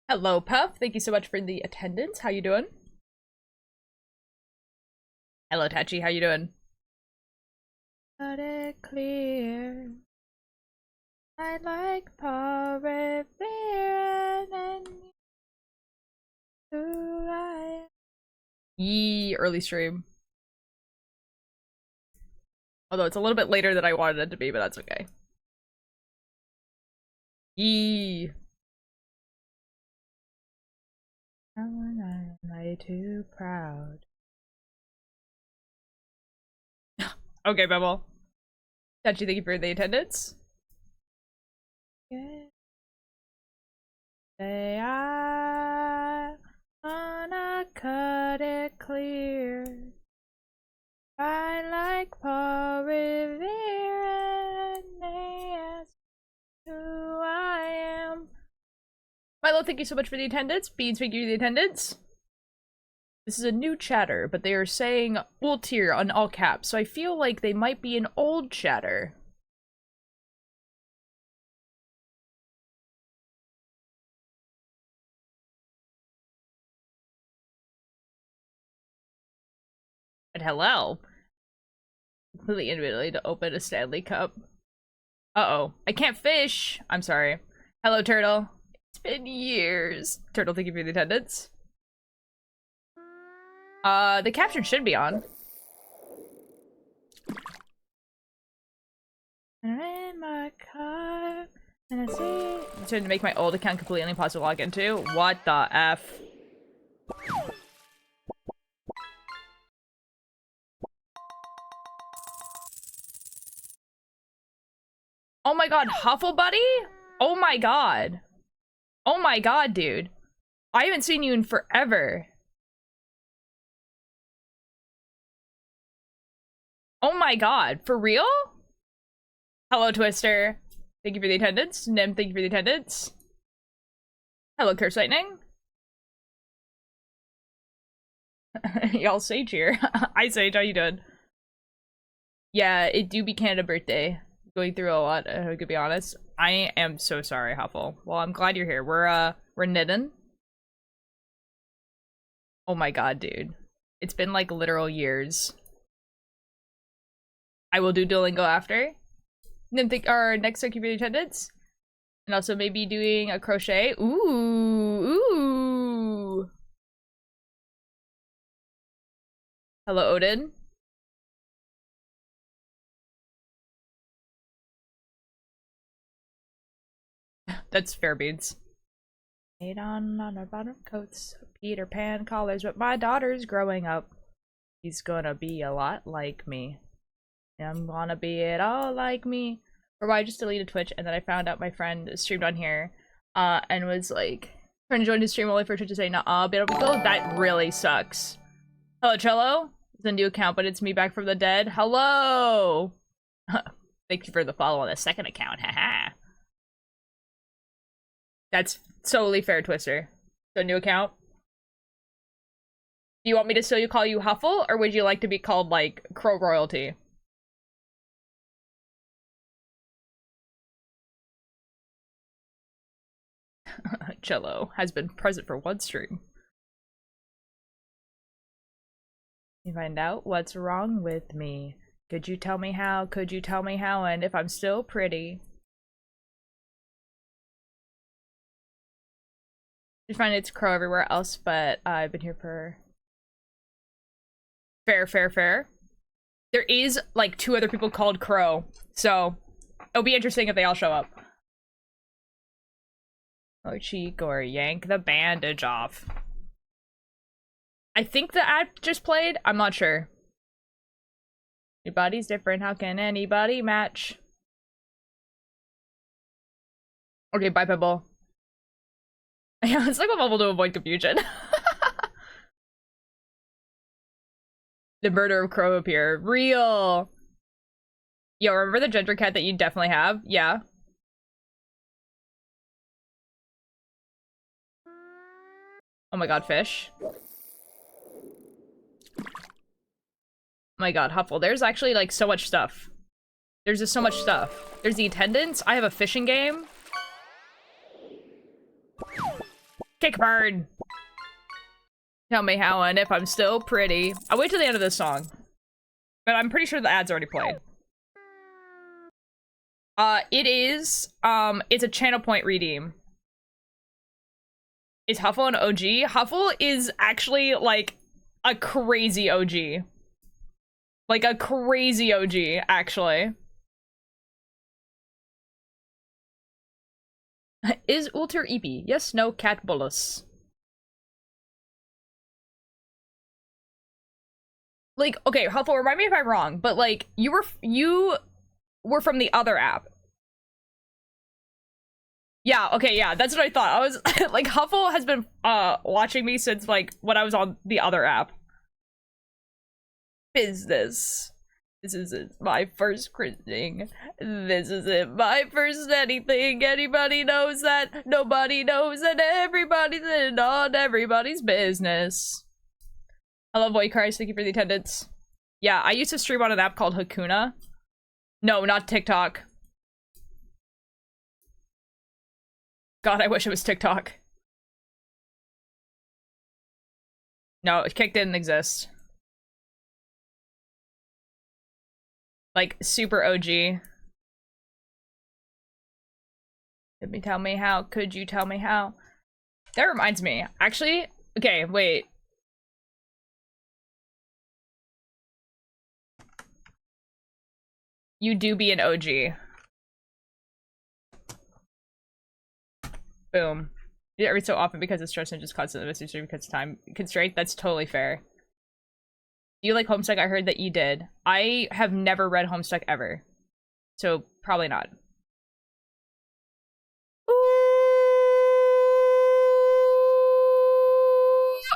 Hello, Puff. Thank you so much for the attendance. How you doing? Hello, Tachi. How you doing? Cut it clear. I like Paul Revere and who I am. Yee, early stream. Although it's a little bit later than I wanted it to be, but that's okay. Yee. Am I too proud? Okay, Bubble. Tachi, thank you for the attendance. Yeah. Say I wanna cut it clear. I like Paul Revere and they ask who I am. Milo, thank you so much for the attendance. Beans, thank you for the attendance. This is a new chatter, but they are saying old tier on all caps, so I feel like they might be an old chatter. But hello. Completely inability to open a Stanley Cup. Uh-oh. I can't fish! I'm sorry. Hello, Turtle. It's been years. Turtle, thank you for the attendance. The caption should be on. I'm in my car, and I see... I'm trying to make my old account completely impossible to log into. What the F? Oh my god, Huffle Buddy? Oh my god. Oh my god, dude. I haven't seen you in forever. Oh my god, for real? Hello, Twister. Thank you for the attendance. Nim, thank you for the attendance. Hello, Curse Lightning. Y'all Sage here. Hi, Sage, how you doing? Yeah, it do be Canada birthday. Going through a lot, to be honest. I am so sorry, Huffle. Well, I'm glad you're here. We're knitting. Oh my god, dude. It's been like literal years. I will do Duolingo after. And then think our next circuit attendance. And also maybe doing a crochet. Ooh, ooh. Hello, Odin. That's fair beans. Made on our bottom coats, Peter Pan collars, but my daughter's growing up. He's gonna be a lot like me. I'm gonna be it all like me. Or why I just deleted Twitch and then I found out my friend streamed on here and was like trying to join his stream only for Twitch to say nah, but it'll go. That really sucks. Hello, Cello. It's a new account, but it's me back from the dead. Hello! Thank you for the follow on the second account, haha. That's solely fair, Twister. So, new account. Do you want me to still call you Huffle, or would you like to be called, like, Crow Royalty? Cello has been present for one stream. You find out what's wrong with me. Could you tell me how? Could you tell me how? And if I'm still pretty. You find it's Crow everywhere else, but I've been here for... Fair. There is, like, 2 other people called Crow, so it'll be interesting if they all show up. Oh, cheek or yank the bandage off. I think the ad just played. I'm not sure. Everybody's different. How can anybody match? Okay, bye, Pebble. Yeah, it's like a bubble to avoid confusion. The murder of Crow appear. Real. Yo, remember the gender cat that you definitely have? Yeah. Oh my god, fish. Oh my god, Huffle. There's actually, like, so much stuff. There's just so much stuff. There's the attendance. I have a fishing game. Kickbird! Tell me how and if I'm still pretty. I'll wait till the end of this song. But I'm pretty sure the ad's already played. It's a channel point redeem. Is Huffle an OG? Huffle is actually, like, a crazy OG. Like, a crazy OG, actually. Is Ulter Eepy? Yes, no, cat bolus. Like, okay, Huffle, remind me if I'm wrong, but, like, you were from the other app. Yeah, okay, yeah, that's what I thought. I was, like, Huffle has been, watching me since, like, when I was on the other app. Business. This isn't my first christening. This isn't my first anything. Anybody knows that. Nobody knows that. Everybody's in on everybody's business. Hello, Boy Cries. Thank you for the attendance. Yeah, I used to stream on an app called Hakuna. No, not TikTok. God, I wish it was TikTok. No, Kick didn't exist. Like, super OG. Tell me how. Could you tell me how? That reminds me. Actually, okay, wait. You do be an OG. Boom. Every so often because it's stress and just constantly missing stream because time constraint. That's totally fair. Do you like Homestuck? I heard that you did. I have never read Homestuck ever. So, probably not. Ooh,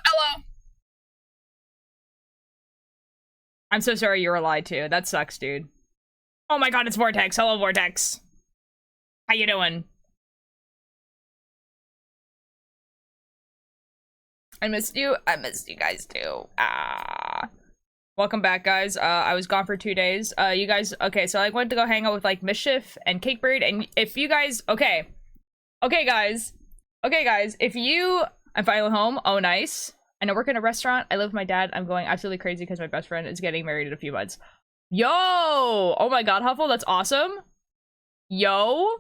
hello. I'm so sorry you were lied to. That sucks, dude. Oh my god, it's Vortex. Hello, Vortex. How you doing? I missed you. I missed you guys too. Welcome back, guys. I was gone for 2 days. You guys, okay, so I went to go hang out with, like, Mischief and Cakebird, and if you guys, okay, guys, if you, I'm finally home, oh, nice, and I work in a restaurant, I live with my dad, I'm going absolutely crazy because my best friend is getting married in a few months. Yo! Oh my god, Huffle, that's awesome. Yo!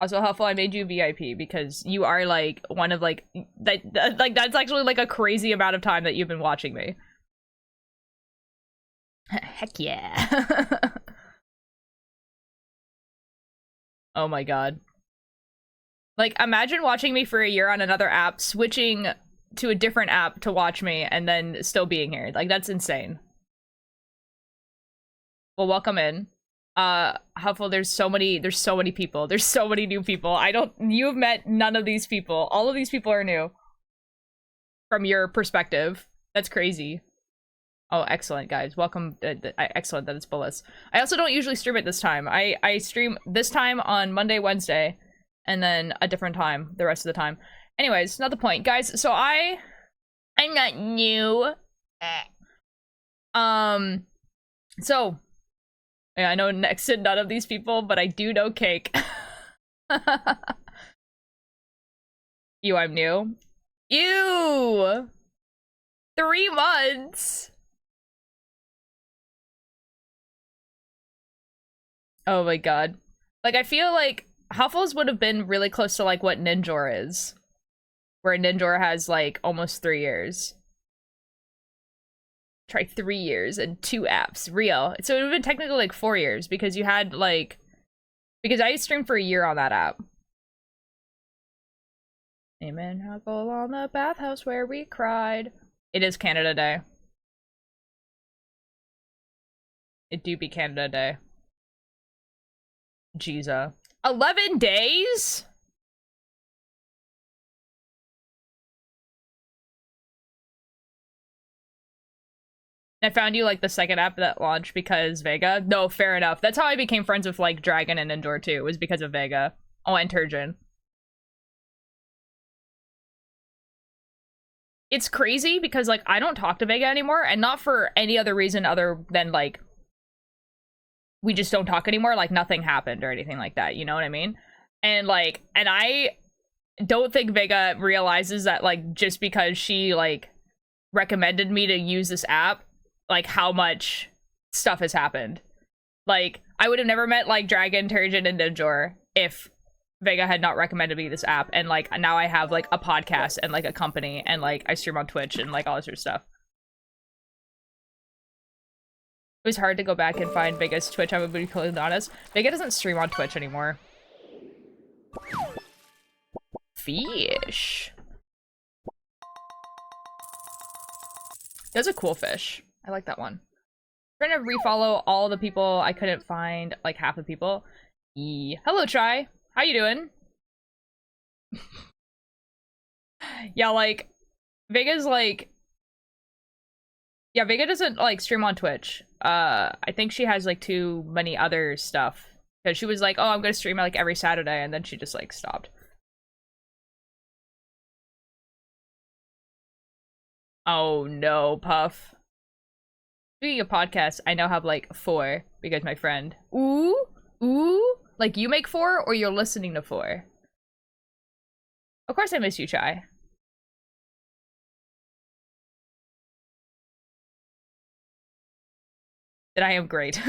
Also, Huffle, I made you VIP because you are, like, one of, like, that's actually, like, a crazy amount of time that you've been watching me. Heck yeah. Oh my god. Like, imagine watching me for a year on another app, switching to a different app to watch me, and then still being here. Like, that's insane. Well, welcome in. Huffle, there's so many people. There's so many new people. You've met none of these people. All of these people are new. From your perspective. That's crazy. Oh, excellent, guys. Welcome. Excellent that it's Bullis. I also don't usually stream at this time. I stream this time on Monday, Wednesday, and then a different time the rest of the time. Anyways, not the point. Guys, so I'm not new. So, yeah, I know next to none of these people, but I do know Cake. You, I'm new. Ew! 3 months! Oh my god. Like, I feel like Huffles would have been really close to, like, what Ninjor is. Where Ninjor has, like, almost 3 years. Try 3 years and 2 apps. Real. So it would have been technically, like, 4 years, because you had, like... Because I streamed for a year on that app. Amen. Huckle on the bathhouse where we cried. It is Canada Day. It do be Canada Day. Jesus. 11 days? I found you, like, the second app that launched because Vega. No, fair enough. That's how I became friends with, like, Dragon and Endor, too. Was because of Vega. Oh, and Turgeon. It's crazy because, like, I don't talk to Vega anymore, and not for any other reason other than, like, we just don't talk anymore. Like, nothing happened or anything like that. You know what I mean? And, like, and I don't think Vega realizes that, like, just because she, like, recommended me to use this app, like, how much stuff has happened. Like, I would have never met, like, Dragon, Turgid, and Ninjor if Vega had not recommended me this app, and, like, now I have, like, a podcast and, like, a company, and, like, I stream on Twitch and, like, all this sort of stuff. It was hard to go back and find Vega's Twitch, I'm gonna be completely honest. Vega doesn't stream on Twitch anymore. Fish. That's a cool fish. I like that one. I'm trying to refollow all the people I couldn't find, like half the people. Hello, Try. How you doing? Yeah, like, Vega's like... Yeah, Vega doesn't, like, stream on Twitch. I think she has, like, too many other stuff. Because she was like, oh, I'm gonna stream, like, every Saturday, and then she just, like, stopped. Oh, no, Puff. Speaking of podcasts, I now have, like, 4, because my friend... Ooh? Ooh? Like, you make 4, or you're listening to 4? Of course I miss you, Chai. That I am great.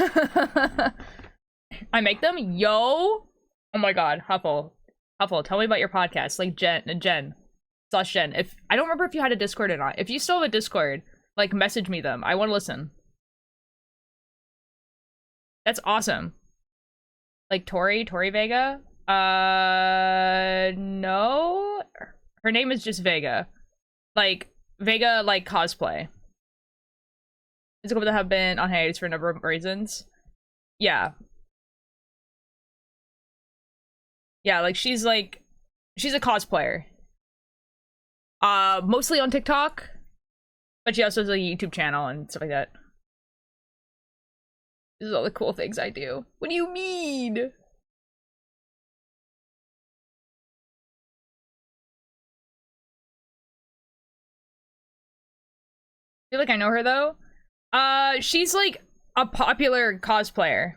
I make them? Yo! Oh my god, Huffle. Huffle, tell me about your podcast. Like, Jen. Slash Jen. If I don't remember if you had a Discord or not. If you still have a Discord, like, message me them. I want to listen. That's awesome. Like, Tori Vega? No? Her name is just Vega. Like, Vega, like, cosplay. It's a couple that have been on hiatus for a number of reasons. Yeah. Yeah, like, she's a cosplayer. Mostly on TikTok. But she also has a YouTube channel and stuff like that. This is all the cool things I do. What do you mean? I feel like I know her though. She's like a popular cosplayer.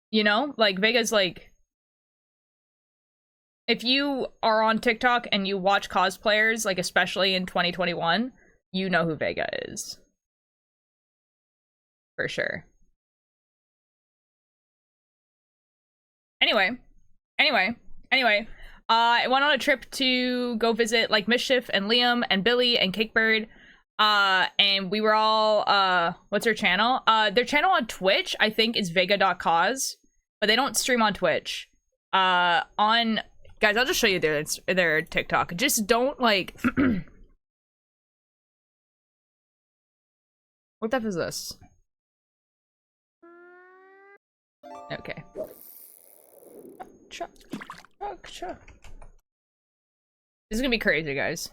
You know? Like, Vega's like... If you are on TikTok and you watch cosplayers, like, especially in 2021, you know who Vega is. For sure. Anyway. I went on a trip to go visit, like, Mischief and Liam and Billy and Cakebird. And we were all, what's their channel? Their channel on Twitch, I think, is vega.cause, but they don't stream on Twitch. Guys, I'll just show you their TikTok. Just don't, like... What the f is this? Okay. Chuck. This is gonna be crazy, guys.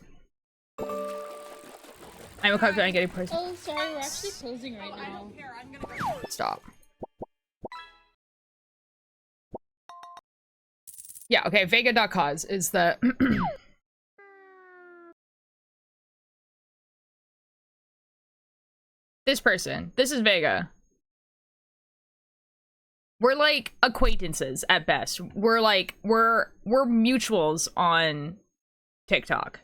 I'm a confident getting person. Oh, sorry, we're actually closing right now. I don't care. I'm gonna go. Stop. Yeah, okay, Vega.cause is the... This person. This is Vega. We're like acquaintances at best. We're mutuals on TikTok.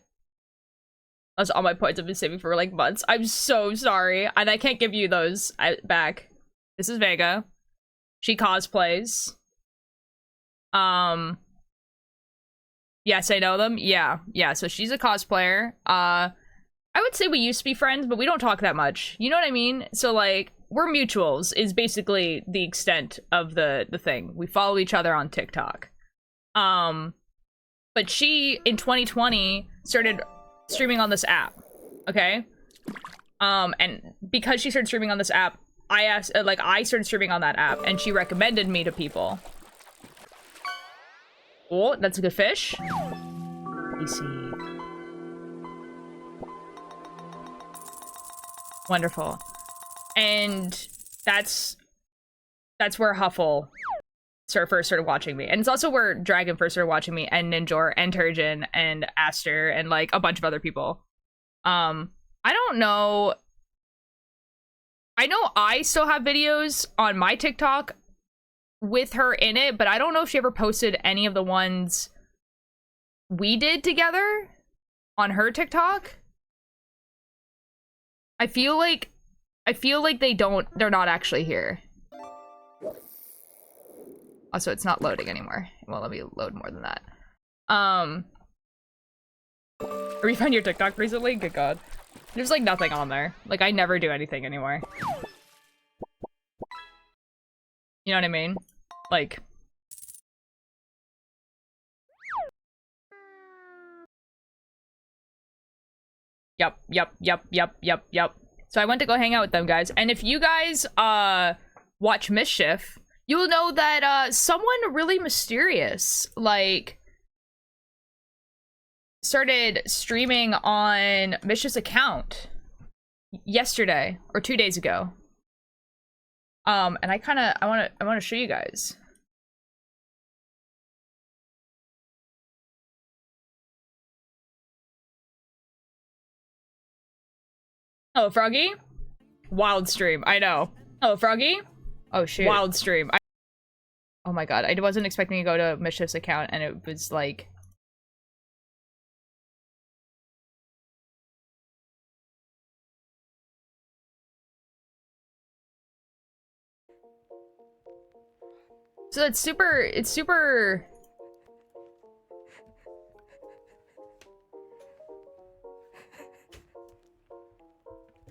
That's all my points I've been saving for like months. I'm so sorry. And I can't give you those back. This is Vega. She cosplays. Yes, I know them. Yeah, so she's a cosplayer. I would say we used to be friends, but we don't talk that much. You know what I mean? So, like, we're mutuals is basically the extent of the thing. We follow each other on TikTok. But she, in 2020, started streaming on this app, okay? And because she started streaming on this app, I started streaming on that app, and she recommended me to people. Oh, that's a good fish. Let me see. Wonderful. And that's where Huffle first started watching me. And it's also where Dragon first started watching me, and Ninjor, and Turgeon, and Aster, and, like, a bunch of other people. I don't know. I know I still have videos on my TikTok with her in it, but I don't know if she ever posted any of the ones we did together on her TikTok. I feel like they're not actually here. Also, it's not loading anymore. Well, let me load more than that. Refound your TikTok recently? Good God. There's like nothing on there. Like I never do anything anymore. You know what I mean? Like. Yep. So I went to go hang out with them, guys. And if you guys watch Mischief, you will know that someone really mysterious, like, started streaming on Mischief's account yesterday or 2 days ago. And I wanna show you guys. Oh, Froggy? Wild stream, I know. Oh, Froggy? Oh, shoot. Wild stream. Oh my God, I wasn't expecting to go to Mischief's account and it was like... So it's super...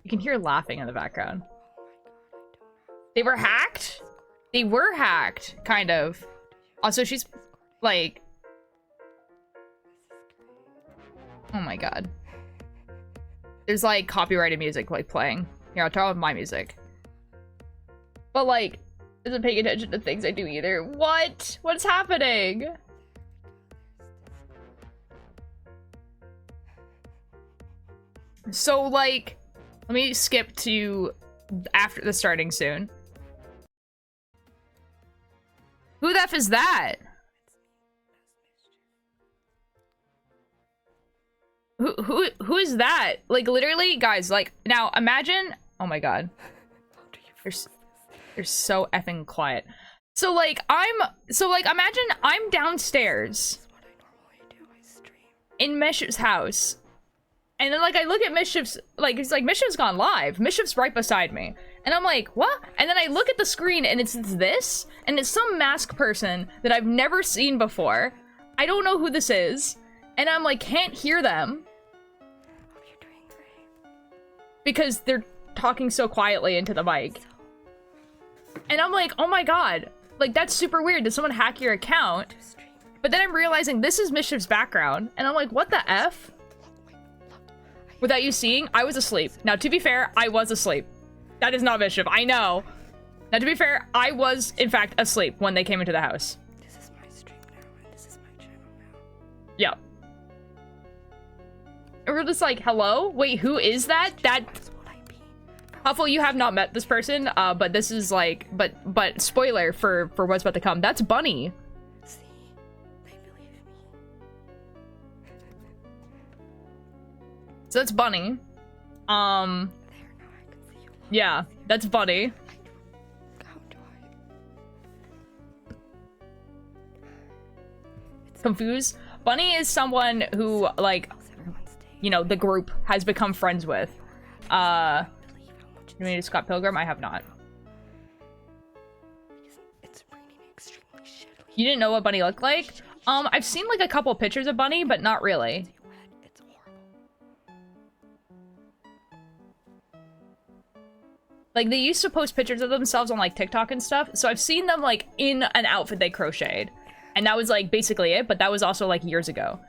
You can hear laughing in the background. They were hacked? They were hacked, kind of. Also, she's like... Oh my God. There's like copyrighted music like playing. Here, I'll turn off my music. But like, isn't paying attention to things I do either. What? What's happening? So like, let me skip to after the starting soon. Who the F is that? Who is that? Like literally, guys, like now imagine, oh my God. They're so effing quiet. So like imagine I'm downstairs in Mischief's house. And then like I look at Mischief's, like it's like Mischief's gone live. Mischief's right beside me. And I'm like, what? And then I look at the screen and it's this, and it's some mask person that I've never seen before. I don't know who this is. And I'm like, can't hear them. Hope you're doing great. Because they're talking so quietly into the mic. And I'm like, oh my God, like that's super weird. Did someone hack your account? But then I'm realizing this is Mischief's background. And I'm like, what the F? Without you seeing, I was asleep. Now, to be fair, I was asleep. That is not Mischief, I know. Now, to be fair, I was, in fact, asleep when they came into the house. This is my stream now, and this is my channel now. Yeah. And we're just like, hello? Wait, who is that? Huffle, you have not met this person, but this is like, but spoiler for what's about to come. That's Bunny. See, they believe me. So that's Bunny. Yeah, that's Bunny. Confused. Bunny is someone who, like, you know, the group has become friends with. You mean Scott Pilgrim? I have not. You didn't know what Bunny looked like? I've seen like a couple pictures of Bunny, but not really. Like, they used to post pictures of themselves on, like, TikTok and stuff, so I've seen them, like, in an outfit they crocheted. And that was, like, basically it, but that was also, like, years ago.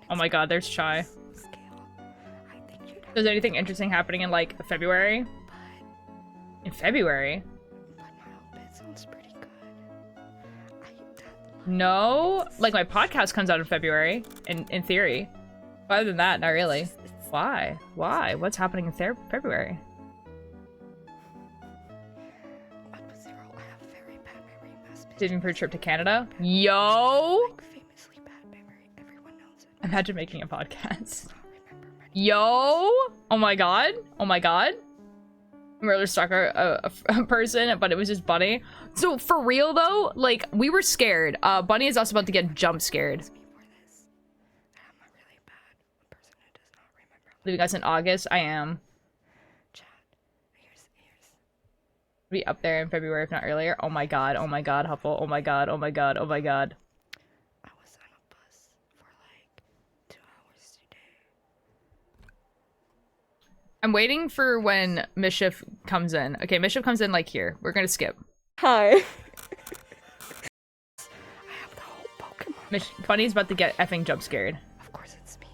Oh my God, there's Chai. Is there anything interesting happening in, like, February? In February? No? Like, my podcast comes out in February, in theory. Other than that, not really. Why? Why? What's happening in February? Saving for a trip to Canada? Yo! Imagine making a podcast. Yo! Oh my God. Oh my God. murder stalker a person, but it was just Bunny. So for real though, like we were scared. Bunny is also about to get jump scared. Leaving us in August. I am. Be up there in February if not earlier. Oh my god, Huffle. Oh my god, oh my god, oh my god. I was on a bus for like 2 hours today. I'm waiting for when Mischief comes in. Okay, Mischief comes in like here. We're gonna skip. Hi. I have the whole Pokemon. Bunny's about to get effing jump scared. Of course it's me.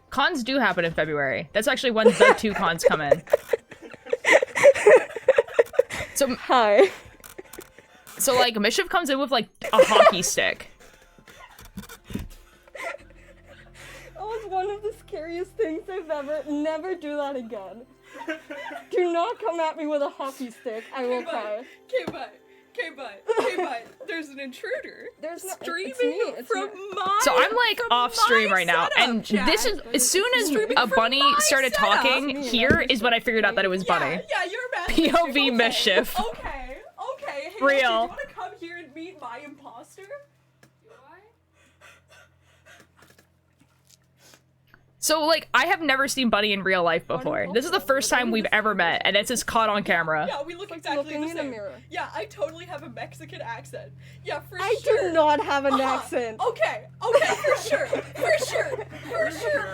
Cons do happen in February. That's actually when the 2 cons come in. So Hi. So like Mischief comes in with like a hockey stick. That was one of the scariest things I've ever. Never do that again. Do not come at me with a hockey stick. I will cry. Okay, there's an intruder. There's no streaming it's from me. my. So I'm like off stream right now, setup, and chat. this is as soon as Streaming a from Bunny my started setup. talking here is when I figured out that it was Bunny. Yeah, you're mad. POV Mischief. Okay. Hey, Real. do you want to come here and meet my imposter? Do I? So like I have never seen Bunny in real life before. This is the first time we've ever met, and it's just caught on camera. Yeah, we look exactly looking the in same. a mirror. Yeah, I totally have a Mexican accent. Yeah, for I sure. do not have an accent. Okay, for sure,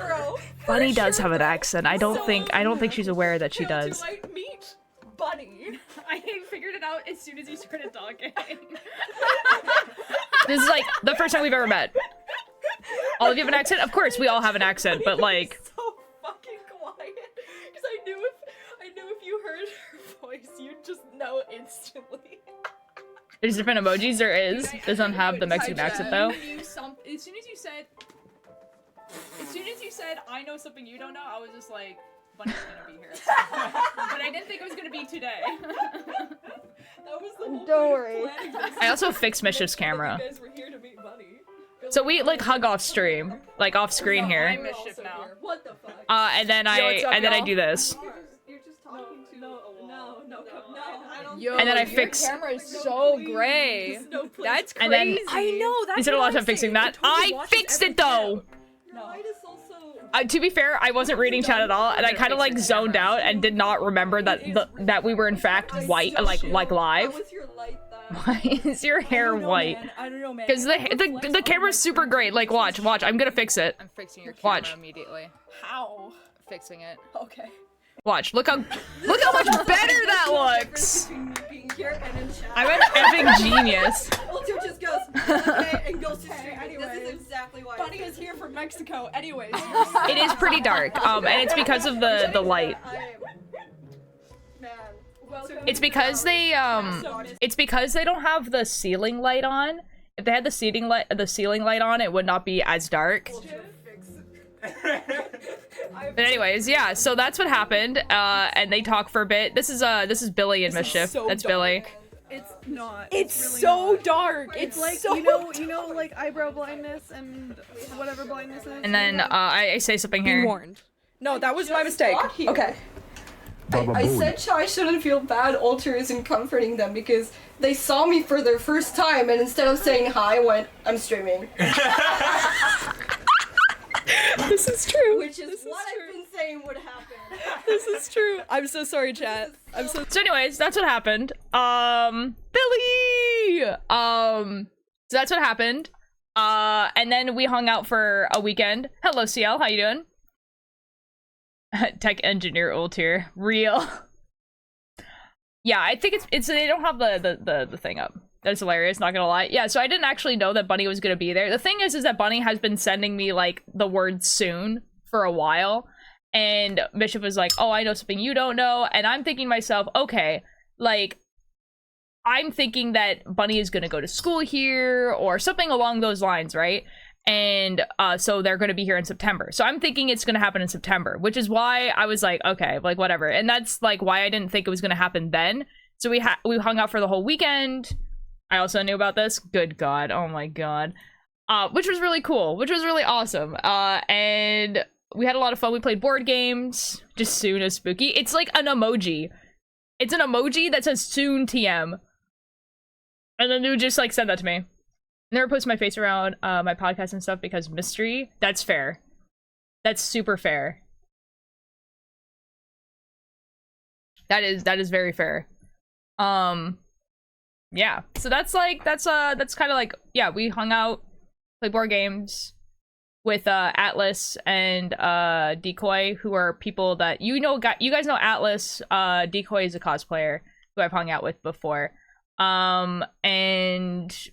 bro. Bunny does have an accent. I don't think she's aware that she does. Do I meet Bunny? I figured it out as soon as you started talking. This is like the first time we've ever met. All of you have an accent? Of course, we all have an accent, but like. So fucking quiet, because I knew if you heard her voice, you'd just know instantly. There's different emojis. There is. Doesn't have the Mexican accent though. As soon as you said, I know something you don't know, I was just like, Bunny's gonna be here. But I didn't think it was gonna be today. That was the whole Don't point worry. of planning this. I also fixed Mischief's camera. You guys were here to meet Bunny. So we like hug off stream, like off screen I'm here. Mischief now. What the fuck? And then I do this. You're just talking to no, I don't. Yo, And then I your fix- camera is so gray. No, please. That's And then- crazy. I know. That's You spent a what lot of I'm time fixing saying. that. totally I watches fixed it every though. No, I just also. To be fair, I wasn't reading chat at all, and I kind of like zoned out and did not remember that that we were in fact white, like live. How was your light then? Why is your hair white? I don't know, man. Because the camera's super great. Like watch, I'm gonna fix it. I'm fixing your camera Watch. immediately. How? Fixing it. Okay. Watch, look how much better that looks. Between me being here and in chat. I'm an effing genius. Ultra just goes, okay, and goes to stream. Anyways, this is exactly why. Bunny is here from Mexico. Anyways, It is pretty dark, and it's because of the light. Man, welcome. It's because they don't have the ceiling light on. If they had the ceiling light on, it would not be as dark. But anyways, yeah, so that's what happened. And they talk for a bit. This is Billy and Mischief. so That's dark. Billy. It's not. It's really so not. dark. It's like so you know, like eyebrow blindness and whatever blindness is. And then I say something here. warned. No, that was my mistake. Okay. I said I shouldn't feel bad. Ultra isn't comforting them because they saw me for their first time, and instead of saying hi, went, "I'm streaming." This is true. Which is what I've been saying would happen. This is true. I'm so sorry, chat. I'm so. So anyways, that's what happened. Billy! So that's what happened. And then we hung out for a weekend. Hello, CL, how you doing? Tech engineer old tier. Real. Yeah, I think it's they don't have the thing up. That's hilarious, not gonna lie. Yeah, so I didn't actually know that Bunny was gonna be there. The thing is that Bunny has been sending me like the word soon for a while. And Bishop was like, oh, I know something you don't know. And I'm thinking to myself, okay, like, I'm thinking that Bunny is gonna go to school here or something along those lines, right? And so they're gonna be here in September. So I'm thinking it's gonna happen in September, which is why I was like, okay, like whatever. And that's like why I didn't think it was gonna happen then. So we hung out for the whole weekend. I also knew about this. Good God, oh my God. Which was really cool, which was really awesome. And we had a lot of fun. We played board games. Just soon as spooky. It's like an emoji. It's an emoji that says soon TM. And then they would just like send that to me. Never post my face around my podcast and stuff because mystery. That's fair. That's super fair. That is very fair. Yeah. So that's kind of like, yeah, we hung out, played board games with Atlas and Decoy, who are people that you guys know Atlas. Decoy is a cosplayer who I've hung out with before. And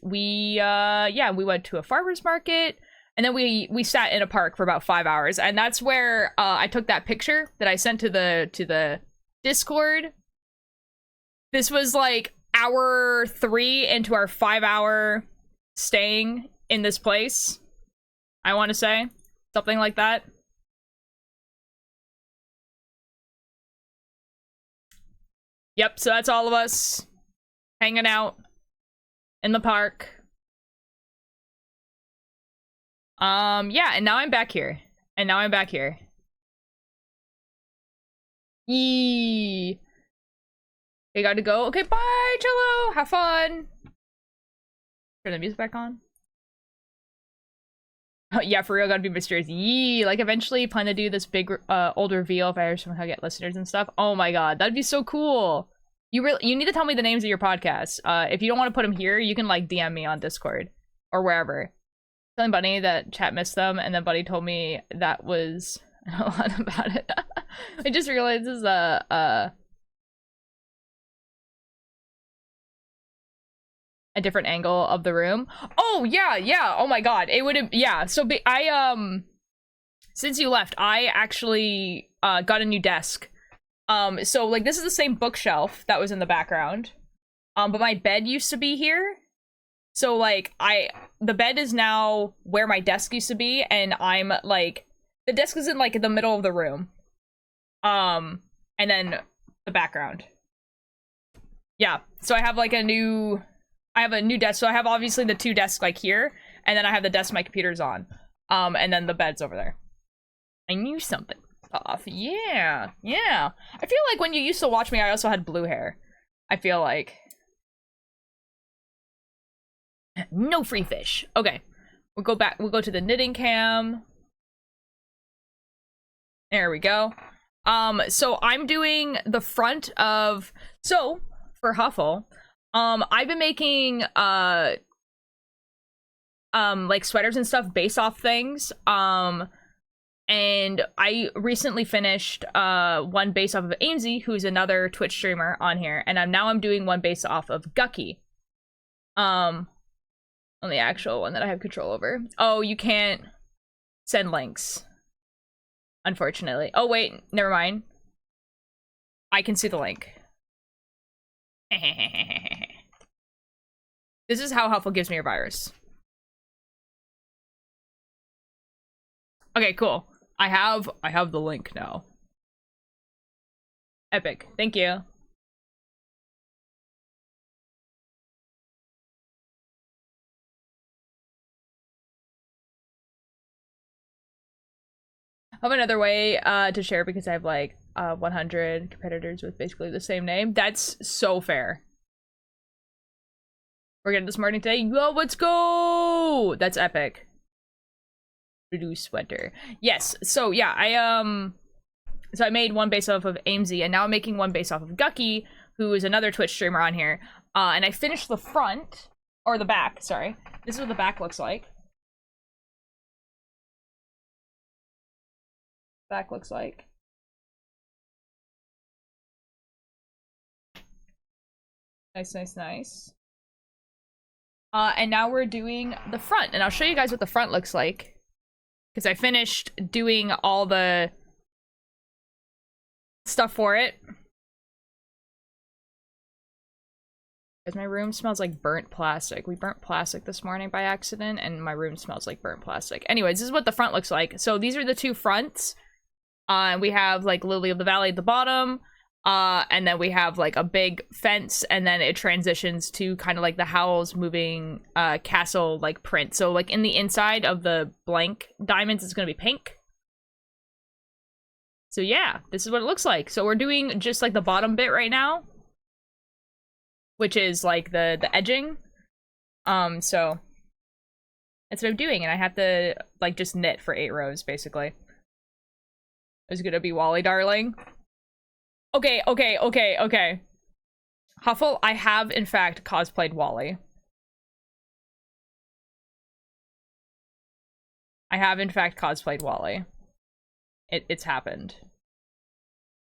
we went to a farmer's market, and then we sat in a park for about 5 hours, and that's where I took that picture that I sent to the Discord. This was like hour 3 into our 5-hour staying in this place. I want to say something like that. Yep, so that's all of us hanging out in the park. Yeah, and now I'm back here. Yee. We gotta go. Okay, bye, Cello. Have fun. Turn the music back on. Oh, yeah, for real, gotta be mysterious. Yee. Like, eventually plan to do this big, old reveal if I ever somehow get listeners and stuff. Oh my god, that'd be so cool. You need to tell me the names of your podcasts. If you don't want to put them here, you can, like, DM me on Discord. Or wherever. Telling Bunny that chat missed them, and then Bunny told me that was a lot about it. I just realized this is a different angle of the room. Oh, yeah, oh my god. It would have, yeah, so since you left, I actually, got a new desk. So, like, this is the same bookshelf that was in the background. But my bed used to be here. So, like, the bed is now where my desk used to be, and I'm, like, the desk is in, like, the middle of the room. And then the background. Yeah, so I have, like, a new desk. So I have, obviously, the 2 desks, like, here, and then I have the desk my computer's on. And then the bed's over there. I knew something off. Yeah. I feel like when you used to watch me, I also had blue hair. I feel like. No free fish. Okay. We'll go back. We'll go to the knitting cam. There we go. So I'm doing the front of, so for Huffle, I've been making like sweaters and stuff based off things. And I recently finished one based off of Amesy, who's another Twitch streamer on here, and I'm doing one based off of Guqqie. On the actual one that I have control over. Oh, you can't send links, unfortunately. Oh wait, never mind. I can see the link. This is how Huffle gives me a virus. Okay, cool. I have the link now. Epic. Thank you. I have another way to share because I have like 100 competitors with basically the same name. That's so fair. We're getting this morning today. Yo, let's go! That's epic. Blue sweater. Yes. So yeah, I made one based off of Amesy, and now I'm making one based off of Guqqie, who is another Twitch streamer on here. And I finished the front, or the back. Sorry. This is what the back looks like. Back looks like. Nice. And now we're doing the front, and I'll show you guys what the front looks like. Because I finished doing all the stuff for it. Because my room smells like burnt plastic. We burnt plastic this morning by accident, and my room smells like burnt plastic. Anyways, this is what the front looks like. So these are the 2 fronts. We have like Lily of the Valley at the bottom. And then we have like a big fence, and then it transitions to kind of like the Howl's Moving Castle like print. So like in the inside of the blank diamonds, it's gonna be pink. So yeah, this is what it looks like. So we're doing just like the bottom bit right now, which is like the edging. So that's what I'm doing, and I have to like just knit for 8 rows basically. Is gonna be Wally, darling. Okay. Huffle, I have in fact cosplayed Wally. It's happened.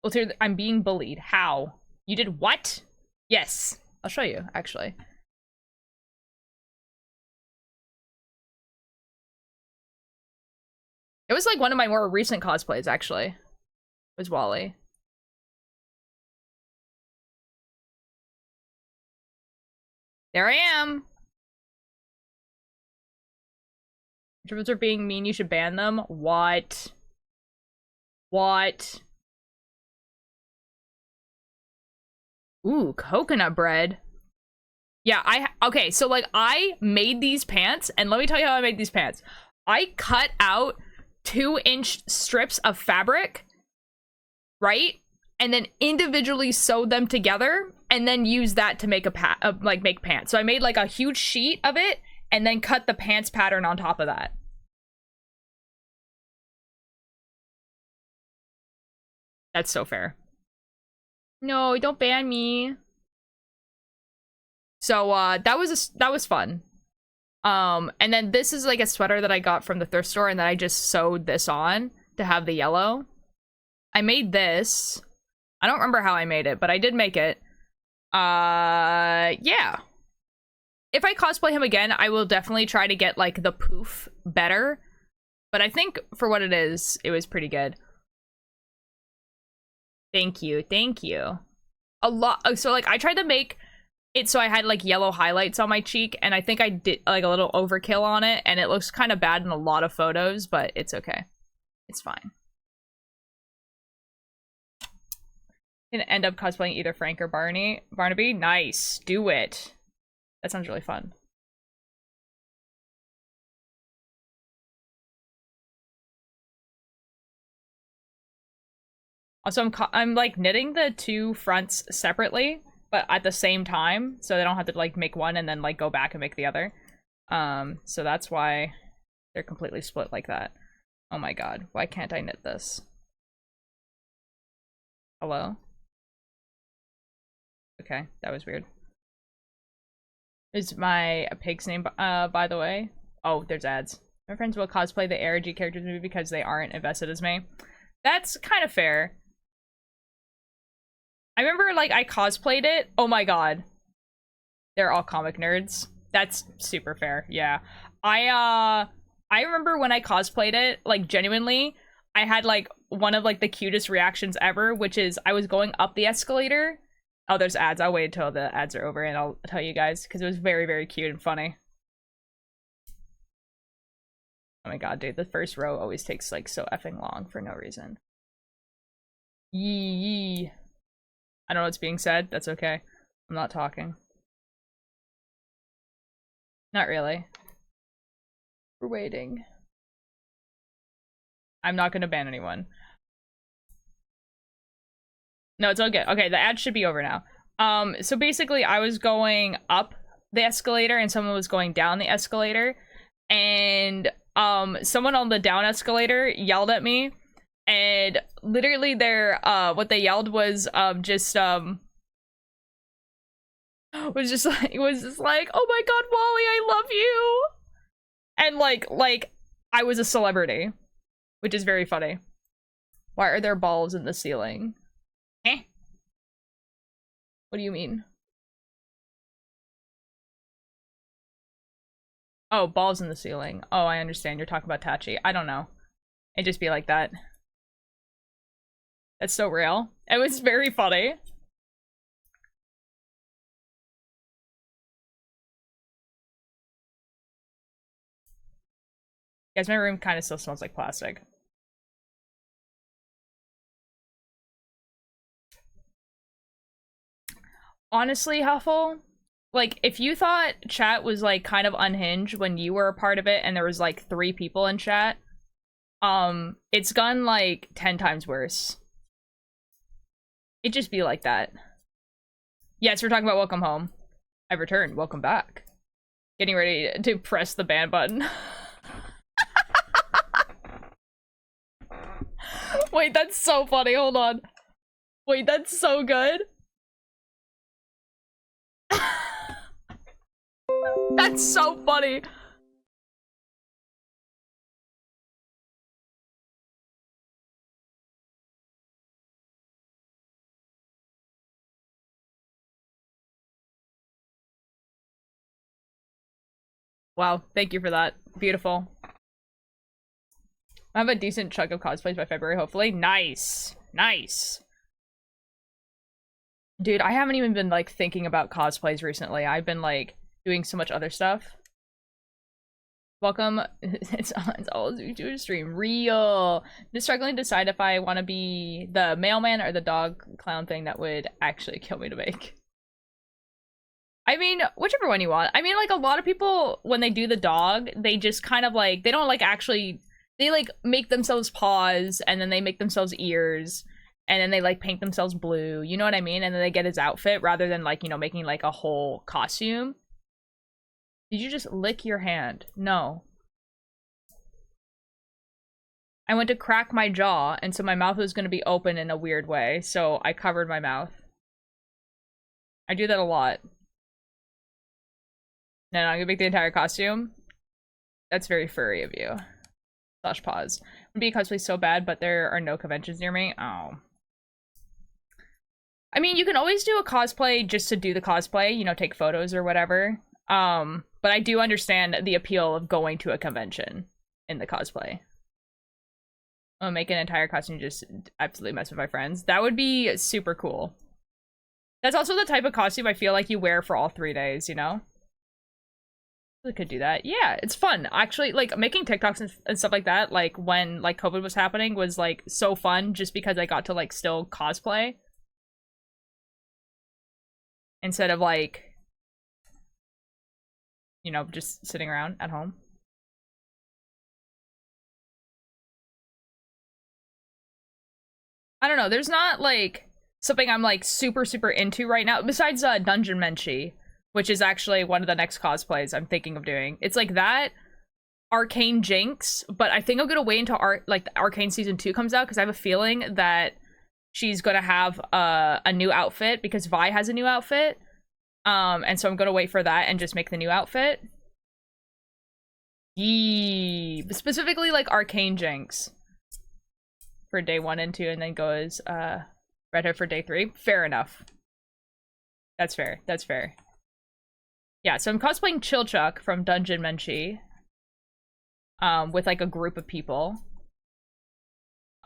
Ultir, I'm being bullied. How? You did what? Yes. I'll show you, actually. It was like one of my more recent cosplays, actually. It was Wally. There I am! Introverts are being mean, you should ban them? What? What? Ooh, coconut bread. Yeah, okay, so like I made these pants, and let me tell you how I made these pants. I cut out 2-inch strips of fabric, right? And then individually sewed them together, and then used that to make make pants. So I made like a huge sheet of it, and then cut the pants pattern on top of that. That's so fair. No, don't ban me. So that was fun. And then this is like a sweater that I got from the thrift store, and then I just sewed this on to have the yellow. I made this. I don't remember how I made it, but I did make it. Yeah. If I cosplay him again, I will definitely try to get like the poof better. But I think for what it is, it was pretty good. Thank you. A lot. So like I tried to make it so I had like yellow highlights on my cheek, and I think I did like a little overkill on it, and it looks kind of bad in a lot of photos, but it's okay. It's fine. Gonna end up cosplaying either Frank or Barnaby. Nice. Do it. That sounds really fun. Also, I'm like knitting the 2 fronts separately, but at the same time, so they don't have to like make one and then like go back and make the other. So that's why they're completely split like that. Oh my god, why can't I knit this? Hello? Okay, that was weird. Is my pig's name, by the way? Oh, there's ads. My friends will cosplay the ARG characters movie because they aren't invested as me. That's kind of fair. I remember, like, I cosplayed it. Oh my god. They're all comic nerds. That's super fair, yeah. I remember when I cosplayed it, like, genuinely, I had, like, one of, like, the cutest reactions ever, which is I was going up the escalator. Oh, there's ads. I'll wait until the ads are over and I'll tell you guys, because it was very, very cute and funny. Oh my god, dude, the first row always takes, like, so effing long for no reason. Yee. I don't know what's being said. That's okay. I'm not talking. Not really. We're waiting. I'm not gonna ban anyone. No, it's all good. Okay, the ad should be over now. So basically I was going up the escalator and someone was going down the escalator, and someone on the down escalator yelled at me, and literally their what they yelled was just like, oh my god, Wally, I love you, and like I was a celebrity, which is very funny. Why are there balls in the ceiling? Eh? What do you mean? Oh, balls in the ceiling. Oh, I understand. You're talking about Tachi. I don't know. It'd just be like that. That's so real. It was very funny. Guys, my room kind of still smells like plastic. Honestly, Huffle, like, if you thought chat was, like, kind of unhinged when you were a part of it and there was, like, 3 people in chat, It's gone like 10 times worse. It just be like that. Yes, we're talking about Welcome Home. I've returned. Welcome back. Getting ready to press the ban button. Wait, that's so funny. Hold on. Wait, that's so good. That's so funny. Wow, thank you for that. Beautiful. I have a decent chunk of cosplays by February, hopefully. Nice. Nice. Dude, I haven't even been, like, thinking about cosplays recently. I've been, like, doing so much other stuff. Welcome. It's all to a stream. Real. Just struggling to decide if I want to be the mailman or the dog clown thing that would actually kill me to make. I mean, whichever one you want. I mean, like, a lot of people, when they do the dog, they just kind of, like, they don't, like, actually, they, like, make themselves paws, and then they make themselves ears, and then they, like, paint themselves blue, you know what I mean? And then they get his outfit, rather than, like, you know, making, like, a whole costume. Did you just lick your hand? No. I went to crack my jaw, and so my mouth was gonna be open in a weird way, so I covered my mouth. I do that a lot. No, I'm gonna make the entire costume. That's very furry of you. Slash pause. Would be a cosplay so bad, but there are no conventions near me. Oh. I mean, you can always do a cosplay just to do the cosplay, you know, take photos or whatever. But I do understand the appeal of going to a convention in the cosplay. I'll make an entire costume just absolutely mess with my friends. That would be super cool. That's also the type of costume I feel like you wear for all 3 days, you know? I could do that. Yeah, it's fun. Actually, like, making TikToks and stuff like that, like, when, like, COVID was happening was, like, so fun just because I got to, like, still cosplay. Instead of, like, you know, just sitting around at home. I don't know, there's not, like, something I'm, like, super into right now, besides, Dungeon Menchie, which is actually one of the next cosplays I'm thinking of doing. It's like that, Arcane Jinx, but I think I'm gonna wait until the Arcane Season 2 comes out, because I have a feeling that she's gonna have a new outfit, because Vi has a new outfit. And so I'm gonna wait for that and just make the new outfit. Yee. Specifically, like, Arcane Jinx. For day 1 and 2, and then goes, Red Hair for day 3. Fair enough. That's fair. That's fair. Yeah, so I'm cosplaying Chilchuck from Dungeon Menchie. With, like, a group of people.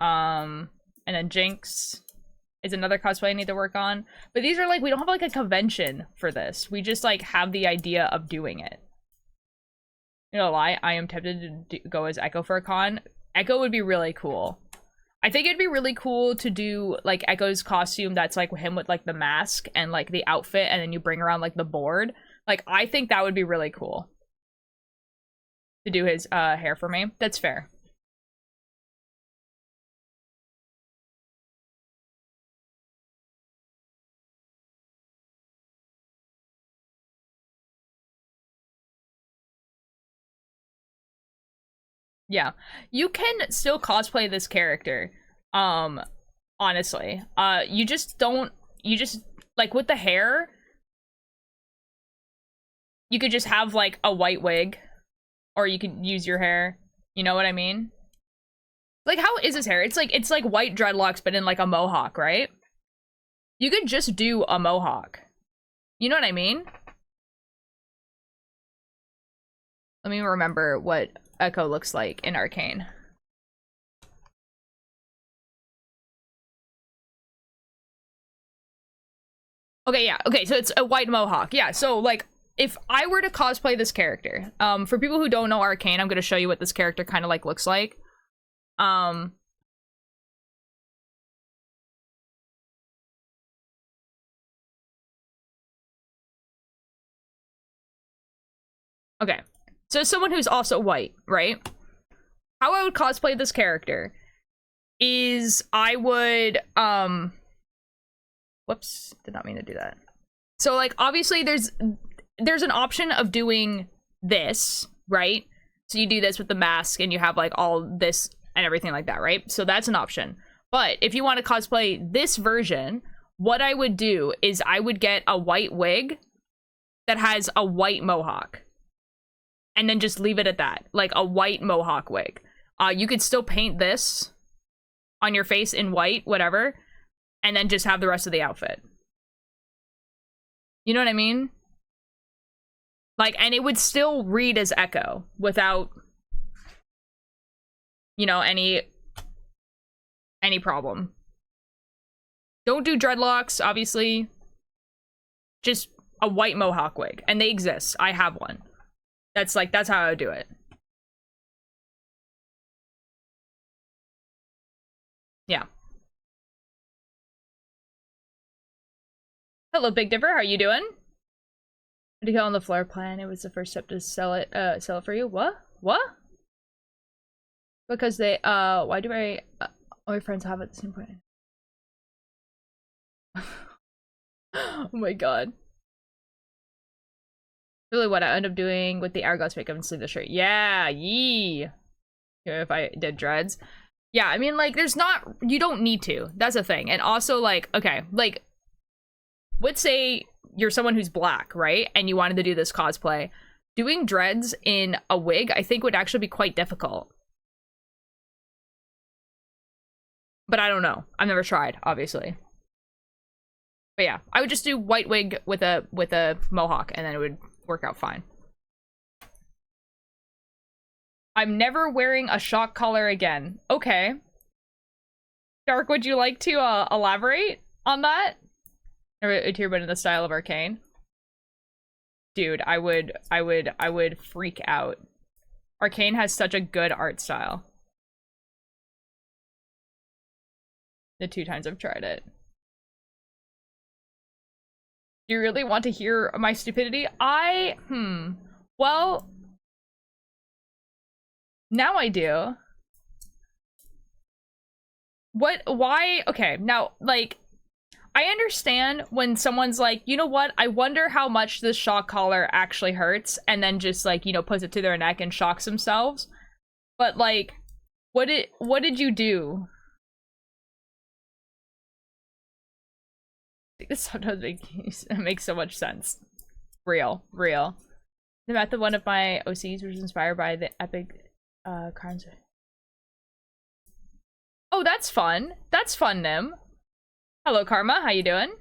And then Jinx is another cosplay I need to work on. But these are, like, we don't have, like, a convention for this. We just, like, have the idea of doing it. You know, lie, I am tempted to go as Echo for a con. Echo would be really cool. I think it'd be really cool to do, like, Echo's costume that's, like, him with, like, the mask and, like, the outfit, and then you bring around, like, the board. Like, I think that would be really cool. To do his, hair for me. That's fair. Yeah, you can still cosplay this character, honestly. You just don't, like, with the hair, you could just have, like, a white wig, or you could use your hair, you know what I mean? Like, how is his hair? It's like white dreadlocks, but in, like, a mohawk, right? You could just do a mohawk. You know what I mean? Let me remember what Echo looks like in Arcane. Okay, yeah, okay, so it's a white mohawk. Yeah, so, like, if I were to cosplay this character, for people who don't know Arcane, I'm gonna show you what this character kind of, like, looks like. Okay, so someone who's also white, right? how I would cosplay this character is I would, whoops, did not mean to do that. So, like, obviously there's an option of doing this, right? So you do this with the mask and you have, like, all this and everything like that, right? So that's an option. But if you want to cosplay this version, what I would do is I would get a white wig that has a white mohawk. And then just leave it at that. Like, a white mohawk wig. You could still paint this on your face in white, whatever, and then just have the rest of the outfit. You know what I mean? Like, and it would still read as Echo without, you know, any problem. Don't do dreadlocks, obviously. Just a white mohawk wig. And they exist. I have one. That's how I would do it. Yeah. Hello, Big Dipper. How are you doing? To go on the floor plan, it was the first step to sell it for you. What? Because they, why do all my friends have it at the same point? Oh my god. Really what I end up doing with the hourglass makeup and sleeveless shirt. Yeah, yee. If I did dreads. Yeah, I mean, like, you don't need to. That's the thing. And also, like, okay, like, let's say you're someone who's black, right? And you wanted to do this cosplay. Doing dreads in a wig, I think, would actually be quite difficult. But I don't know. I've never tried, obviously. But yeah, I would just do white wig with a mohawk, and then it would work out fine. I'm never wearing a shock collar again. Okay. Dark, would you like to elaborate on that? Or a turban in the style of Arcane? Dude, I would freak out. Arcane has such a good art style. The 2 times I've tried it. Do you really want to hear my stupidity? Well, now I do. Why? Okay, now, like, I understand when someone's like, you know what, I wonder how much this shock collar actually hurts, and then just, like, you know, puts it to their neck and shocks themselves. But, like, what did you do? This sometimes makes so much sense. Real. The method one of my OCs was inspired by the epic crimes. Oh, that's fun. That's fun, Nim. Hello, Karma. How you doing?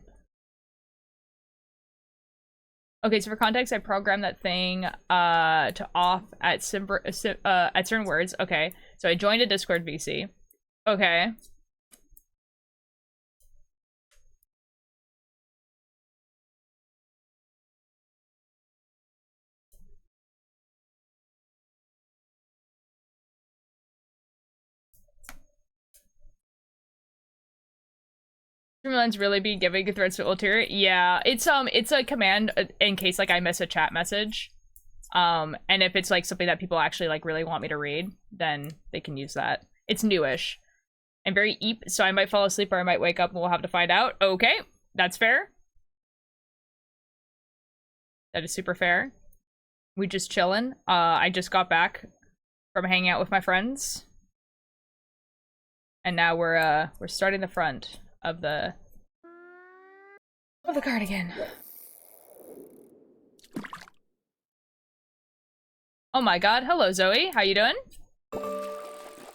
Okay, so for context, I programmed that thing to off at certain words. Okay, so I joined a Discord VC. Okay. Streamlines really be giving threads to Ulterior? Yeah, it's a command in case, like, I miss a chat message. And if it's, like, something that people actually, like, really want me to read, then they can use that. It's newish. I'm very eep, so I might fall asleep or I might wake up and we'll have to find out. Okay, that's fair. That is super fair. We just chillin'. I just got back from hanging out with my friends. And now we're starting the front of the cardigan. Oh my god, hello Zoe, how you doing?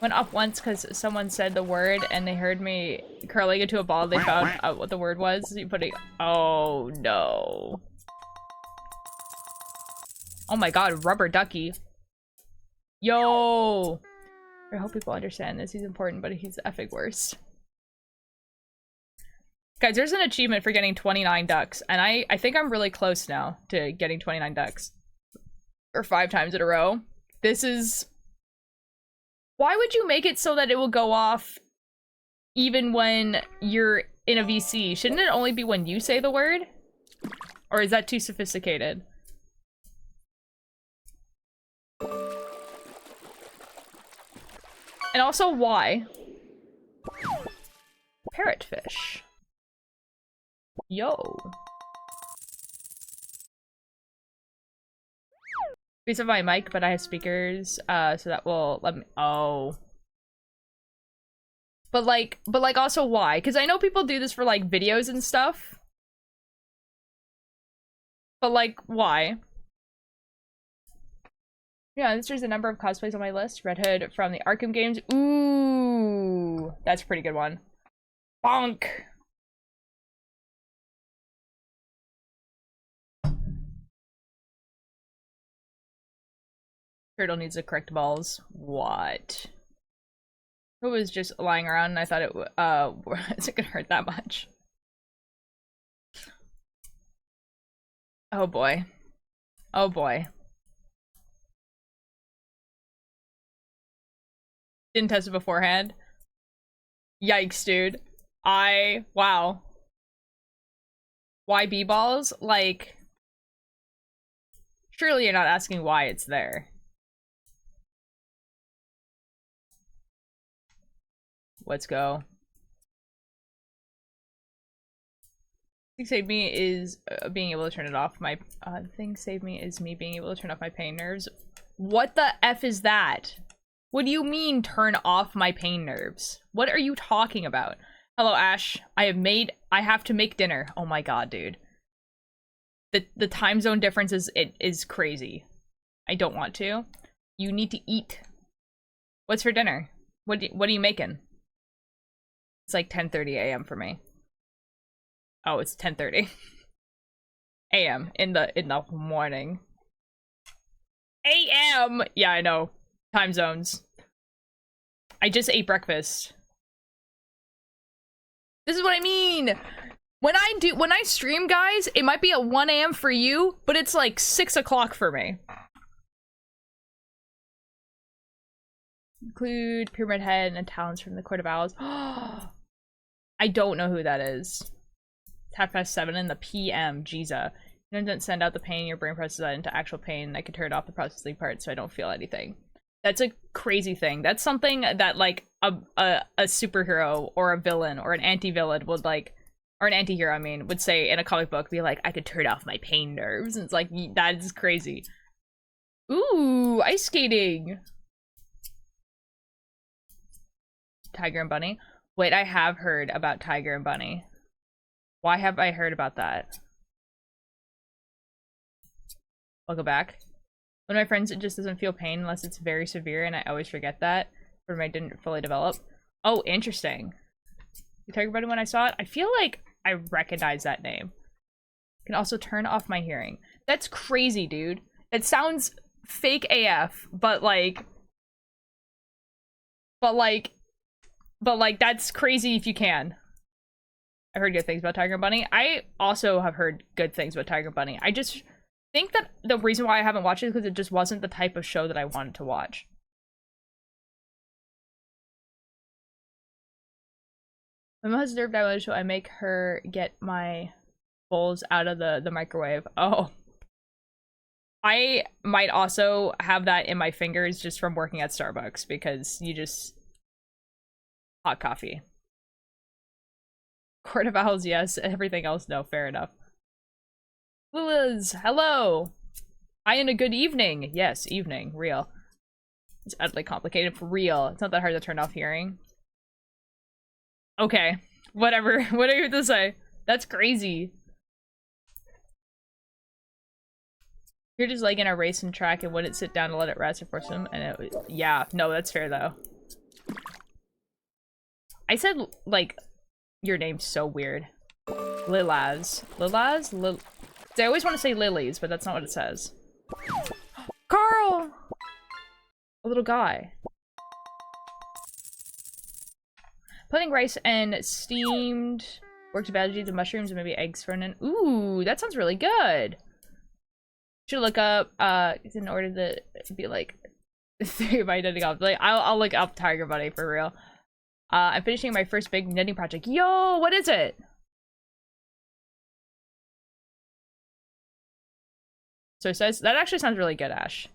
Went off once because someone said the word and they heard me curling into a ball. They found out what the word was. You put it. Oh no. Oh my god, rubber ducky. Yo. I hope people understand this. He's important, but he's the effing worst. Guys, there's an achievement for getting 29 ducks, and I think I'm really close now to getting 29 ducks. Or 5 times in a row. This is... Why would you make it so that it will go off even when you're in a VC? Shouldn't it only be when you say the word? Or is that too sophisticated? And also, why? Parrotfish. Yo. Piece of my mic, but I have speakers, so that will let me. Oh. But like, also why? Because I know people do this for like videos and stuff. But like, why? Yeah, this is a number of cosplays on my list. Red Hood from the Arkham games. Ooh, that's a pretty good one. Bonk. Turtle needs the correct balls. What? It was just lying around and I thought it isn't gonna hurt that much. Oh boy. Oh boy. Didn't test it beforehand. Yikes, dude. Wow. Why B-balls? Like, surely you're not asking why it's there. Let's go. Thing saved me is being able to turn it off. My thing saved me is me being able to turn off my pain nerves. What the F is that? What do you mean turn off my pain nerves? What are you talking about? Hello, Ash. I have to make dinner. Oh my god, dude. The time zone difference is crazy. I don't want to. You need to eat. What's for dinner? What are you making? It's like 10:30 a.m. for me. Oh, it's 10:30 a.m. in the morning. A.m. Yeah, I know. Time zones. I just ate breakfast. This is what I mean. When I stream, guys, it might be at 1 a.m. for you, but it's like 6 o'clock for me. Include Pyramid Head and talents from the Court of Owls. I don't know who that is. It's 7:30 in the PM. Jesus. You don't send out the pain, your brain processes that into actual pain. I can turn off the processing part so I don't feel anything. That's a crazy thing. That's something that like a superhero or a villain or an anti-villain would like, or an anti-hero, I mean, would say in a comic book, be like, I could turn off my pain nerves. And it's like, that is crazy. Ooh, ice skating. Tiger and Bunny. Wait, I have heard about Tiger and Bunny. Why have I heard about that? Welcome back. One of my friends, it just doesn't feel pain unless it's very severe, and I always forget that. Or I didn't fully develop. Oh, interesting. Tiger Bunny, when I saw it, I feel like I recognize that name. Can also turn off my hearing. That's crazy, dude. It sounds fake AF, but like, that's crazy if you can. I heard good things about Tiger and Bunny. I also have heard good things about Tiger and Bunny. I just think that the reason why I haven't watched it is because it just wasn't the type of show that I wanted to watch. My mom has nerve damage, so I make her get my bowls out of the microwave. Oh. I might also have that in my fingers just from working at Starbucks because you just... Hot coffee. Court of Owls, yes. Everything else, no. Fair enough. Liz, hello! Hi and a good evening. Yes, evening. Real. It's utterly complicated. For real. It's not that hard to turn off hearing. Okay. Whatever. What are you to say? That's crazy. You're just like in a racing track and wouldn't sit down to let it rest or force him. And it, yeah, no, that's fair though. I said, like, your name's so weird. Lilaz. Lilaz? I always want to say lilies, but that's not what it says. Carl! A little guy. Putting rice and steamed worked veggies and mushrooms and maybe eggs for an... Ooh, that sounds really good! Should look up, in order to be like... my knitting off. Like, I'll look up Tiger Bunny for real. I'm finishing my first big knitting project. Yo, what is it? So it says, that actually sounds really good, Ash.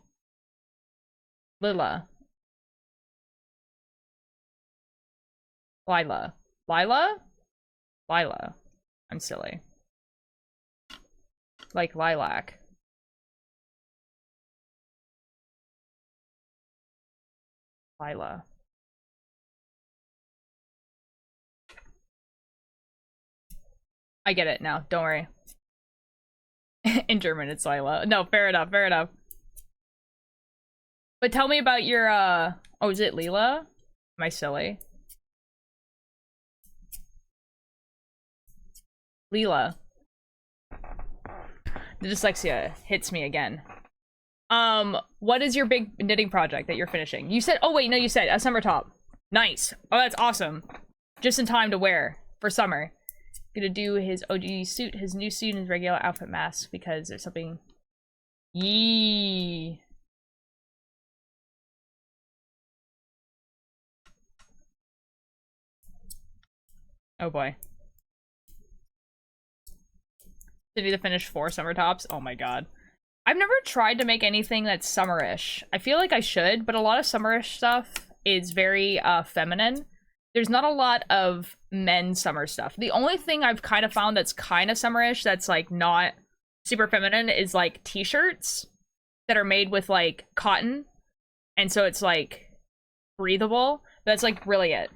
Lila. Lila. Lila? Lila. I'm silly. Like lilac. Lila. I get it now, don't worry. In German, it's Lila. No, fair enough, fair enough. But tell me about your, oh, is it Lila? Am I silly? Lila. The dyslexia hits me again. What is your big knitting project that you're finishing? You said, oh wait, no, you said a summer top. Nice. Oh, that's awesome. Just in time to wear for summer. Gonna do his OG suit, his new suit, and his regular outfit mask because there's something. Yee. Oh boy. Did he finish 4 summer tops? Oh my god. I've never tried to make anything that's summerish. I feel like I should, but a lot of summerish stuff is very feminine. There's not a lot of men's summer stuff. The only thing I've kind of found that's kind of summerish that's like not super feminine is like t-shirts that are made with like cotton. And so it's like breathable. That's like really it.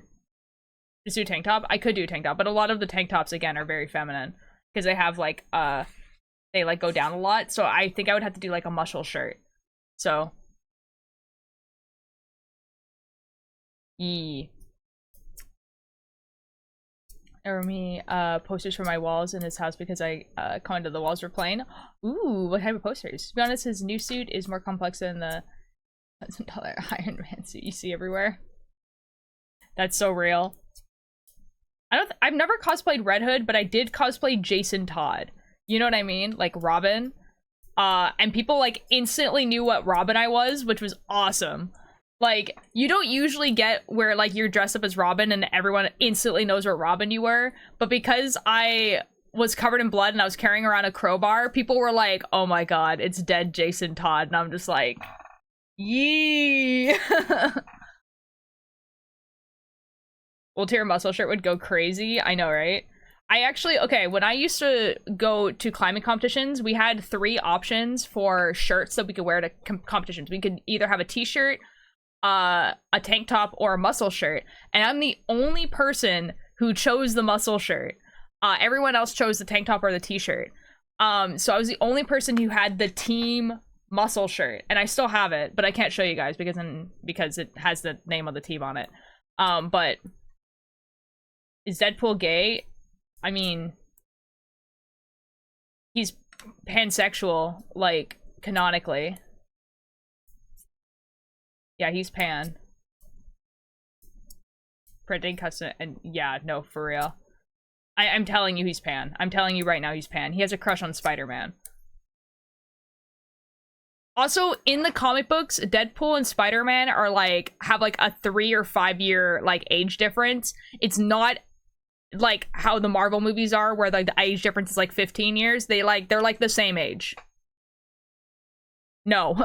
Just do tank top? I could do tank top, but a lot of the tank tops again are very feminine because they have like they like go down a lot. So I think I would have to do like a muscle shirt. So yee. Or me posters for my walls in his house because I commented the walls were plain. Ooh, what type of posters? To be honest, his new suit is more complex than the $1,000 Iron Man suit you see everywhere. That's so real. I've never cosplayed Red Hood, but I did cosplay Jason Todd. You know what I mean? Like Robin. And people like instantly knew what Robin I was, which was awesome. Like, you don't usually get where, like, you're dressed up as Robin and everyone instantly knows what Robin you were. But because I was covered in blood and I was carrying around a crowbar, people were like, oh my god, it's dead Jason Todd. And I'm just like, yee! Ulterior muscle shirt would go crazy. I know, right? I actually, okay, when I used to go to climbing competitions, we had 3 options for shirts that we could wear to competitions. We could either have a t-shirt, a tank top, or a muscle shirt, and I'm the only person who chose the muscle shirt. Everyone else chose the tank top or the t-shirt. So I was the only person who had the team muscle shirt, and I still have it, but I can't show you guys because it has the name of the team on it. But is Deadpool gay? I mean, he's pansexual, like, canonically. Yeah, he's pan. Printing custom, and yeah, no, for real. I'm telling you he's pan. I'm telling you right now he's pan. He has a crush on Spider-Man. Also, in the comic books, Deadpool and Spider-Man are like, have like a 3 or 5 year like age difference. It's not like how the Marvel movies are where like the age difference is like 15 years. They're like the same age. No,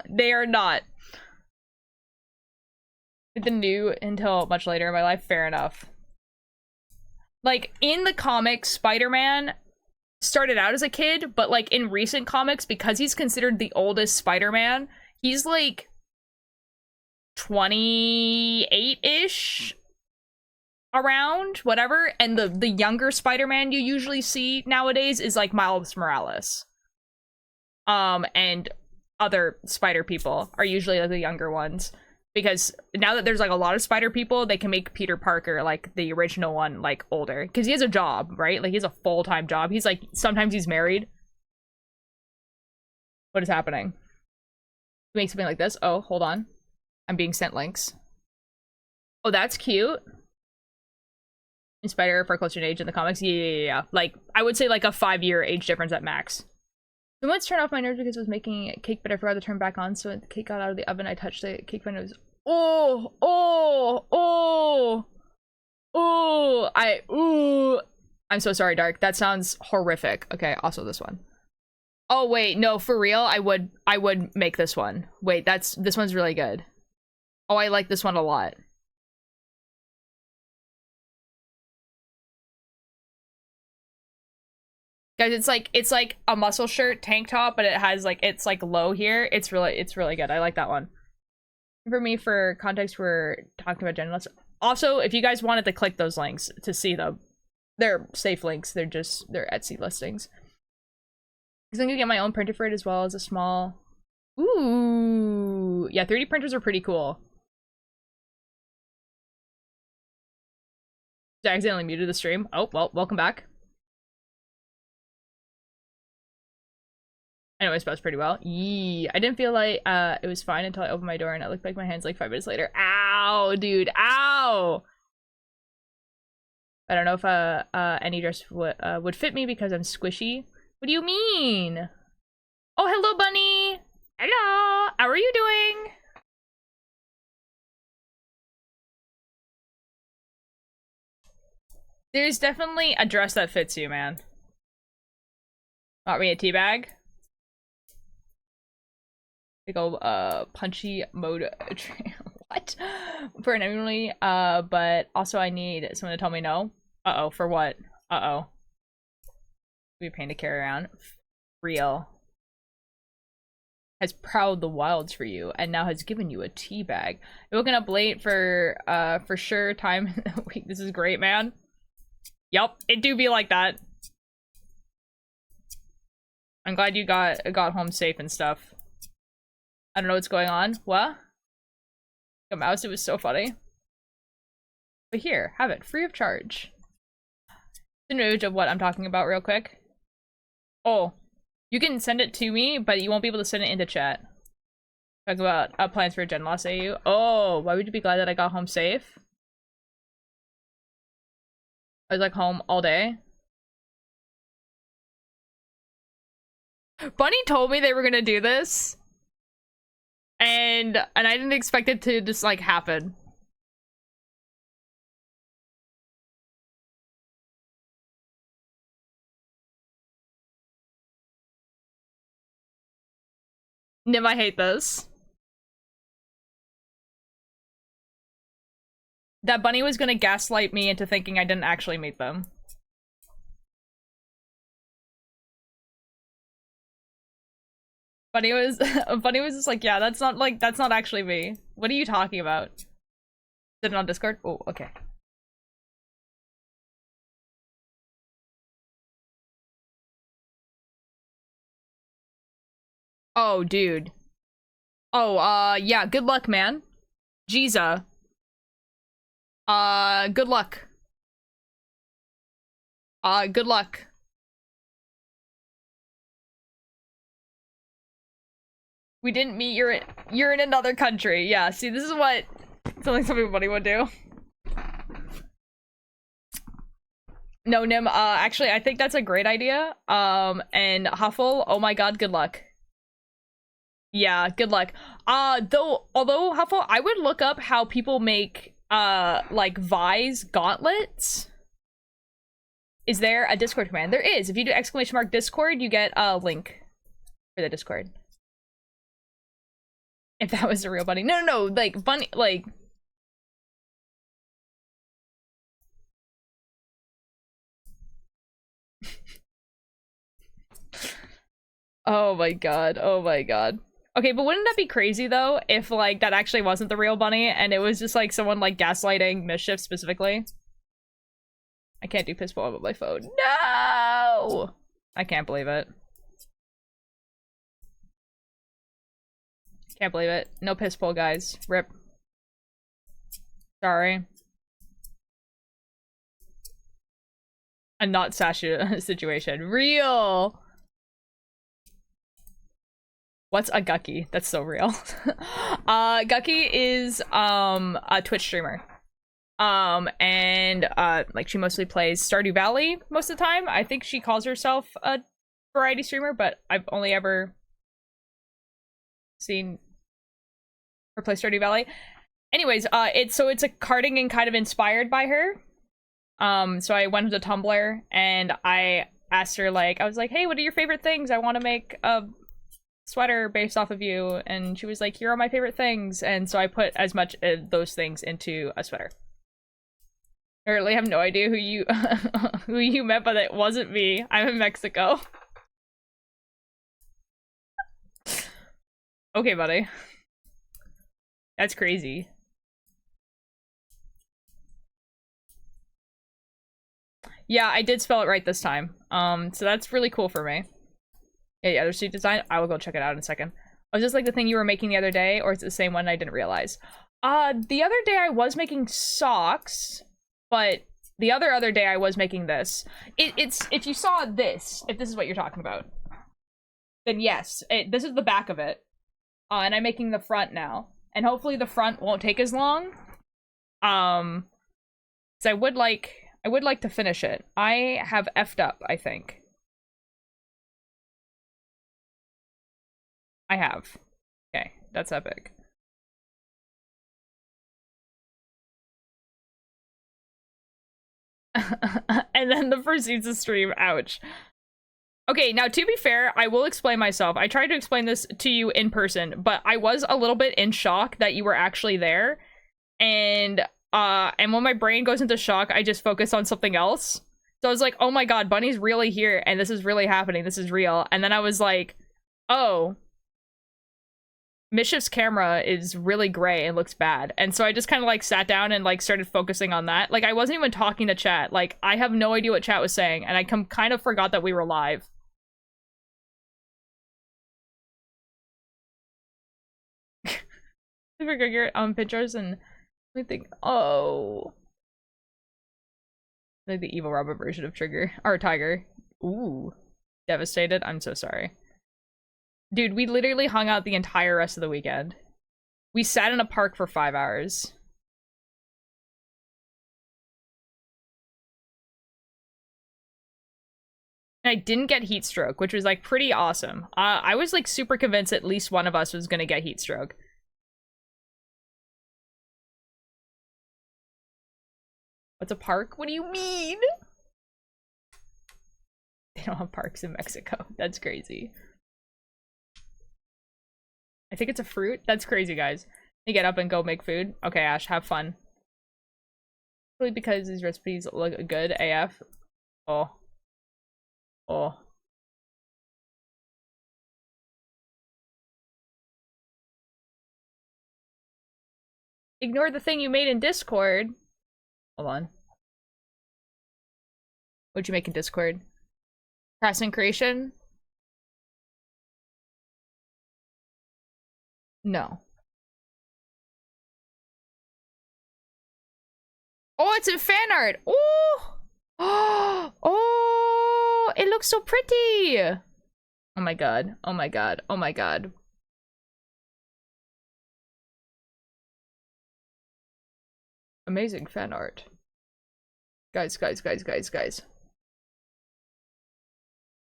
they are not. The new until much later in my life, fair enough. Like, in the comics, Spider-Man started out as a kid, but like in recent comics, because he's considered the oldest Spider-Man, he's like 28-ish, around, whatever, and the younger Spider-Man you usually see nowadays is like Miles Morales. And other spider people are usually like the younger ones. Because now that there's like a lot of spider people, they can make Peter Parker, like the original one, like older. Because he has a job, right? Like he has a full-time job. He's like, sometimes he's married. What is happening? Make something like this. Oh, hold on. I'm being sent links. Oh, that's cute. In Spider for closer in age in the comics. Yeah. Like, I would say like a 5-year age difference at max. I once turned off my nerves because I was making cake, but I forgot to turn back on, so when the cake got out of the oven, I touched the cake when it was I'm so sorry, Dark. That sounds horrific. Okay, also this one. Oh wait, no, for real, I would make this one. Wait, this one's really good. Oh, I like this one a lot. Guys, it's like a muscle shirt tank top, but it has like it's like low here. It's really good. I like that one. For me, for context, we're talking about gender. Also, if you guys wanted to click those links to see them, they're safe links. They're Etsy listings. Because I'm gonna get my own printer for it as well as a small. Ooh, yeah, 3D printers are pretty cool. I accidentally muted the stream. Oh well, welcome back. I know my spells pretty well. Yee. I didn't feel like it was fine until I opened my door and it looked like my hands like 5 minutes later. Ow, dude. Ow! I don't know if any dress would fit me because I'm squishy. What do you mean? Oh, hello, bunny! Hello! How are you doing? There's definitely a dress that fits you, man. Bought me a tea bag. Big ol' punchy mode what? For an Emily, but also I need someone to tell me no. Uh-oh, for what? Uh-oh. Be a pain to carry around. Real. Has prowled the wilds for you and now has given you a tea bag. You're woken up late for sure time in the week. This is great, man. Yup, it do be like that. I'm glad you got home safe and stuff. I don't know what's going on. What? A mouse, it was so funny. But here, have it, free of charge. An image of what I'm talking about real quick. Oh, you can send it to me, but you won't be able to send it into chat. Talk about plans for Gen Loss AU. Oh, why would you be glad that I got home safe? I was like home all day. Bunny told me they were gonna do this. And I didn't expect it to just like happen. Nim, I hate this. That Bunny was gonna gaslight me into thinking I didn't actually meet them. Bunny was just like, yeah, that's not actually me. What are you talking about? Is it on Discord? Oh, okay. Oh, dude. Oh, yeah, good luck, man. Jiza. Good luck. Good luck. We didn't meet, you're in another country. Yeah, see, this is what something somebody would do. No, Nim, actually, I think that's a great idea. And Huffle, oh my god, good luck. Yeah, good luck. Although Huffle, I would look up how people make, like, Vi's gauntlets. Is there a Discord command? There is. If you do ! Discord, you get a link for the Discord. If that was a real bunny. No, like, bunny, like... Oh my god, oh my god. Okay, but wouldn't that be crazy, though, if, like, that actually wasn't the real bunny, and it was just, like, someone, like, gaslighting Mischief, specifically? I can't do piss ball with my phone. No! I can't believe it. Can't believe it. No piss pull, guys. Rip. Sorry. A not Sasha situation. Real! What's a Guqqie? That's so real. Guqqie is a Twitch streamer. And like she mostly plays Stardew Valley most of the time. I think she calls herself a variety streamer, but I've only ever seen her play Stardew Valley. Anyways, it's a Cardigan kind of inspired by her. So I went to Tumblr and I asked her, like, I was like, hey, what are your favorite things? I want to make a sweater based off of you. And she was like, here are my favorite things. And so I put as much of those things into a sweater. I really have no idea who you who you met, but it wasn't me. I'm in Mexico. Okay, buddy. That's crazy. Yeah, I did spell it right this time. So that's really cool for me. Yeah, other suit design. I will go check it out in a second. Was this like the thing you were making the other day, or is it the same one I didn't realize? The other day I was making socks, but the other day I was making this. It's if you saw this, if this is what you're talking about, then yes, this is the back of it. And I'm making the front now, and hopefully the front won't take as long. So I would like to finish it. I have effed up, I think. I have. Okay, that's epic. And then the proceeds to stream. Ouch. Okay, now to be fair, I will explain myself. I tried to explain this to you in person, but I was a little bit in shock that you were actually there. And when my brain goes into shock, I just focus on something else. So I was like, oh my god, Bunny's really here, and this is really happening. This is real. And then I was like, oh, Mischief's camera is really gray and looks bad. And so I just kind of like sat down and like started focusing on that. Like I wasn't even talking to chat. Like I have no idea what chat was saying, and I kind of forgot that we were live. Figure pictures and I think, oh, like the evil Robert version of Trigger or Tiger. Ooh, devastated. I'm so sorry. Dude, we literally hung out the entire rest of the weekend. We sat in a park for 5 hours. And I didn't get heat stroke, which was like pretty awesome. I was like super convinced at least one of us was gonna get heat stroke. What's a park? What do you mean? They don't have parks in Mexico. That's crazy. I think it's a fruit. That's crazy, guys. You get up and go make food. Okay, Ash, have fun. Really, because these recipes look good AF. Oh. Oh. Ignore the thing you made in Discord. Hold on. What'd you make in Discord? Crafting creation? No. Oh, it's in fan art. Oh. Oh, it looks so pretty. Oh my god. Oh my god. Oh my god. Amazing fan art. Guys.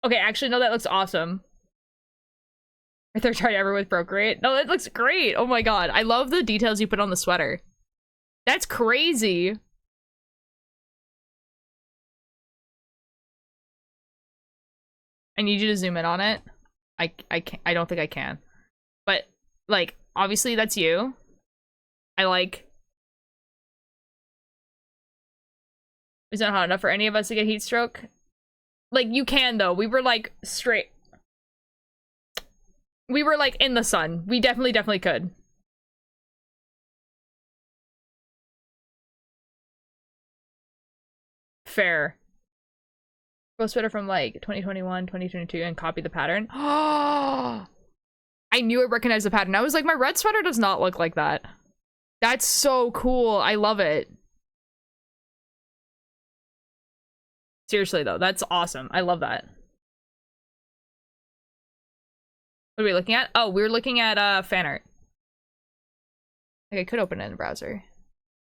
Okay, actually, no, that looks awesome. My third try ever with Procreate. No, that looks great. Oh my god. I love the details you put on the sweater. That's crazy. I need you to zoom in on it. I don't think I can. But, like, obviously that's you. I like... Is that hot enough for any of us to get heat stroke? Like, you can, though. We were, like, straight... We were, like, in the sun. We definitely could. Fair. Go sweater from, like, 2021, 2022, and copy the pattern. Oh! I knew I recognized the pattern. I was like, my red sweater does not look like that. That's so cool. I love it. Seriously, though. That's awesome. I love that. What are we looking at? Oh, we're looking at fan art. Like, I could open it in the browser.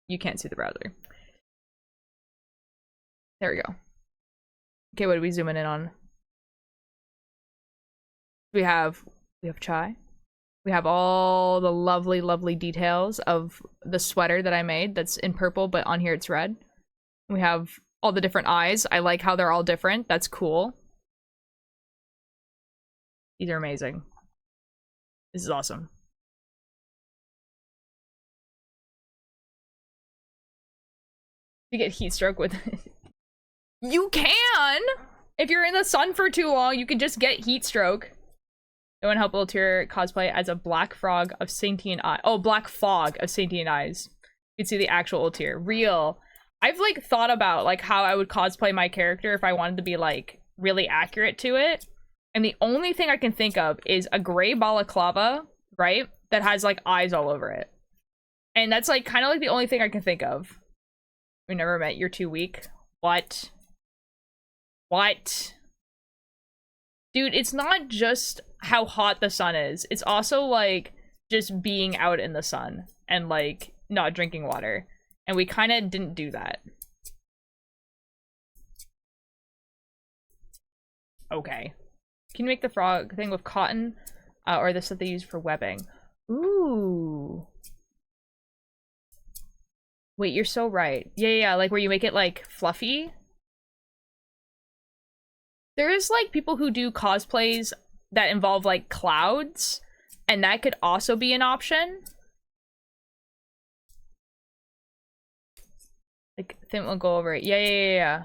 You can't see the browser. There we go. Okay, what are we zooming in on? We have chai. We have all the lovely details of the sweater that I made that's in purple, but on here it's red. We have all the different eyes. I like how they're all different. That's cool. These are amazing. This is awesome. You get heat stroke with You can! If you're in the sun for too long, you can just get heat stroke. It would help Ultir cosplay as a black frog of sentient eye. Oh, black fog of sentient eyes. You can see the actual Ultir. Real. I've like thought about like how I would cosplay my character if I wanted to be like really accurate to it. And the only thing I can think of is a gray balaclava, right? That has like eyes all over it. And that's like kind of like the only thing I can think of. We never met, you're too weak. What? What? Dude, it's not just how hot the sun is. It's also like just being out in the sun and like not drinking water. And we kind of didn't do that. Okay. Can you make the frog thing with cotton? Or the stuff they use for webbing? Ooh. Wait, you're so right. Yeah, like where you make it like fluffy. There is like people who do cosplays that involve like clouds, and that could also be an option. Like, Thin will go over it. Yeah.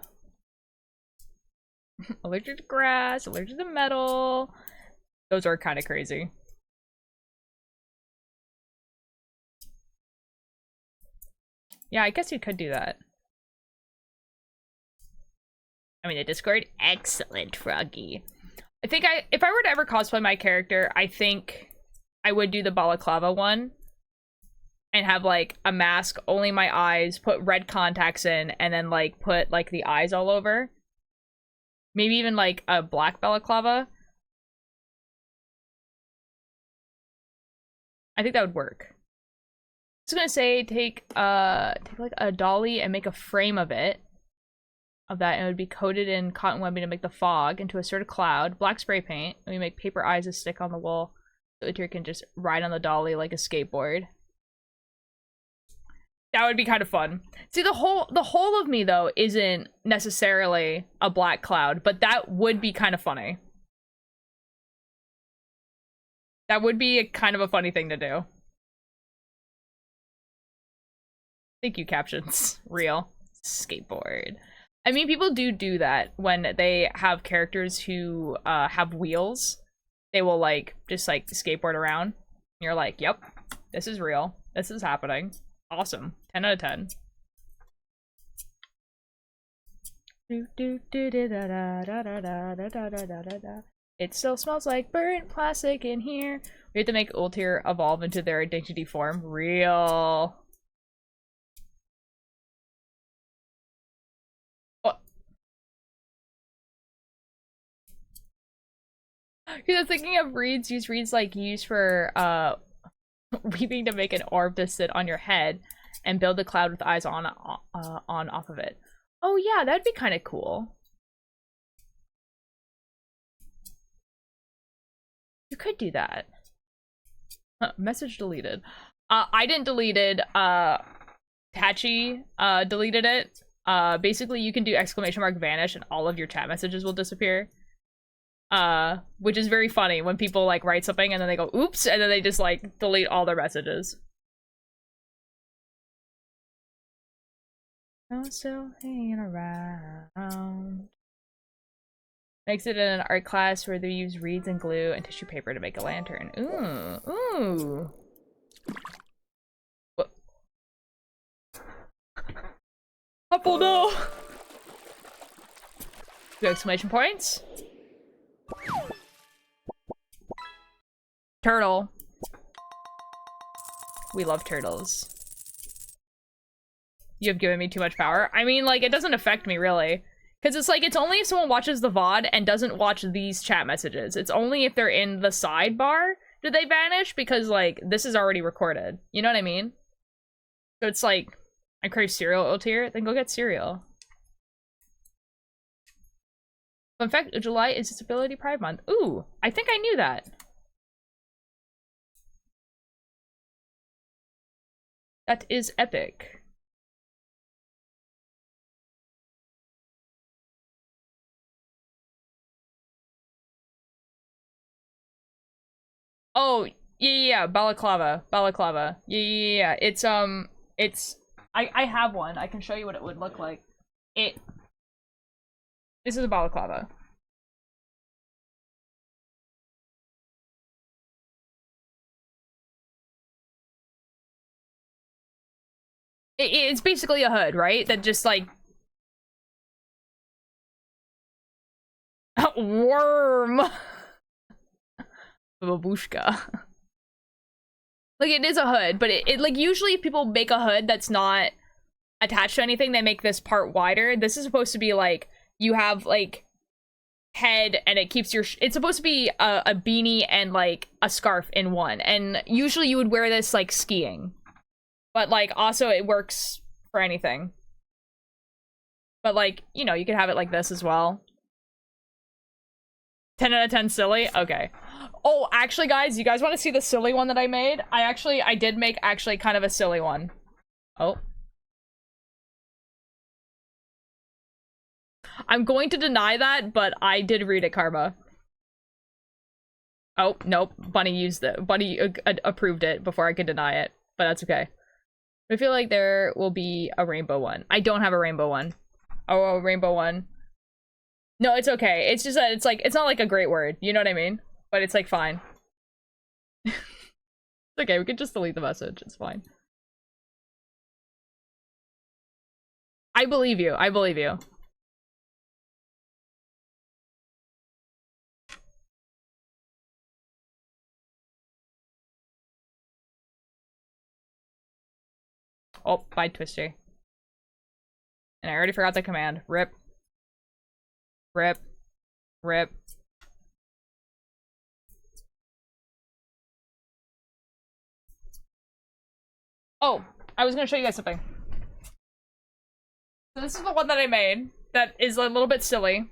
Allergic to grass, allergic to metal. Those are kind of crazy. Yeah, I guess you could do that. I mean, the Discord, excellent, Froggy. I think if I were to ever cosplay my character, I think I would do the balaclava one. And have, like, a mask, only my eyes, put red contacts in, and then, like, put, like, the eyes all over. Maybe even, like, a black balaclava. I think that would work. I was gonna say, take like, a dolly and make a frame of it. Of that, and it would be coated in cotton webbing to make the fog into a sort of cloud. Black spray paint. And we make paper eyes to stick on the wall. So Ultir can just ride on the dolly like a skateboard. That would be kind of fun. See, the whole of me, though, isn't necessarily a black cloud, but that would be kind of funny. That would be kind of a funny thing to do. Thank you, captions. Real. Skateboard. I mean, people do that when they have characters who have wheels. They will, like, just, like, skateboard around. And you're like, yep, this is real. This is happening. Awesome. 10 out of 10. It still smells like burnt plastic in here. We have to make Ultir evolve into their identity form. Real. Oh. Because I'm thinking of reeds. Use reeds like used for weaving to make an orb to sit on your head and build a cloud with eyes on off of it. Oh yeah, that'd be kind of cool. You could do that. Message deleted. I didn't delete it. Tachi deleted it. Basically you can do !_ vanish and all of your chat messages will disappear. Which is very funny when people like write something and then they go oops and then they just like delete all their messages. I'm still hanging around. Makes it in an art class where they use reeds and glue and tissue paper to make a lantern. Ooh. What? Apple no! 2 exclamation points. Turtle. We love turtles. You have given me too much power. I mean, like, it doesn't affect me, really. Because it's like, it's only if someone watches the VOD and doesn't watch these chat messages. It's only if they're in the sidebar do they vanish, because, like, this is already recorded. You know what I mean? So it's like, I crave cereal, Ultir, then go get cereal. In fact, July is Disability Pride Month. Ooh, I think I knew that. That is epic. Oh, yeah, balaclava. Yeah. It's I have one. I can show you what it would look like. This is a balaclava. It's basically a hood, right? That just like worm. Babushka. Like, it is a hood, but it like, usually if people make a hood that's not attached to anything, they make this part wider. This is supposed to be like, you have like head and it keeps your it's supposed to be a beanie and like a scarf in one, and usually you would wear this like skiing, but like also it works for anything. But like, you know, you could have it like this as well. 10 out of 10 silly? Okay. Oh, actually, guys, you guys want to see the silly one that I made? I did make actually kind of a silly one. Oh. I'm going to deny that, but I did read it, Karma. Oh, nope. Bunny approved it before I could deny it, but that's okay. I feel like there will be a rainbow one. I don't have a rainbow one. Oh, a rainbow one. No, it's okay. It's just that it's like, it's not like a great word. You know what I mean? But it's like fine. It's okay, we could just delete the message. It's fine. I believe you. I believe you. Oh, bye, Twister. And I already forgot the command. Rip. Rip. Rip. Oh, I was gonna show you guys something. So this is the one that I made that is a little bit silly.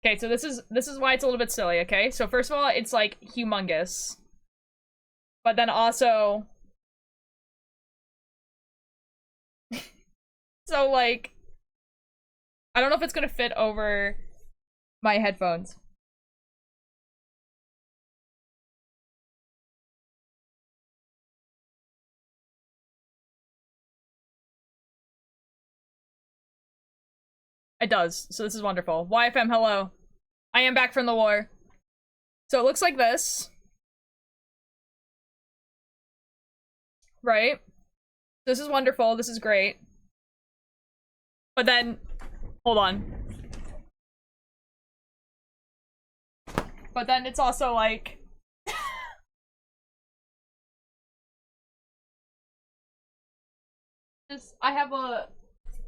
Okay, so this is why it's a little bit silly, okay? So first of all, it's like humongous. But then also so like, I don't know if it's gonna fit over my headphones. It does, so this is wonderful. YFM, hello. I am back from the war. So it looks like this. Right? This is wonderful, this is great. But then, hold on. But then it's also like... I have a...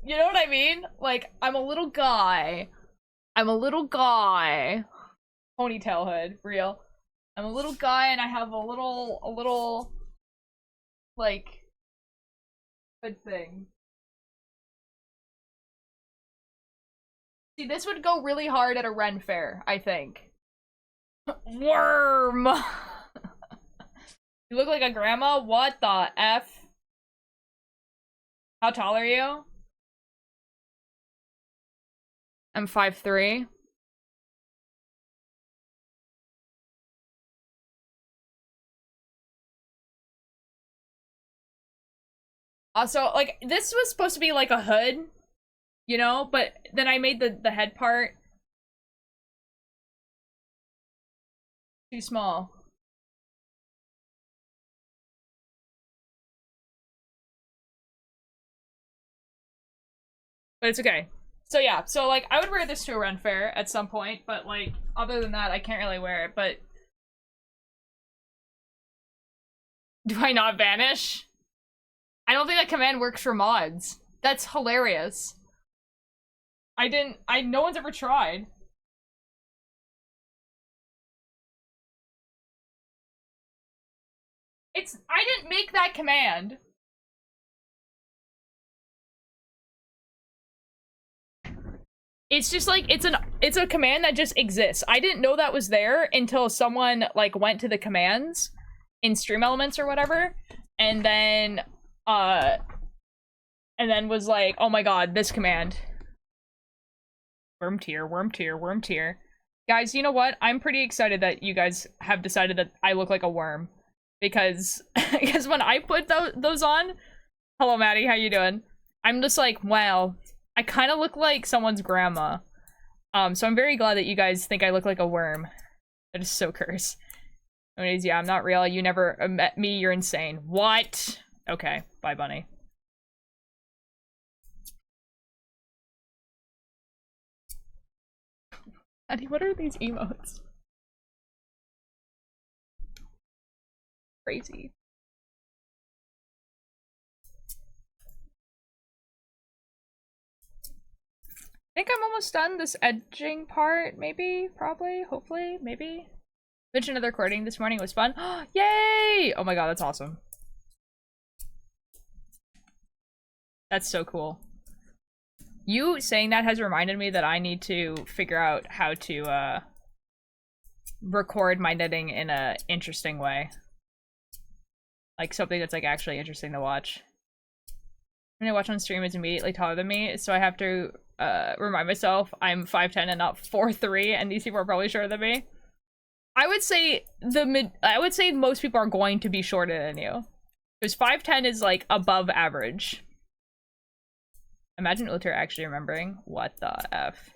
You know what I mean? Like, I'm a little guy. I'm a little guy. Ponytail hood, real. I'm a little guy and I have a little, like, hood thing. See, this would go really hard at a Ren fair, I think. Worm! You look like a grandma? What the F? How tall are you? I'm 5'3". Also, like, this was supposed to be like a hood, you know, but then I made the head part too small. But it's okay. So yeah, so like, I would wear this to a Ren fair at some point, but like, other than that, I can't really wear it, but... Do I not vanish? I don't think that command works for mods. That's hilarious. No one's ever tried. I didn't make that command. It's just like, it's a command that just exists. I didn't know that was there until someone like went to the commands in Stream Elements or whatever, and then was like, oh my god, this command. Worm tier, worm tier, worm tier. Guys, you know what? I'm pretty excited that you guys have decided that I look like a worm. Because when I put those on, Hello, Maddie. How you doing? I'm just like, wow. I kind of look like someone's grandma. So I'm very glad that you guys think I look like a worm. That is so cursed. Anyways, yeah, I'm not real. You never met me. You're insane. What? Okay. Bye, bunny. Maddie, what are these emotes? Crazy. I think I'm almost done this edging part, maybe, probably, hopefully, maybe. Finished another recording this morning, it was fun. Yay! Oh my god, that's awesome. That's so cool. You saying that has reminded me that I need to figure out how to, record my knitting in a interesting way. Like, something that's, like, actually interesting to watch. When I watch on stream, it's immediately taller than me, so I have to remind myself I'm 5'10" and not 4'3", and these people are probably shorter than me. I would say most people are going to be shorter than you. Because 5'10" is like above average. Imagine Ultra actually remembering. What the F?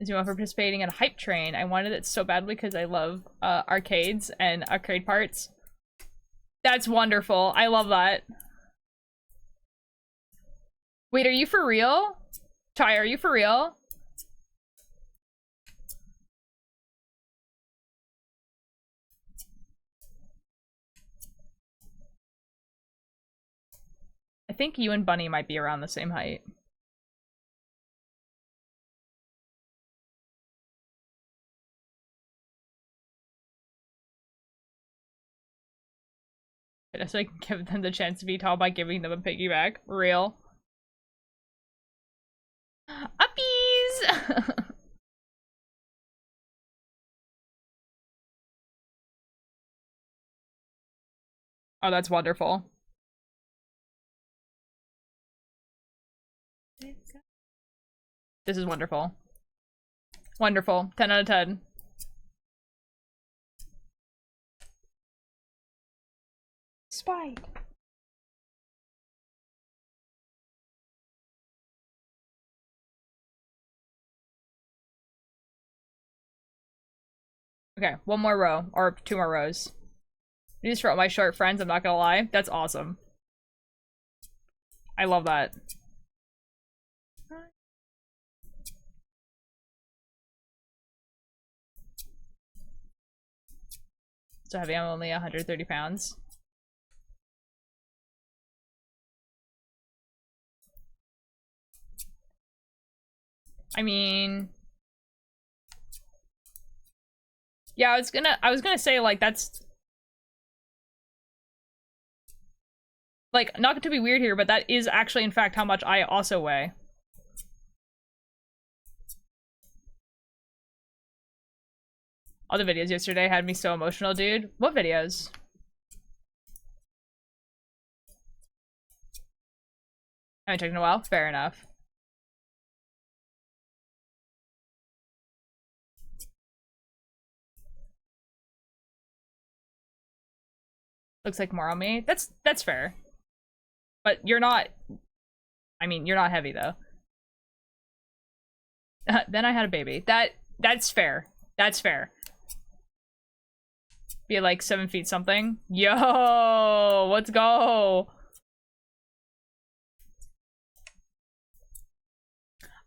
As you want for participating in a hype train. I wanted it so badly because I love arcades and arcade parts. That's wonderful. I love that. Wait, are you for real? Chai, are you for real? I think you and Bunny might be around the same height. I guess I can give them the chance to be tall by giving them a piggyback. Real. Uppies! Oh, that's wonderful. This is wonderful. Wonderful. 10 out of 10. Spike. Okay, one more row, or 2 more rows. These for all my short friends, I'm not gonna lie. That's awesome. I love that. So heavy, I'm only 130 pounds. I mean... Yeah, I was gonna say, like, that's... Like, not to be weird here, but that is actually, in fact, how much I also weigh. All the videos yesterday had me so emotional, dude. What videos? I haven't checked in a while. Fair enough. Looks like more on me. That's fair. But you're not... I mean, you're not heavy, though. Then I had a baby. That's fair. That's fair. Be like 7 feet something. Yo! Let's go!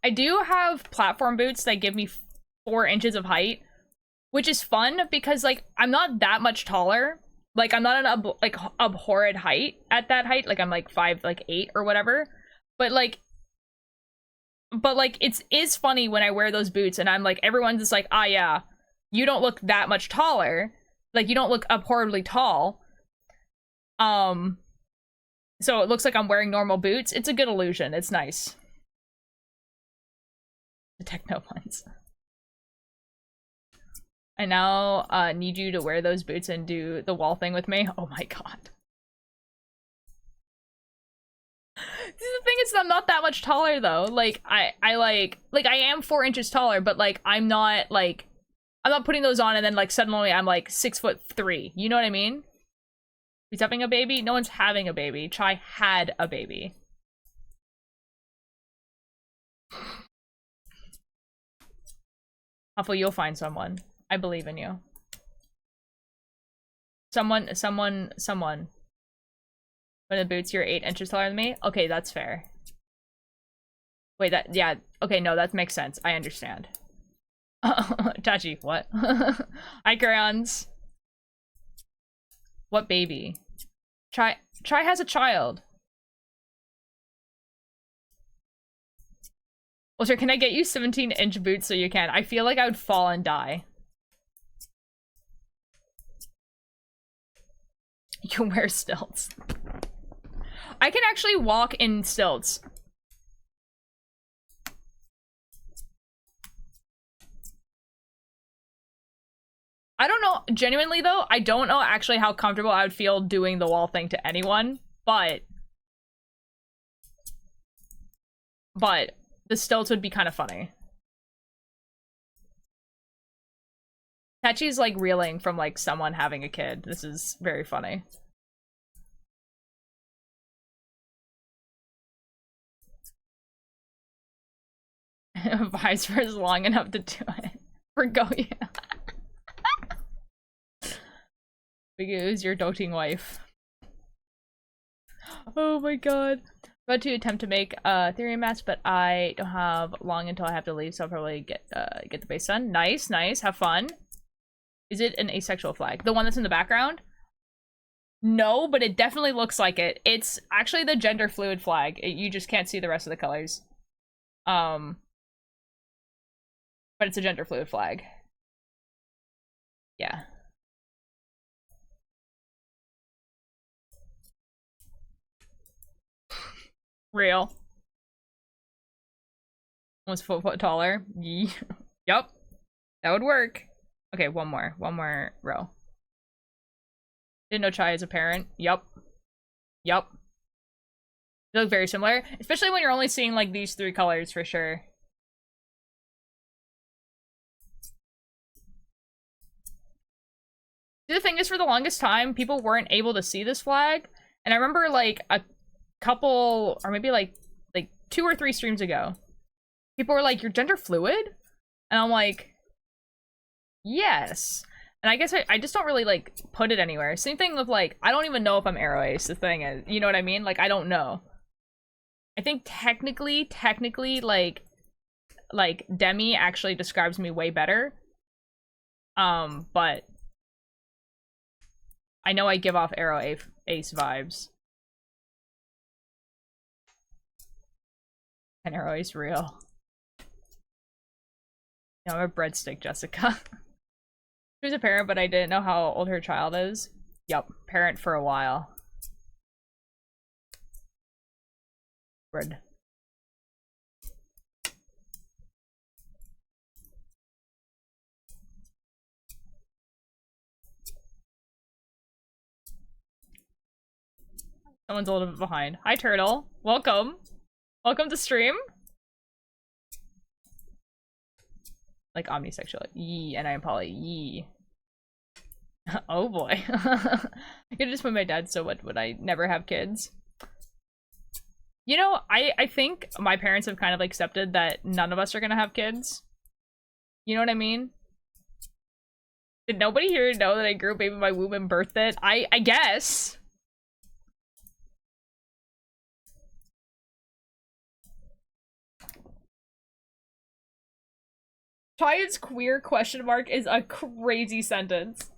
I do have platform boots that give me 4 inches of height, which is fun because, like, I'm not that much taller. Like, I'm not an abhorrent height at that height. Like, I'm like 5'8" or whatever. But like, it's funny when I wear those boots and I'm like, everyone's just like, ah, yeah, you don't look that much taller. Like, you don't look abhorrently tall. So it looks like I'm wearing normal boots. It's a good illusion. It's nice. The techno ones. I now need you to wear those boots and do the wall thing with me. Oh my god. The thing is, I'm not that much taller though. Like, I am 4 inches taller, but like, I'm not putting those on and then like suddenly I'm like 6'3". You know what I mean? He's having a baby? No one's having a baby. Chai had a baby. Hopefully you'll find someone. I believe in you. Someone. When the boots, you're 8 inches taller than me? Okay, that's fair. Wait, yeah. Okay, no, that makes sense. I understand. Tachi, what? Hi, crayons. What baby? Chai has a child. Well, sir, can I get you 17-inch boots so you can? I feel like I would fall and die. You can wear stilts. I can actually walk in stilts. I don't know, genuinely though, I don't know actually how comfortable I would feel doing the wall thing to anyone, but the stilts would be kind of funny. Tachi's like reeling from like someone having a kid. This is very funny. Visor is long enough to do it. For Goya. Who's your doting wife? Oh my god. I'm about to attempt to make a theory mask, but I don't have long until I have to leave, so I'll probably get the base done. Nice, nice. Have fun. Is it an asexual flag? The one that's in the background? No, but it definitely looks like it. It's actually the gender fluid flag. You just can't see the rest of the colors. But it's a gender fluid flag. Yeah. Real. Almost a foot taller. Yup. That would work. Okay, one more row. Didn't know Chai is a parent. Yup. Yup. They look very similar. Especially when you're only seeing like these 3 colors for sure. The thing is, for the longest time, people weren't able to see this flag. And I remember like a couple, or maybe like 2 or 3 streams ago, people were like, you're gender fluid? And I'm like, yes. And I guess I just don't really like put it anywhere. Same thing with like, I don't even know if I'm Arrow Ace, the thing is, you know what I mean? Like, I don't know. I think technically like Demi actually describes me way better. But I know I give off Arrow Ace vibes. And Arrow Ace real. Yeah, I'm a breadstick, Jessica. She was a parent, but I didn't know how old her child is. Yup, parent for a while. Bread. Someone's a little bit behind. Hi, Turtle. Welcome. Welcome to stream. Like omnisexual. Yee, and I'm poly. Yee. Oh boy. I could just put my dad, so what would I never have kids? You know, I think my parents have kind of accepted that none of us are gonna have kids. You know what I mean? Did nobody here know that I grew a baby in my womb and birthed it? I guess. Child's queer question mark is a crazy sentence.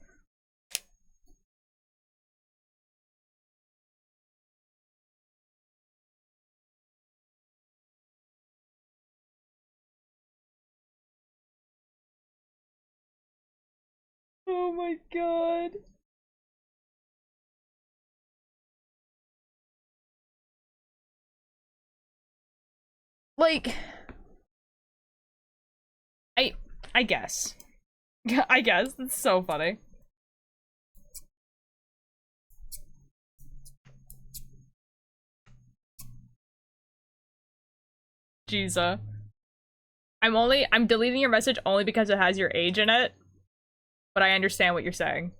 Oh my god. Like, I guess. I guess. It's so funny. Jeeza. I'm deleting your message only because it has your age in it. But I understand what you're saying.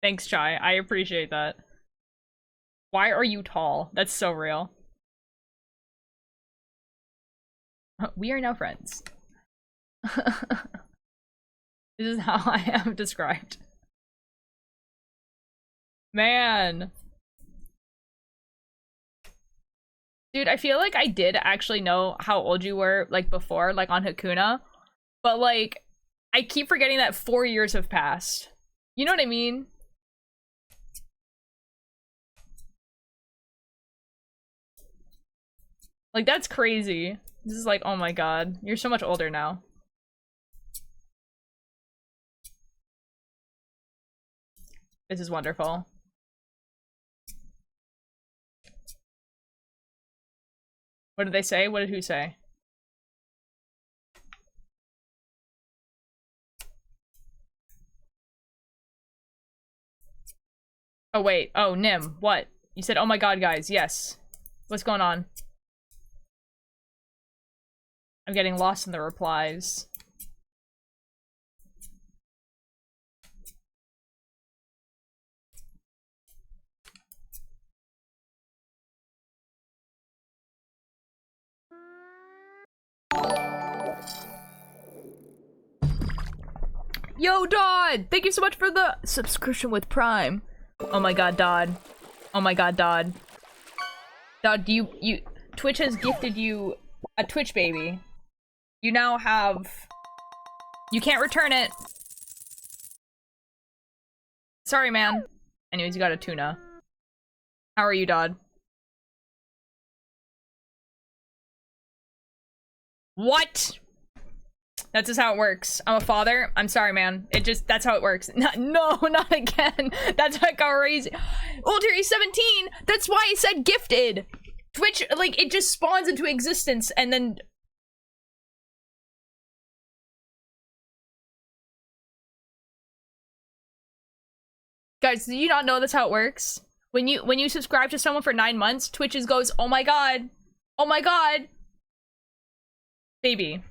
Thanks, Chai. I appreciate that. Why are you tall? That's so real. We are now friends. This is how I am described. Man. Dude, I feel like I did actually know how old you were, like, before, like, on Hakuna. But, like, I keep forgetting that 4 years have passed. You know what I mean? Like, that's crazy. This is like, oh my god. You're so much older now. This is wonderful. What did they say? What did who say? Oh wait. Oh, Nim. What? You said, oh my god, guys. Yes. What's going on? I'm getting lost in the replies. Yo, Dodd! Thank you so much for the subscription with Prime. Oh my god, Dodd. Oh my god, Dodd. Dodd, Twitch has gifted you a Twitch baby. You now have... You can't return it. Sorry, man. Anyways, you got a tuna. How are you, Dodd? What? That's just how it works. I'm a father. I'm sorry, man. That's how it works. No, not again. That's like crazy. Ultra 17. That's why I said gifted. Twitch, like, it just spawns into existence and then... Guys, do you not know that's how it works? When you subscribe to someone for 9 months, Twitch just goes, oh my god. Oh my god. Baby.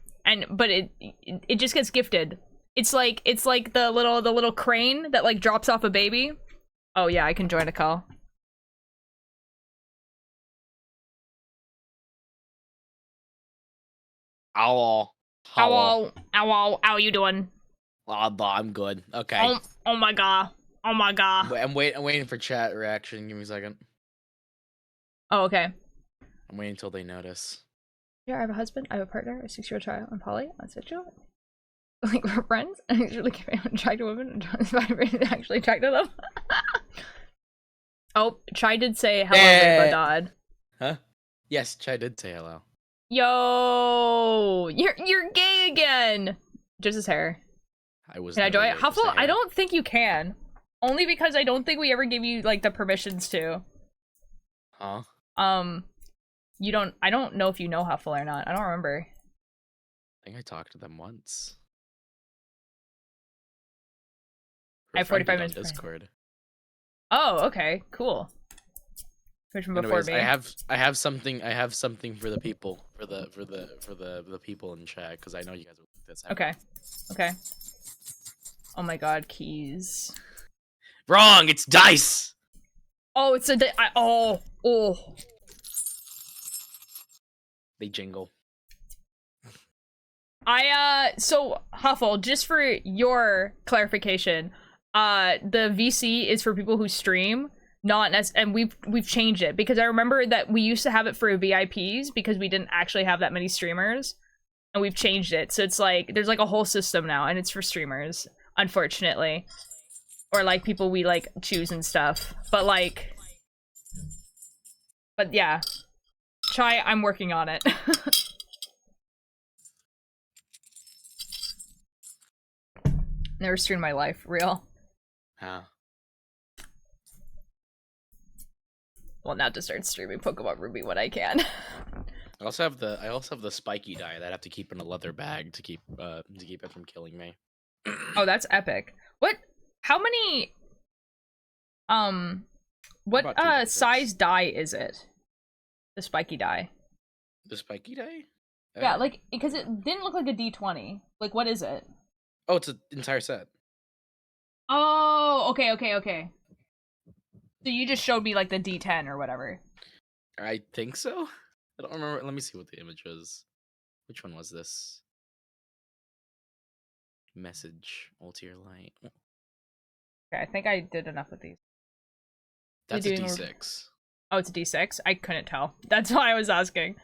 But it just gets gifted. It's like the little crane that like drops off a baby. Oh yeah, I can join a call. Ow. Ow, how you doing? I'm good. Okay. Oh my god. Oh my god. I'm waiting for chat reaction. Give me a second. Oh, okay. I'm waiting until they notice. Yeah, I have a husband, I have a partner, a 6-year-old child, I'm poly, unsexual. Like, we're friends, and he's really attracted women, and actually attracted them. Oh, Chai did say hello, Rainbow Dodd. Huh? Yes, Chai did say hello. Yo, you're gay again. Just his hair. Can I join? Huffle? I don't think you can. Only because I don't think we ever gave you like the permissions to. Huh? You don't. I don't know if you know Huffle or not. I don't remember. I think I talked to them once. I have 45 minutes. Discord. Oh, okay, cool. Which from before Anyways, me. I have something for the people, for the people in chat, because I know you guys will like this. Okay. Okay. Oh my god, keys. Wrong. It's dice. Oh, it's a oh. They jingle. So Huffle, just for your clarification, the VC is for people who stream, and we've changed it because I remember that we used to have it for VIPs because we didn't actually have that many streamers, and we've changed it. So it's like there's like a whole system now, and it's for streamers, unfortunately, or like people we like choose and stuff. But yeah. Chai, I'm working on it. Never streamed my life, real. Huh. Well, now to start streaming Pokemon Ruby when I can. I also have the spiky dye that I have to keep in a leather bag to keep it from killing me. Oh, that's epic. What? How many? What size dye is it? The spiky dye. The spiky dye? Yeah, like because it didn't look like a D20. Like, what is it? Oh, it's an entire set. Oh, okay, okay, okay. So you just showed me like the D10 or whatever. I think so. I don't remember. Let me see what the image was. Which one was this? Message, Altier Light. Okay, I think I did enough with these. That's You're a doing- D6. Oh, it's a D6? I couldn't tell. That's why I was asking.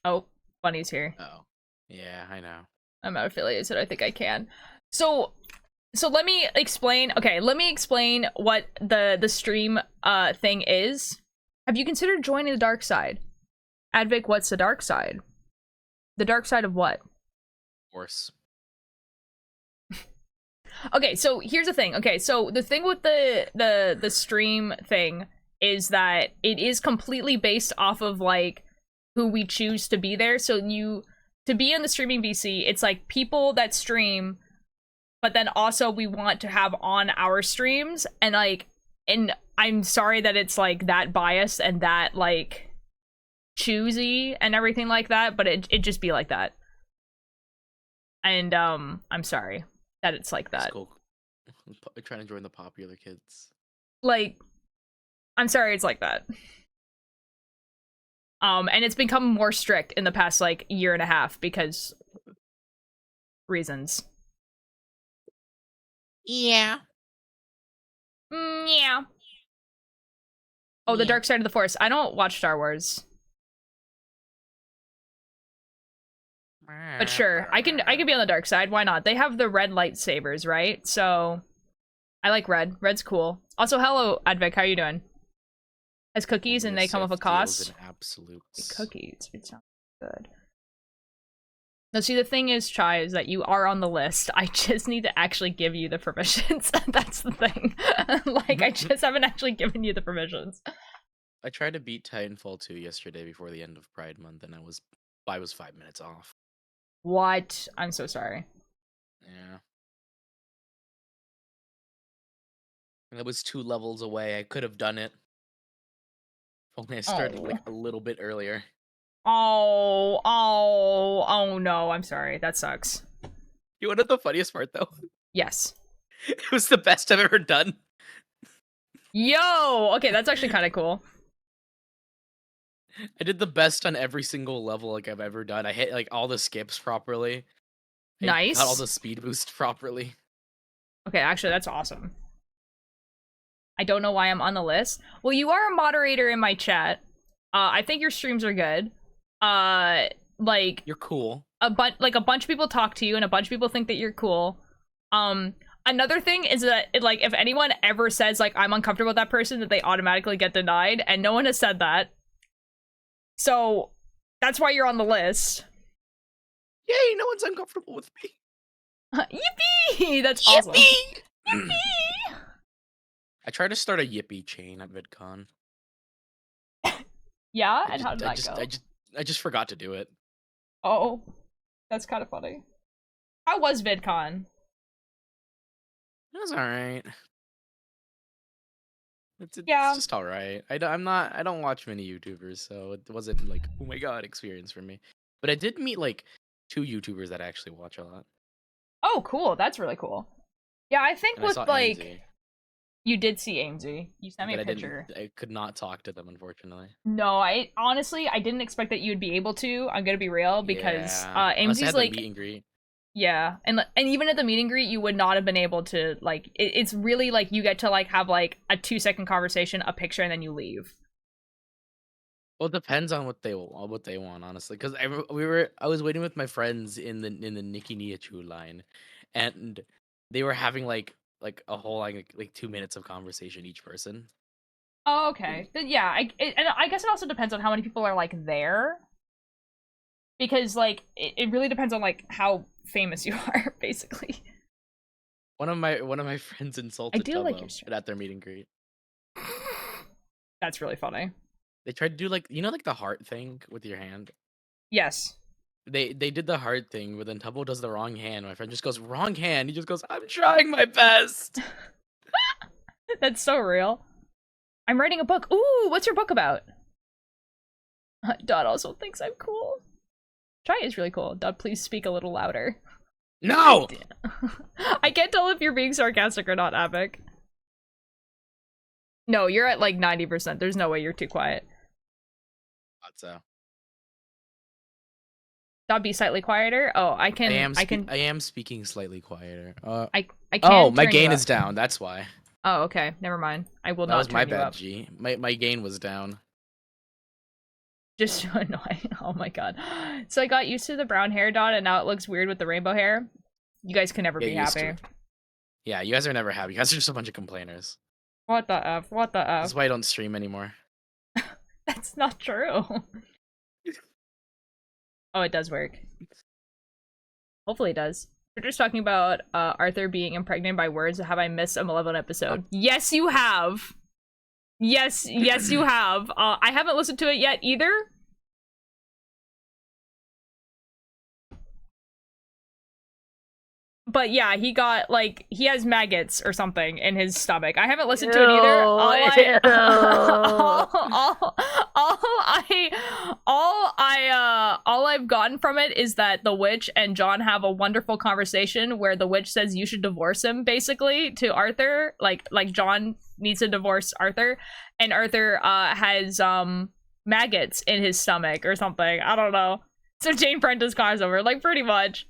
Oh, Bunny's here. Oh, yeah, I know. I'm not affiliated, so I think I can. So let me explain. Okay, let me explain what the stream thing is. Have you considered joining the dark side? Advic, what's the dark side? The dark side of what? Horse. Okay, so here's the thing. Okay, so the thing with the stream thing is that it is completely based off of like who we choose to be there. So to be in the streaming VC, it's like people that stream, but then also we want to have on our streams, and I'm sorry that it's like that biased and that like choosy and everything like that, but it just be like that. And I'm sorry that it's like that. Cool. I'm trying to join the popular kids. Like, I'm sorry it's like that. And it's become more strict in the past like year and a half because reasons. Yeah. Yeah. Oh, the dark side of the force. I don't watch Star Wars. But sure, I can be on the dark side. Why not? They have the red lightsabers, right? So I like red. Red's cool. Also, hello, Advic. How you doing? Has cookies and they come with a cost? Absolutes. Cookies. It sounds good. No, see, the thing is, Chai, is that you are on the list. I just need to actually give you the permissions. That's the thing. Like, I just haven't actually given you the permissions. I tried to beat Titanfall 2 yesterday before the end of Pride Month, and I was 5 minutes off. What? I'm so sorry. Yeah. I was 2 levels away. I could have done it. If only I started like a little bit earlier. Oh no, I'm sorry. That sucks. You want to know the funniest part though? Yes. It was the best I've ever done. Yo! Okay, that's actually kind of cool. I did the best on every single level like I've ever done. I hit like all the skips properly. I Nice. got all the speed boost properly. Okay, actually, that's awesome. I don't know why I'm on the list. Well, you are a moderator in my chat. I think your streams are good. Like You're cool. a bunch of people talk to you, and a bunch of people think that you're cool. Another thing is that like if anyone ever says like I'm uncomfortable with that person, that they automatically get denied, and no one has said that. So that's why you're on the list. Yay! No one's uncomfortable with me. Yippee! That's awesome. Yippee! I tried to start a Yippee chain at VidCon. Yeah, and how did that go? I just forgot to do it. Oh, that's kind of funny. How was VidCon? It was alright. It's Yeah. just alright. I don't watch many YouTubers, so it wasn't like oh my god experience for me. But I did meet like 2 YouTubers that I actually watch a lot. Oh, cool. That's really cool. Yeah, I think And I with saw like Amesy, you did see Amesy. You sent me but a picture. I could not talk to them unfortunately. No, I honestly I didn't expect that you'd be able to. I'm gonna be real because Yeah. Unless I Amesy's had like the meet and greet. yeah, and even at the meet and greet, you would not have been able to like. It's really like you get to like have like a 2-second conversation, a picture, and then you leave. Well, it depends on what they want, honestly. Because I was waiting with my friends in the Nikki Niachu line, and they were having like a whole like 2 minutes of conversation each person. Oh, okay. Then yeah, and I guess it also depends on how many people are like there, because like it really depends on like how famous you are, basically. One of my friends insulted I do like Tubbo your stream. at their meet and greet. That's really funny. They tried to do like like the heart thing with your hand. Yes. They did the heart thing, but then Tubbo does the wrong hand. My friend just goes wrong hand. He just goes, "I'm trying my best." That's so real. I'm writing a book. Ooh, what's your book about? Dot also thinks I'm cool. Chai is really cool. Dud, please speak a little louder. No! I can't tell if you're being sarcastic or not, Epic. No, you're at like 90%. There's no way you're too quiet. Thought so. Dud, be slightly quieter. Oh, I am speaking slightly quieter. I can. Oh, my turn gain you is up. down. That's why. Oh, okay. Never mind. I will That not was turn my you bad, up. G. My gain was down. Just so annoying. Oh my god. So I got used to the brown hair, Dot, and now it looks weird with the rainbow hair. You guys can never Get be used to happy. it. Yeah, you guys are never happy. You guys are just a bunch of complainers. What the F? What the F? That's why I don't stream anymore. That's not true. Oh, it does work. Hopefully it does. We're just talking about Arthur being impregnated by words. Have I missed a Malevolent episode? Yes, you have. Yes, you have. I haven't listened to it yet either. But yeah, he got, like, he has maggots or something in his stomach. I haven't listened to it either. All I've gotten from it is that the witch and John have a wonderful conversation where the witch says you should divorce him, basically, to Arthur. Like John needs to divorce Arthur, and Arthur has maggots in his stomach or something. I don't know. So Jane Prentice crossover, like, pretty much.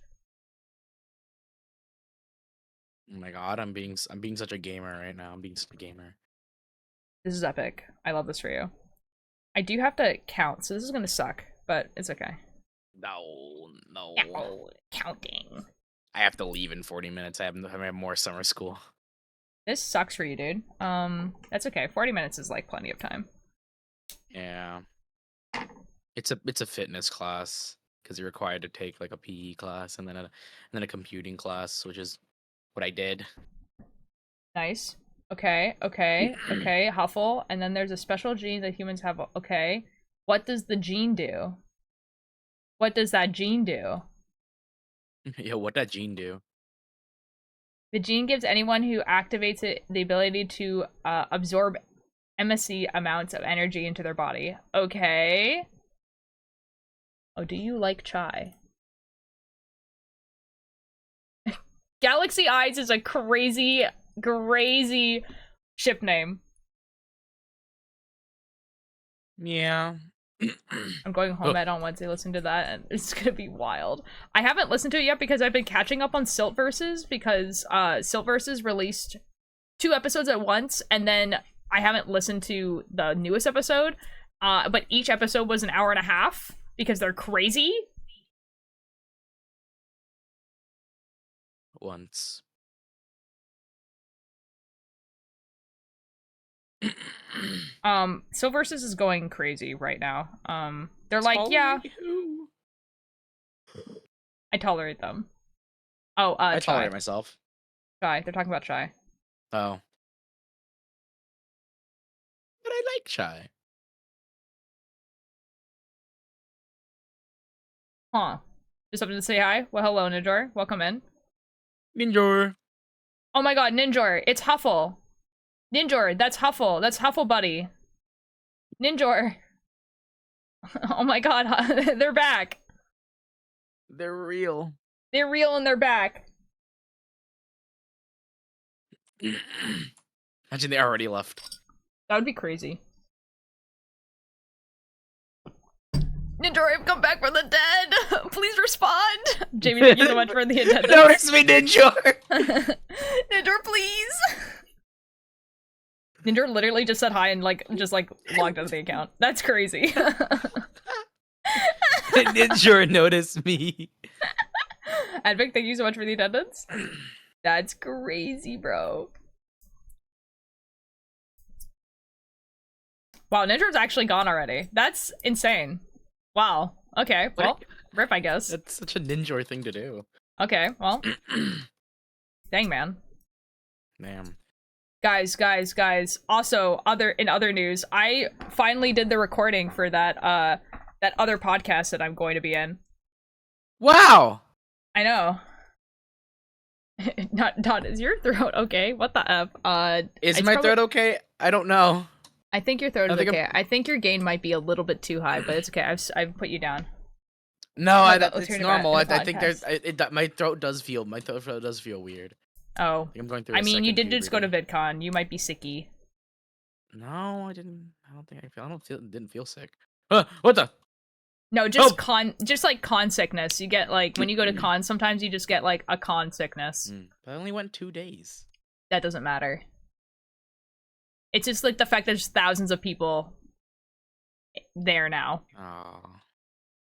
Oh my god, I'm being such a gamer right now. I'm being such a gamer. This is epic. I love this for you. I do have to count, so this is gonna suck, but it's okay. No. No, counting. I have to leave in 40 minutes. I have more summer school. This sucks for you, dude. That's okay. 40 minutes is like plenty of time. Yeah. It's a fitness class because you're required to take like a PE class and then a computing class, which is what I did. Nice. Okay. Huffle. And then there's a special gene that humans have. Okay. What does the gene do? What does that gene do? Yeah, what that gene do? The gene gives anyone who activates it the ability to absorb MSC amounts of energy into their body. Okay. Oh, do you like chai? Galaxy Eyes is a crazy ship name. Yeah. I'm going home ed on Wednesday, listen to that, and it's gonna be wild. I haven't listened to it yet because I've been catching up on Silt Versus, because Silt Versus released 2 episodes at once, and then I haven't listened to the newest episode, but each episode was an hour and a half, because they're crazy. Once. Silt Versus is going crazy right now. They're like, yeah, I tolerate them. Oh, I Chai. tolerate myself. Chai. They're talking about Chai. Oh. But I like chai. Huh. Just something to say hi? Well, hello, Ninjor. Welcome in. Ninjor. Oh my god, Ninjor. It's Huffle. Ninjor, that's Huffle. That's Huffle Buddy. Ninjor. Oh my god, they're back. They're real. They're real and they're back. Imagine they already left. That would be crazy. Ninjor, I've come back from the dead. Please respond. Jamie, thank you so much for the attendance. Notice me, Ninjor. Ninjor, please. Ninjor literally just said hi and just logged out of the account. That's crazy. Ninjor noticed me. Advic, thank you so much for the attendance. That's crazy, bro. Wow, Ninjor's actually gone already. That's insane. Wow. Okay, well, rip, I guess. That's such a Ninjor thing to do. Okay, well. Dang, man. Damn. Guys. Also, in other news, I finally did the recording for that other podcast that I'm going to be in. Wow! I know. Not is your throat okay? What the F? Is my throat okay? I don't know. I think your throat is okay. I think your gain might be a little bit too high, but it's okay. I've put you down. No, let's it's hear it about normal. in the I think there's podcast. my throat does feel weird. Oh, I think I'm going through. I mean, you second did just go to puberty. VidCon. You might be sicky. No, I didn't. I don't think I feel. I don't feel. Didn't feel sick. What the? No, just Oh! just like con sickness. You get like when you go to con, sometimes you just get like a con sickness. But I only went 2 days. That doesn't matter. It's just like the fact there's thousands of people there now. Oh.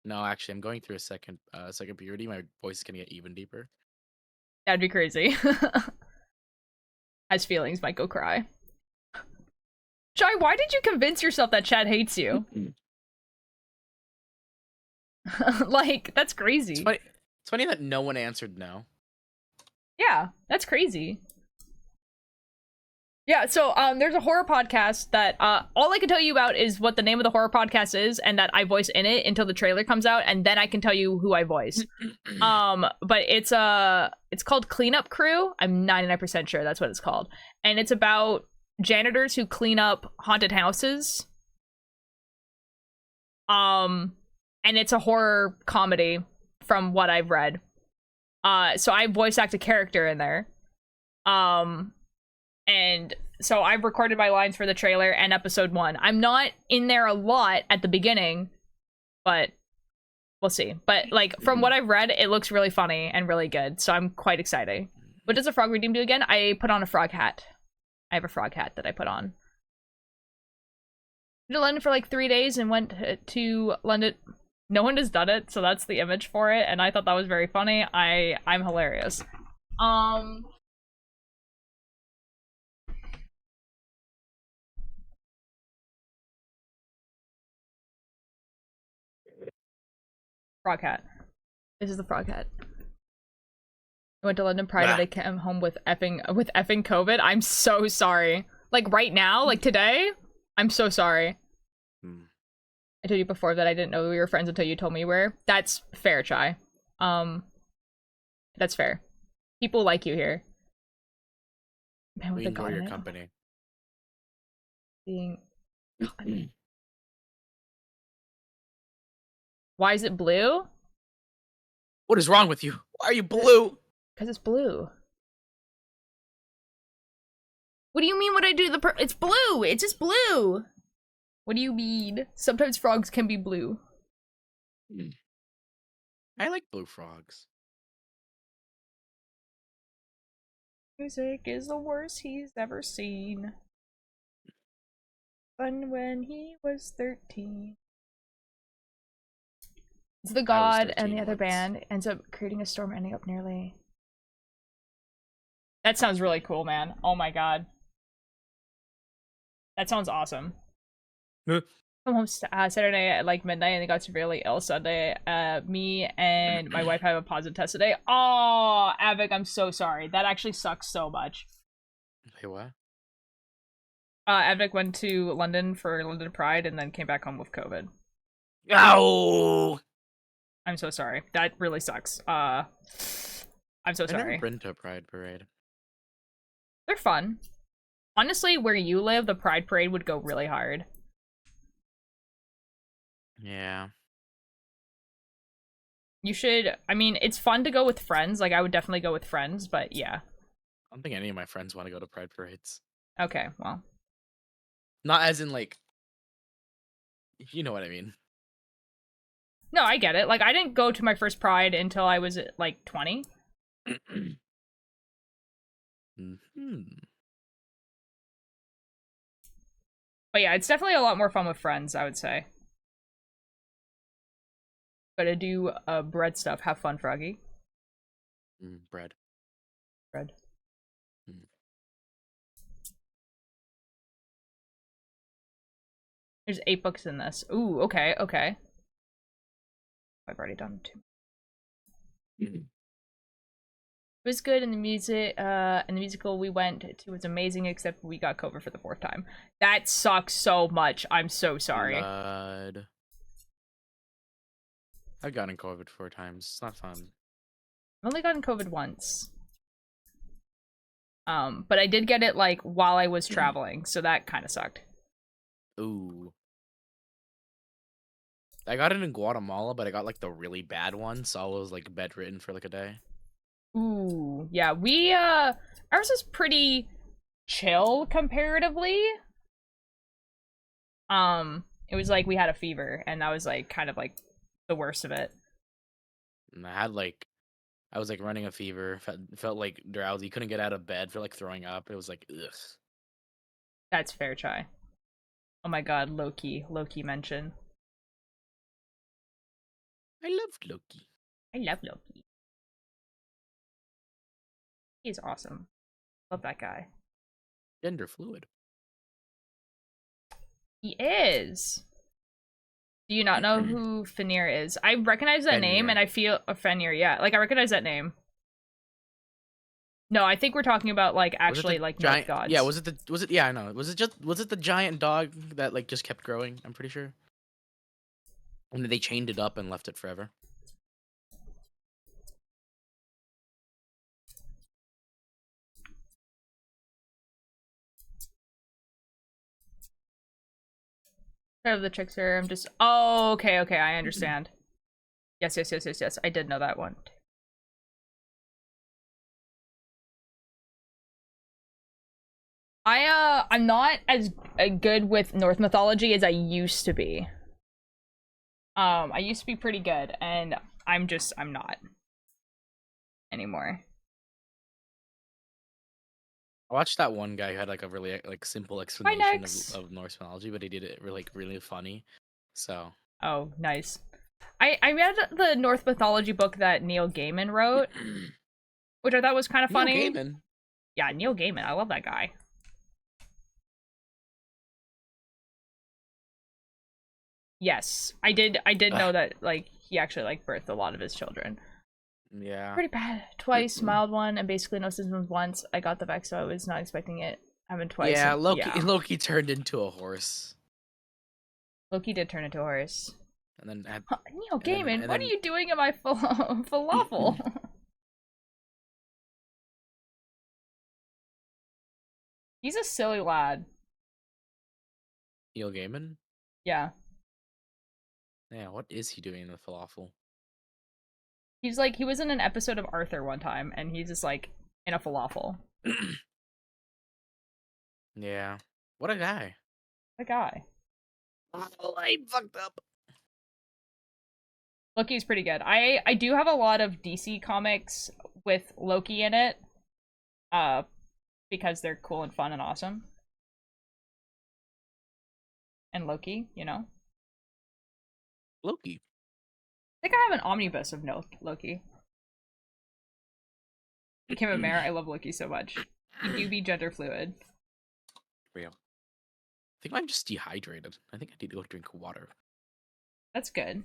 No, actually, I'm going through a second puberty. My voice is gonna get even deeper. That'd be crazy. Has feelings, might go cry. Shy, why did you convince yourself that Chad hates you? Like, that's crazy. It's funny that no one answered no. Yeah, that's crazy. Yeah, so there's a horror podcast that all I can tell you about is what the name of the horror podcast is and that I voice in it until the trailer comes out, and then I can tell you who I voice. But it's called Cleanup Crew. I'm 99% sure that's what it's called. And it's about janitors who clean up haunted houses. And it's a horror comedy from what I've read. So I voice act a character in there. And so I've recorded my lines for the trailer and episode 1. I'm not in there a lot at the beginning, but we'll see. But like from what I've read, it looks really funny and really good. So I'm quite excited. What does a frog redeem do again? I put on a frog hat. I have a frog hat that I put on. Went to London for like 3 days and went to London. No one has done it, so that's the image for it. And I thought that was very funny. I'm hilarious. Frog hat. This is the frog hat. I went to London Pride and I came home with effing COVID. I'm so sorry. Like right now, like today, I'm so sorry. I told you before that I didn't know we were friends until you told me we were. That's fair, Chai. That's fair. People like you here. Man, with We the enjoy god in your it. company. Being. Why is it blue? What is wrong with you? Why are you blue? Because it's blue. What do you mean? What I do? It's blue. It's just blue. What do you mean? Sometimes frogs can be blue. I like blue frogs. Music is the worst he's ever seen. Fun when he was 13. It's the god and the other band ends up creating a storm, ending up nearly. That sounds really cool, man. Oh my god. That sounds awesome. Come home Saturday at like midnight and they got severely ill Sunday. Me and my wife have a positive test today. Oh, Avik, I'm so sorry. That actually sucks so much. Hey, what? Avik went to London for London Pride and then came back home with COVID. Ow! I'm so sorry. That really sucks. I'm so sorry. I've never been to a Pride Parade. They're fun. Honestly, where you live, the Pride Parade would go really hard. Yeah. You should, I mean, it's fun to go with friends. Like, I would definitely go with friends, but yeah. I don't think any of my friends want to go to Pride Parades. Okay, well. Not as in, like... You know what I mean. No, I get it. Like, I didn't go to my first Pride until I was, like, 20. But yeah, it's definitely a lot more fun with friends, I would say. Gotta do bread stuff. Have fun, Froggy. Bread. Bread. There's 8 books in this. Ooh, okay, okay. I've already done 2. It was good, and the musical we went to was amazing, except we got COVID for the 4th time. That sucks so much. I'm so sorry. I've gotten COVID 4 times. It's not fun. I've only gotten COVID once. But I did get it, like, while I was traveling, so that kind of sucked. Ooh. I got it in Guatemala, but I got like the really bad one, so I was like bedridden for like a day. Ooh, yeah, we, ours is pretty chill comparatively. It was like we had a fever, and that was like kind of like the worst of it. And I was like running a fever, felt like drowsy, couldn't get out of bed, felt like throwing up. It was like, ugh. That's fair, Chai. Oh my god, Loki mention. I loved Loki. I love Loki. He's awesome. Love that guy. Gender fluid. He is. Do you not know who Fenrir is? I recognize that name, Fenrir. and I feel Fenrir. Yeah, like I recognize that name. No, I think we're talking about like actually like North gods. Yeah, was it? Yeah, I know. Was it the giant dog that like just kept growing? I'm pretty sure. And they chained it up and left it forever. Of the trickster. I'm just. Oh, okay, I understand. Yes. I did know that one. I'm not as good with Norse mythology as I used to be. I used to be pretty good, and I'm not anymore. I watched that one guy who had like a really like simple explanation of Norse mythology, but he did it really funny. So. Oh, nice. I read the Norse mythology book that Neil Gaiman wrote, which I thought was kind of funny. Neil Gaiman. Yeah, Neil Gaiman. I love that guy. Yes, I did know that like he actually like birthed a lot of his children. Yeah. Pretty bad. Twice, mild one, and basically no symptoms once. I got the vax, so I was not expecting it. Happened twice. Yeah, and, Loki turned into a horse. Loki did turn into a horse. And then Neil Gaiman, what are you doing in my falafel? He's a silly lad. Neil Gaiman? Yeah. Yeah, what is he doing in the falafel? He's like, he was in an episode of Arthur one time, and he's just like in a falafel. Yeah. What a guy. What a guy. Oh, I fucked up. Loki's pretty good. I do have a lot of DC comics with Loki in it. Because they're cool and fun and awesome. And Loki, you know. Loki. I think I have an omnibus of Loki. Kim and Mare, I love Loki so much. You do be gender fluid. Real. I think I'm just dehydrated. I think I need to go drink water. That's good.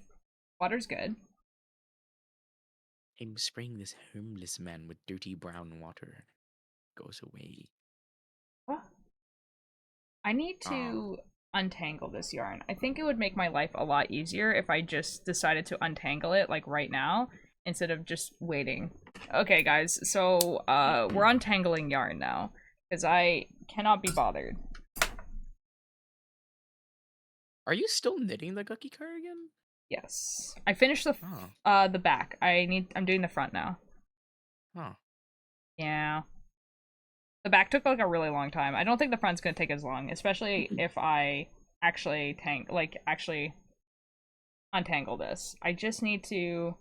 Water's good. I'm spraying this homeless man with dirty brown water. Goes away. What? I need to untangle this yarn. I think it would make my life a lot easier if I just decided to untangle it like right now instead of just waiting. Okay, guys, so we're untangling yarn now because I cannot be bothered. Are you still knitting the Guqqie cardigan? Yes. I finished the back. I'm doing the front now. Huh. Yeah. The back took like a really long time. I don't think the front's gonna take as long, especially if I actually untangle this. I just need to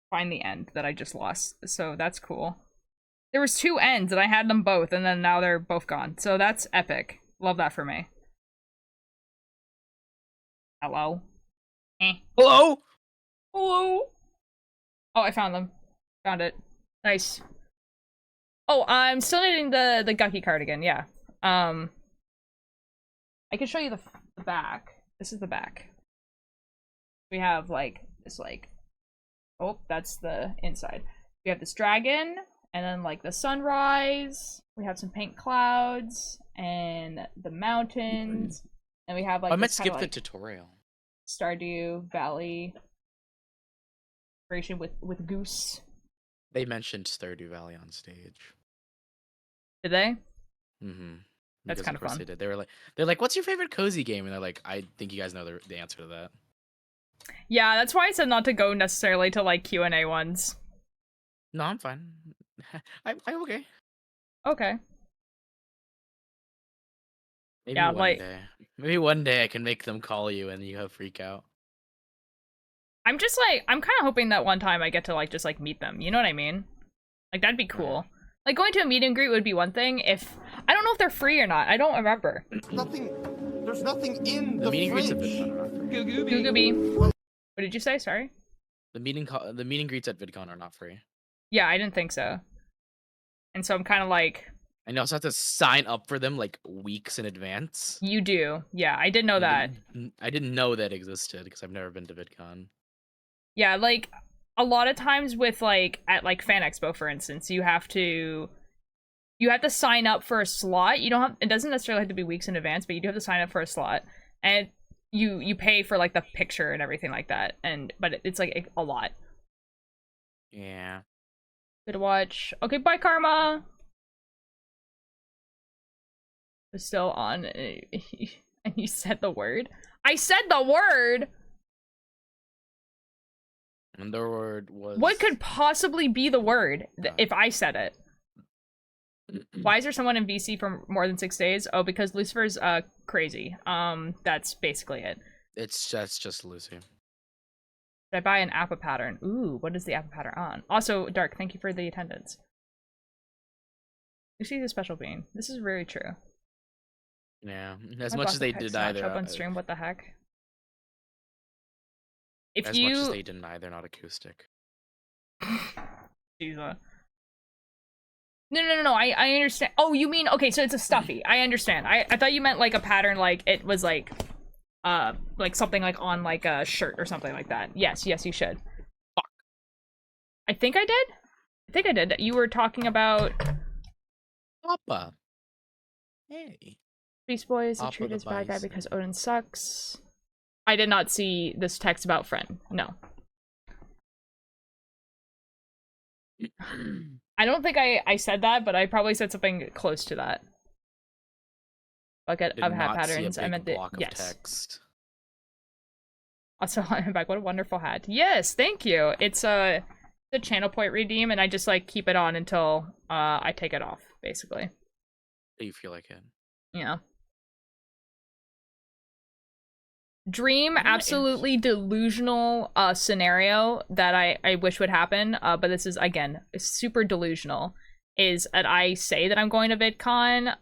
find the end that I just lost. So that's cool. There was 2 ends and I had them both, and then now they're both gone. So that's epic. Love that for me. Hello? Hello? Hello? Oh, I found them. Found it. Nice. Oh, I'm still knitting the Guqqie cardigan, yeah. I can show you the back. This is the back. We have, like, this, like... Oh, that's the inside. We have this dragon, and then, like, the sunrise. We have some pink clouds, and the mountains. And we have, like, I might this skip kinda, the like, tutorial. Stardew Valley. With Goose. They mentioned Stardew Valley on stage. Did they? Mm-hmm. That's kind of fun. They did. They're like, what's your favorite cozy game? And they're like, I think you guys know the answer to that. Yeah, that's why I said not to go necessarily to like Q&A ones. No, I'm fine. I'm okay. Okay. Maybe Yeah, one like- day. Maybe one day I can make them call you and you have freak out. I'm just like, I'm kind of hoping that one time I get to like just like meet them. You know what I mean? Like that'd be cool. Like going to a meet and greet would be one thing. If I don't know if they're free or not. I don't remember. There's nothing in the meeting greets at fridge. VidCon are not free. Googooby. What did you say? Sorry. The meeting and greets at VidCon are not free. Yeah, I didn't think so. And so I'm kind of like, And you also have to sign up for them like weeks in advance. you do. Yeah, I did know that. I didn't know that existed because I've never been to VidCon. Yeah, like a lot of times with like at like Fan Expo, for instance, you have to sign up for a slot. You don't have, it doesn't necessarily have to be weeks in advance, but you do have to sign up for a slot, and you pay for like the picture and everything like that. But it's like a lot. Yeah. Good to watch. Okay, bye, Karma. It's still on, and you said the word. I said the word. And the word was. What could possibly be the word if I said it? Why is there someone in VC for more than 6 days? Oh, because Lucifer's crazy. That's basically it. That's just Lucy. Did I buy an Appa pattern? Ooh, what is the Appa pattern on? Also, Dark, thank you for the attendance. Lucy's a special being. This is very true. Yeah, as My much as they Box of Hex deny not show up on they're stream, what the heck? If as you much as they deny they're not acoustic. Jesus. No. I understand. Oh, you mean, okay, so it's a stuffy. I understand. I thought you meant like a pattern, like it was like something like on like a shirt or something like that. Yes, you should. Fuck. I think I did. You were talking about Papa. Hey. Beast Boy is Papa treated the as a bad guy Bison. because Odin sucks. I did not see this text about friend. No. I don't think I said that, but I probably said something close to that. Bucket Did of hat not see a patterns. I big meant the block of yes. text. Also, I'm back. What a wonderful hat. Yes, thank you. It's the channel point redeem, and I just like keep it on until I take it off, basically. Do you feel like it? Yeah. Dream, Yeah, absolutely delusional scenario that I wish would happen, but this is, again, super delusional, is that I say that I'm going to VidCon,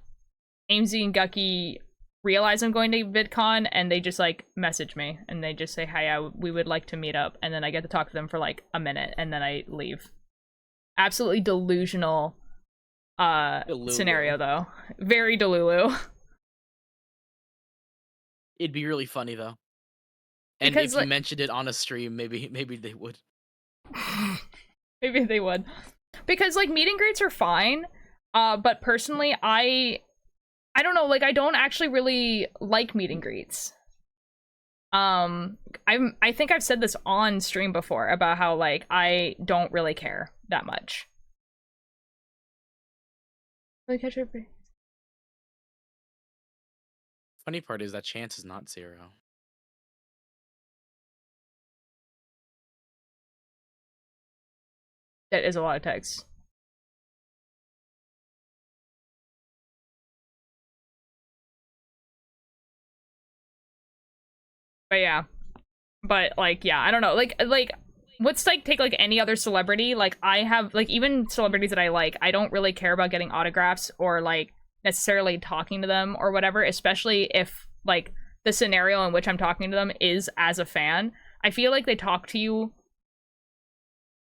Amesy and Guqqie realize I'm going to VidCon, and they just, like, message me, and they just say, hey, we would like to meet up, and then I get to talk to them for, like, a minute, and then I leave. Absolutely delusional scenario, though. Very delulu. It'd be really funny though. And Because, if you like, mentioned it on a stream, maybe they would. Maybe they would. Because, like, meet and greets are fine, but personally, I don't know, like, I don't actually really like meet and greets. I think I've said this on stream before about how, like, I don't really care that much. Like, Funny part is that chance is not 0. that is a lot of text. But yeah. But, like, yeah, I don't know. Like, let's, like, take, like, any other celebrity. Like, I have, like, even celebrities that I like, I don't really care about getting autographs or, like, necessarily talking to them or whatever, especially if, like, the scenario in which I'm talking to them is as a fan. I feel like they talk to you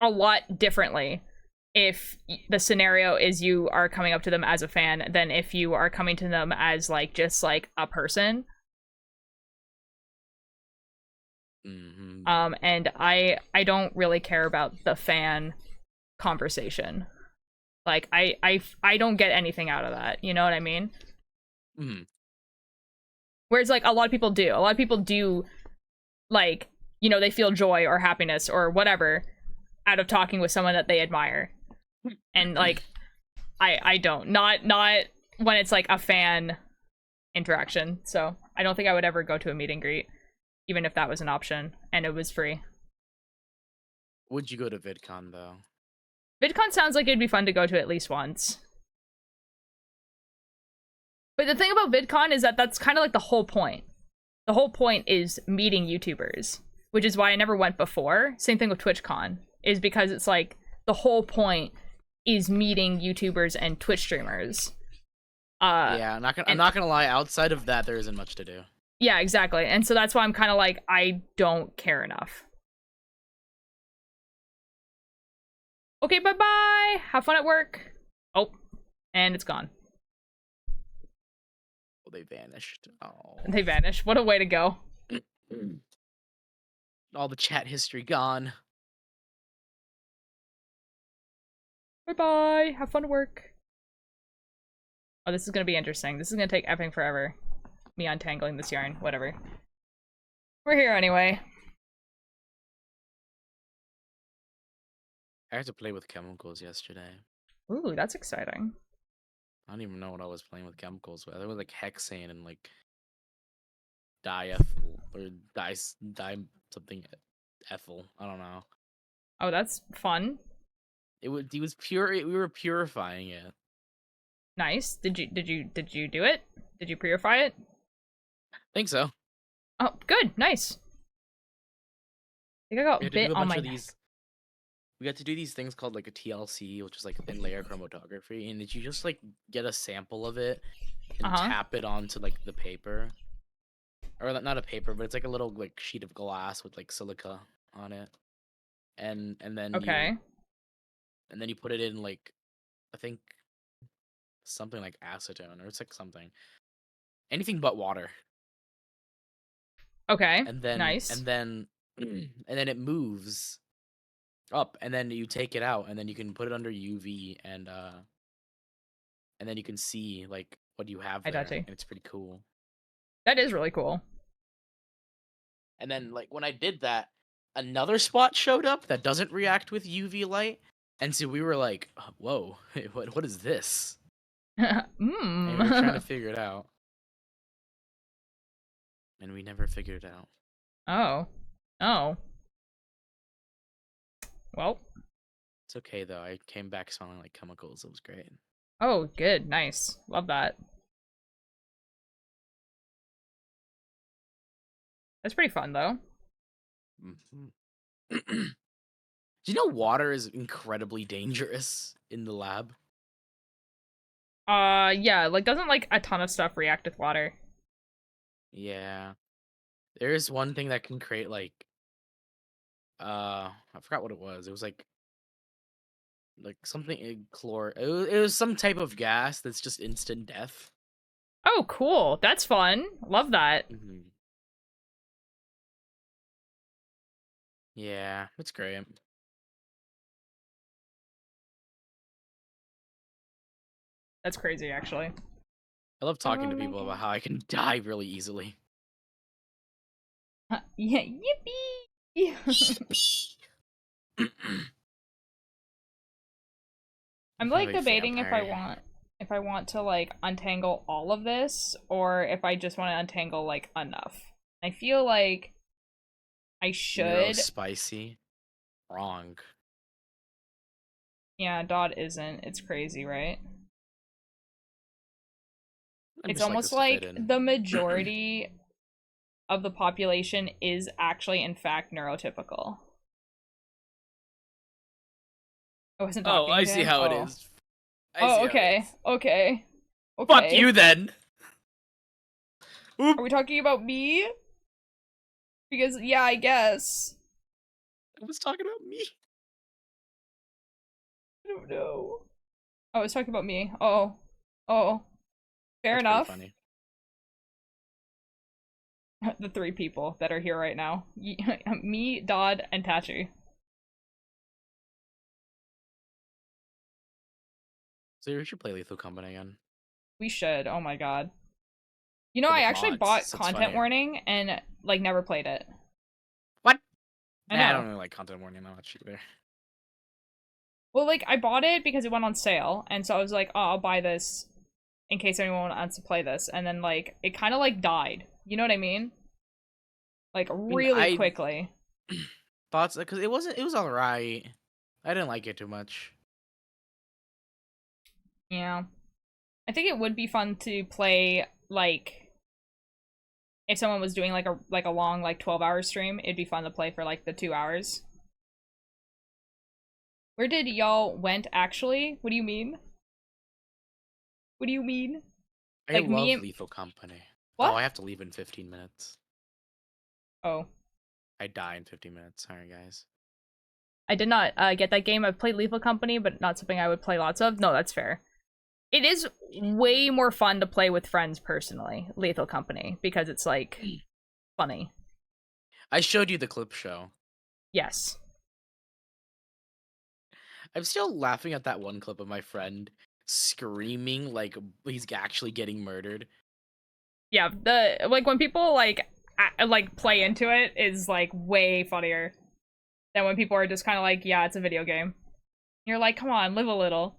a lot differently if the scenario is you are coming up to them as a fan than if you are coming to them as, like, just, like, a person. Mm-hmm. And I don't really care about the fan conversation. Like, I don't get anything out of that, you know what I mean? Mm-hmm. Whereas, like, a lot of people do. A lot of people do, like, you know, they feel joy or happiness or whatever out of talking with someone that they admire. And, like, I don't. Not when it's, like, a fan interaction. So, I don't think I would ever go to a meet and greet. even if that was an option and it was free. Would you go to VidCon though? VidCon sounds like it'd be fun to go to at least once. But the thing about VidCon is that that's kind of like the whole point. The whole point is meeting YouTubers, which is why I never went before. Same thing with TwitchCon, is because it's like the whole point is meeting YouTubers and Twitch streamers. Yeah, I'm not gonna lie. Outside of that, there isn't much to do. Yeah, exactly. And so that's why I'm kind of like, I don't care enough. Okay, bye-bye! Have fun at work! Oh, and it's gone. Well, they vanished. Oh. They vanished. What a way to go. All the chat history gone. Bye-bye! Have fun at work. Oh, this is gonna be interesting. This is gonna take effing forever. Me untangling this yarn. Whatever. We're here anyway. I had to play with chemicals yesterday. Ooh, that's exciting. I don't even know what I was playing with chemicals with. It was like hexane and like diethyl or di something ethyl. I don't know. Oh, that's fun. He was pure. We were purifying it. Nice. Did you do it? Did you purify it? Think so. Oh, good. Nice. I think I got bit on my neck. We got to do these things called like a TLC, which is like thin layer chromatography, and you just like get a sample of it and tap it onto like the paper, or not a paper, but it's like a little like sheet of glass with like silica on it, and then and then you put it in like, I think something like acetone, or it's like something, anything but water. Okay. And then nice. and then it moves up, and then you take it out, and then you can put it under UV, and then you can see like what you have there, and it's pretty cool. That is really cool. And then like when I did that, another spot showed up that doesn't react with UV light, and so we were like, "Whoa, what is this?" And we were trying to figure it out, and we never figured it out. Oh. Well, it's okay though. I came back smelling like chemicals. It was great. Oh, good. Nice. Love that. That's pretty fun though. Do you know water is incredibly dangerous in the lab? Yeah, like doesn't like a ton of stuff react with water? Yeah. There's one thing that can create like I forgot what it was. It was like something it was some type of gas that's just instant death. Oh, cool. That's fun. Love that. Yeah, it's great. That's crazy, actually. I love talking to people about how I can die really easily. Yeah, yippee! I'm like debating if I want to like untangle all of this, or if I just want to untangle like enough. I feel like I should. Spicy. Wrong. Yeah, Dodd isn't. It's crazy, right? It's just almost this to like fit in. the majority of the population is actually, in fact, neurotypical. I wasn't talking I to see him? how it Oh. is. Okay. Okay. Fuck you then. Are we talking about me? Because, yeah, I guess. I was talking about me. I don't know. Oh, I was talking about me. Oh. Fair That's enough. pretty The three people that are here right now. Me, Dodd, and Tachi. So we should play Lethal Company again. We should. Oh my god. You know, But I with actually mods, bought so it's Content funnier. Warning and, like, never played it. What? I Nah, I know. don't really like Content Warning that much either. Well, like, I bought it because it went on sale, and so I was like, oh, I'll buy this in case anyone wants to play this, and then, like, it kind of, like, died. You know what I mean? Like mean, really quickly. Thoughts? Because it was alright. I didn't like it too much. Yeah. I think it would be fun to play, like, if someone was doing like a long, like, 12-hour stream, it'd be fun to play for like the 2 hours. Where did y'all went actually? What do you mean? What do you mean? I Like, love me and- Lethal Company. What? Oh, I have to leave in 15 minutes. Oh. I die in 15 minutes. Sorry, guys. I did not get that game. I've played Lethal Company, but not something I would play lots of. No, that's fair. It is way more fun to play with friends, personally, Lethal Company, because it's, like, funny. I showed you the clip show. Yes. I'm still laughing at that one clip of my friend screaming like he's actually getting murdered. Yeah, like, when people, like play into it is, like, way funnier than when people are just kind of like, yeah, it's a video game. You're like, come on, live a little.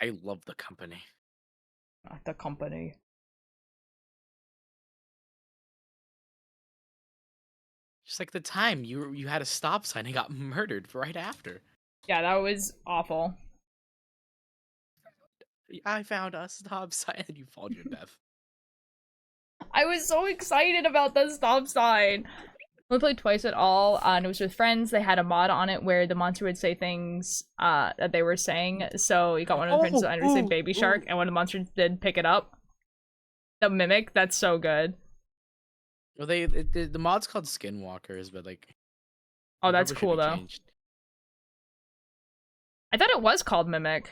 I love the company. The company. Just like the time you had a stop sign and got murdered right after. Yeah, that was awful. I found a stop sign and you followed your death. I was so excited about the stop sign. We played twice at all, and it was with friends. They had a mod on it where the monster would say things that they were saying. So you got one of the friends to say Baby Shark, and when the monster did pick it up, the mimic. That's so good. Well, the mod's called Skinwalkers, but like. Oh, that's cool though. Changed. I thought it was called Mimic.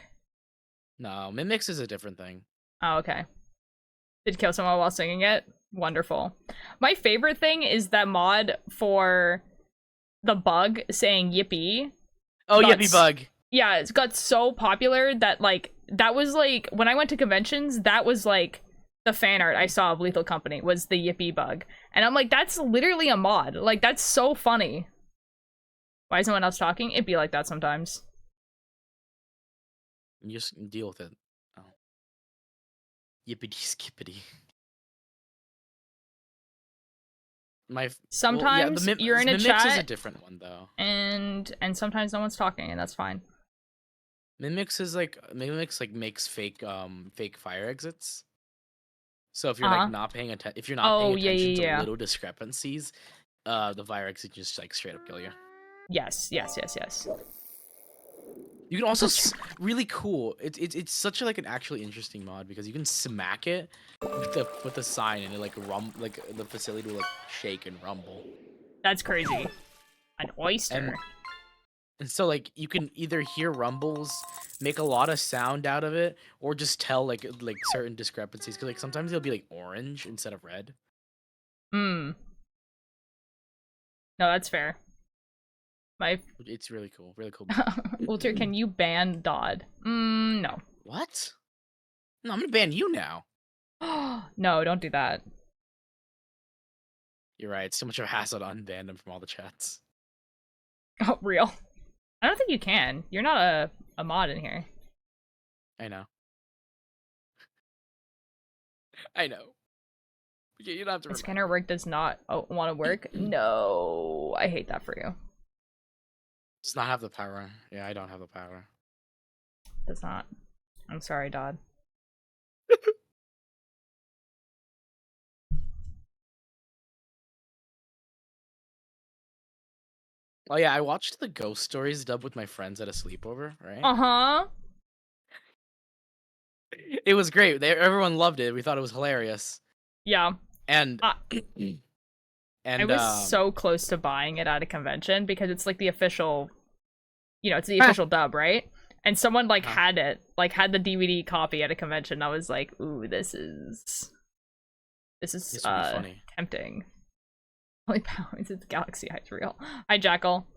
No, Mimics is a different thing. Oh, okay. Did kill someone while singing it? Wonderful. My favorite thing is that mod for the bug saying yippee. Oh, yippee bug. Yeah, it's got so popular that, like, that was, like, when I went to conventions, that was, like, the fan art I saw of Lethal Company was the yippee bug. And I'm like, that's literally a mod. Like, that's so funny. Why is no one else talking? It'd be like that sometimes. You just deal with it. Oh. Yippity skippity. Sometimes you're in a Mimics chat. Is a different one though. And sometimes no one's talking, and that's fine. Mimics makes fake fire exits. So if you're like not paying attention, if you're not paying attention to little discrepancies, the fire exit just like straight up kill you. Yes. You can also really cool. It's such a, like an actually interesting mod because you can smack it with the sign and it like the facility will like shake and rumble. That's crazy. An oyster. And so like you can either hear rumbles, make a lot of sound out of it, or just tell like certain discrepancies. Cause like sometimes it'll be like orange instead of red. No, that's fair. It's really cool. Really cool. Walter, can you ban Dodd? No. What? No, I'm gonna ban you now. No, don't do that. You're right. It's too much of a hassle to unban them from all the chats. Oh, real? I don't think you can. You're not a mod in here. I know. I know. You don't have to. The scanner work does not want to work. No, I hate that for you. Does not have the power. Yeah, I don't have the power. Does not. I'm sorry, Dodd. Oh yeah, I watched the Ghost Stories dub with my friends at a sleepover, right? Uh-huh. It was great. Everyone loved it. We thought it was hilarious. Yeah. And I was so close to buying it at a convention because it's like the official, it's the official dub, right? And someone like had the DVD copy at a convention. I was like, ooh, this is funny. Tempting. Holy pounds, it's Galaxy Eyes real. Hi, Jackal.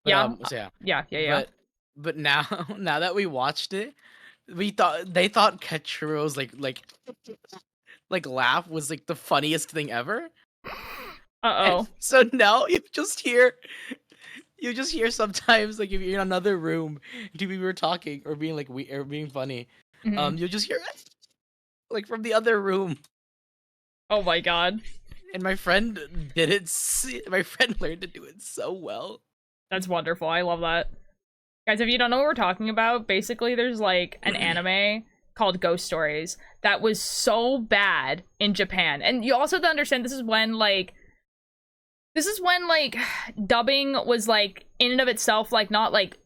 But, Yeah. But now that we watched it, they thought Ketchuro's like laugh was like the funniest thing ever. Uh-oh. So now you just hear sometimes like if you're in another room, two people are talking or being like being funny, you'll just hear like from the other room. Oh my god. And my friend did it. My friend learned to do it so well. That's wonderful. I love that. Guys, if you don't know what we're talking about, basically there's like an anime called Ghost Stories that was so bad in Japan. And you also have to understand this is when like dubbing was like in and of itself like not like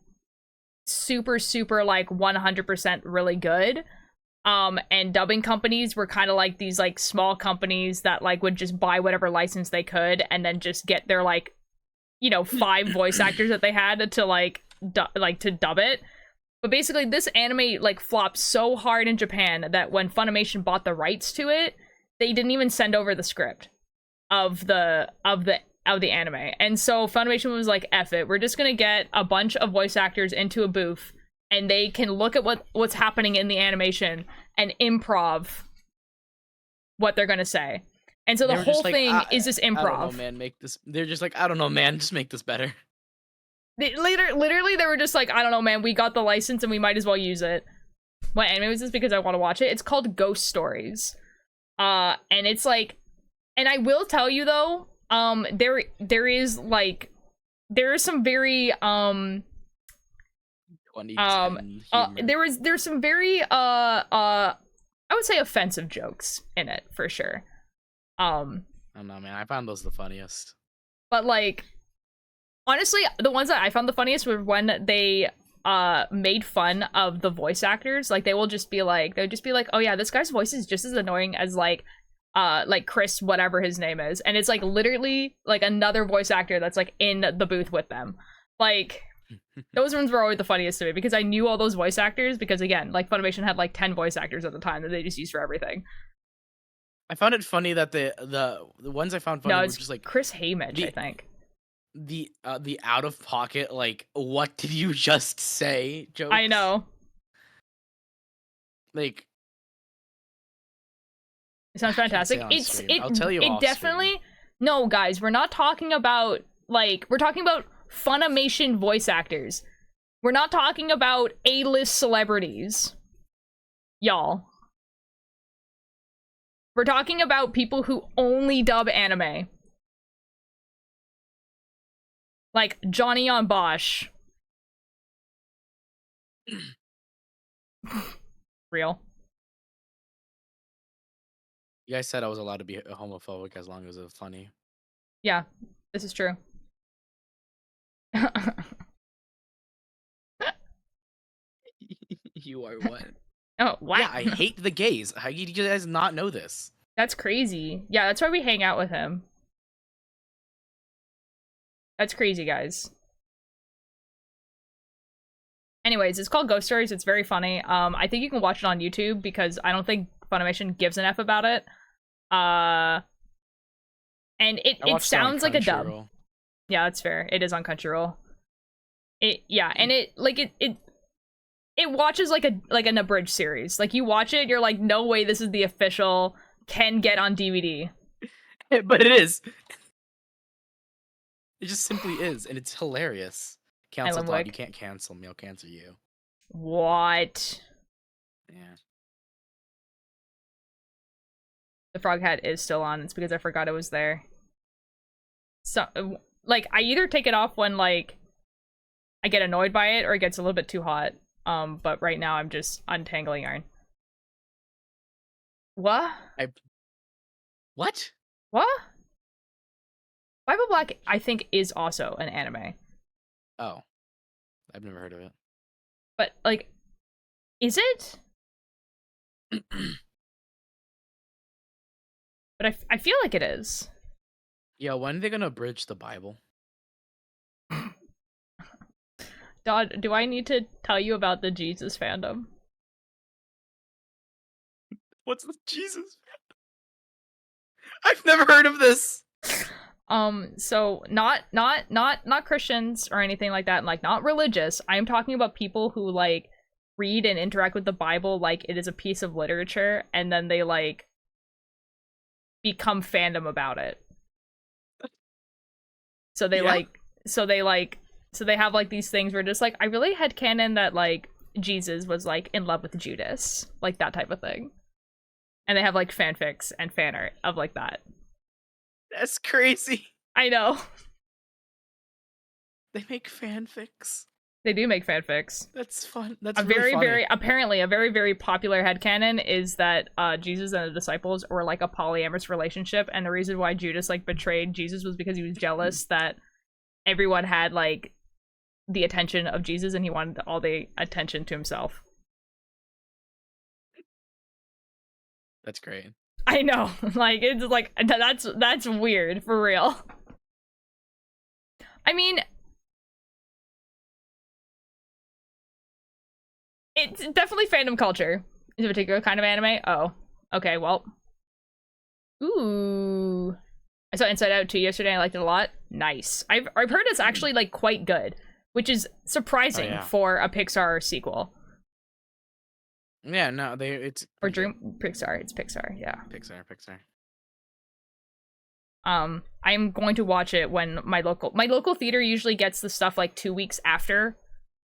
super like 100% really good. And dubbing companies were kind of like these like small companies that like would just buy whatever license they could and then just get their like, you know, 5 voice actors that they had to like to dub it. But basically this anime like flopped so hard in Japan that when Funimation bought the rights to it, they didn't even send over the script of the anime. And so Funimation was like, F it, we're just gonna get a bunch of voice actors into a booth and they can look at what's happening in the animation and improv what they're gonna say. And so the whole thing is this improv. I don't know, man, make this. They're just like, I don't know, man, just make this better. Literally, they were just like, I don't know, man, we got the license and we might as well use it. What anime was this? Because I want to watch it. It's called Ghost Stories. And it's like, and I will tell you though, there is some very there's some very I would say offensive jokes in it for sure. I don't know, man. I found those the funniest. But like, honestly, the ones that I found the funniest were when they made fun of the voice actors. Like they would just be like, oh yeah, this guy's voice is just as annoying as like Chris, whatever his name is, and it's like literally like another voice actor that's like in the booth with them. Like those ones were always the funniest to me because I knew all those voice actors because again, like Funimation had like 10 voice actors at the time that they just used for everything. I found it funny that the ones I found funny were just like Chris Hamage, I think. The out of pocket, like, what did you just say jokes. I know. Like, it sounds fantastic. I'll tell you. It definitely. No, guys, we're not talking about like we're talking about Funimation voice actors. We're not talking about A-list celebrities, y'all. We're talking about people who only dub anime. Like Johnny on Bosch. Real. You guys said I was allowed to be homophobic as long as it was funny. Yeah, this is true. You are what? Oh, wow. Yeah, I hate the gays. How do you guys not know this? That's crazy. Yeah, that's why we hang out with him. That's crazy, guys. Anyways, it's called Ghost Stories. It's very funny. I think you can watch it on YouTube because I don't think Funimation gives an F about it. And it sounds like a dub. Yeah, that's fair. It is on Crunchyroll. And it watches like an abridged series. Like you watch it, you're like, no way, this is the official can get on DVD. But it is. It just simply is, and it's hilarious. Cancel Todd, you can't cancel me, I'll cancel you. What? Yeah. The frog hat is still on. It's because I forgot it was there. So, like, I either take it off when, like, I get annoyed by it or it gets a little bit too hot. But right now I'm just untangling yarn. What? What? What? Bible Black, I think, is also an anime. Oh. I've never heard of it. But, like, is it? But I feel like it is. Yeah, when are they gonna bridge the Bible? Dodd, do I need to tell you about the Jesus fandom? What's the Jesus fandom? I've never heard of this! So not Christians or anything like that, and like not religious. I'm talking about people who like read and interact with the Bible like it is a piece of literature, and then they like become fandom about it. So they they have like these things where just like I really had canon that like Jesus was like in love with Judas, like that type of thing. And they have like fanfics and fan art of like that. That's crazy. I know. They make fanfics. They do make fanfics. That's fun. That's A really funny. apparently a very popular headcanon is that Jesus and the disciples were like a polyamorous relationship, and the reason why Judas like betrayed Jesus was because he was jealous that everyone had like the attention of Jesus and he wanted all the attention to himself. That's great. I know. Like it's like that's weird for real. I mean, it's definitely fandom culture. Is it a particular kind of anime? Oh. Okay, well. Ooh. I saw Inside Out 2 yesterday, I liked it a lot. Nice. I've heard it's actually like quite good, which is surprising for a Pixar sequel. Yeah, no, it's Or Pixar, it's Pixar, yeah. Pixar. I'm going to watch it when my local theater usually gets the stuff like 2 weeks after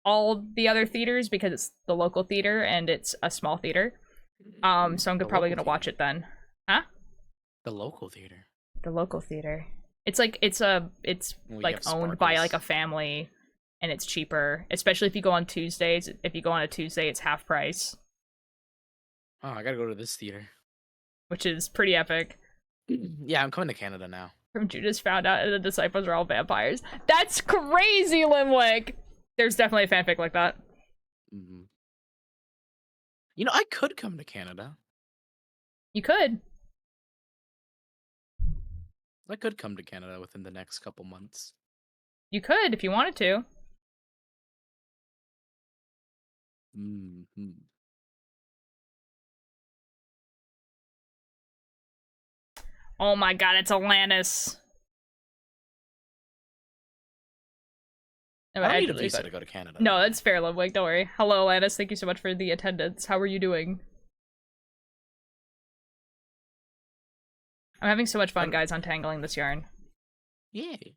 all the other theaters because it's the local theater and it's a small theater. So I'm probably gonna watch it then. Huh? The local theater. The local theater. It's like it's like owned by like a family, and it's cheaper, especially if you go on Tuesdays. If you go on a Tuesday, it's half price, Oh, I gotta go to this theater. which is pretty epic. Yeah, I'm coming to Canada now. From Judas found out the disciples are all vampires. That's crazy, Limwick. There's definitely a fanfic like that. Mm-hmm. You know, I could come to Canada. You could. I could come to Canada within the next couple months. You could if you wanted to. Mm-hmm. Oh my god, it's Alanis. I don't need a visa to go to Canada. No, that's fair, Limwick. Don't worry. Hello, Alanis. Thank you so much for the attendance. How are you doing? I'm having so much fun, guys, untangling this yarn. Yay.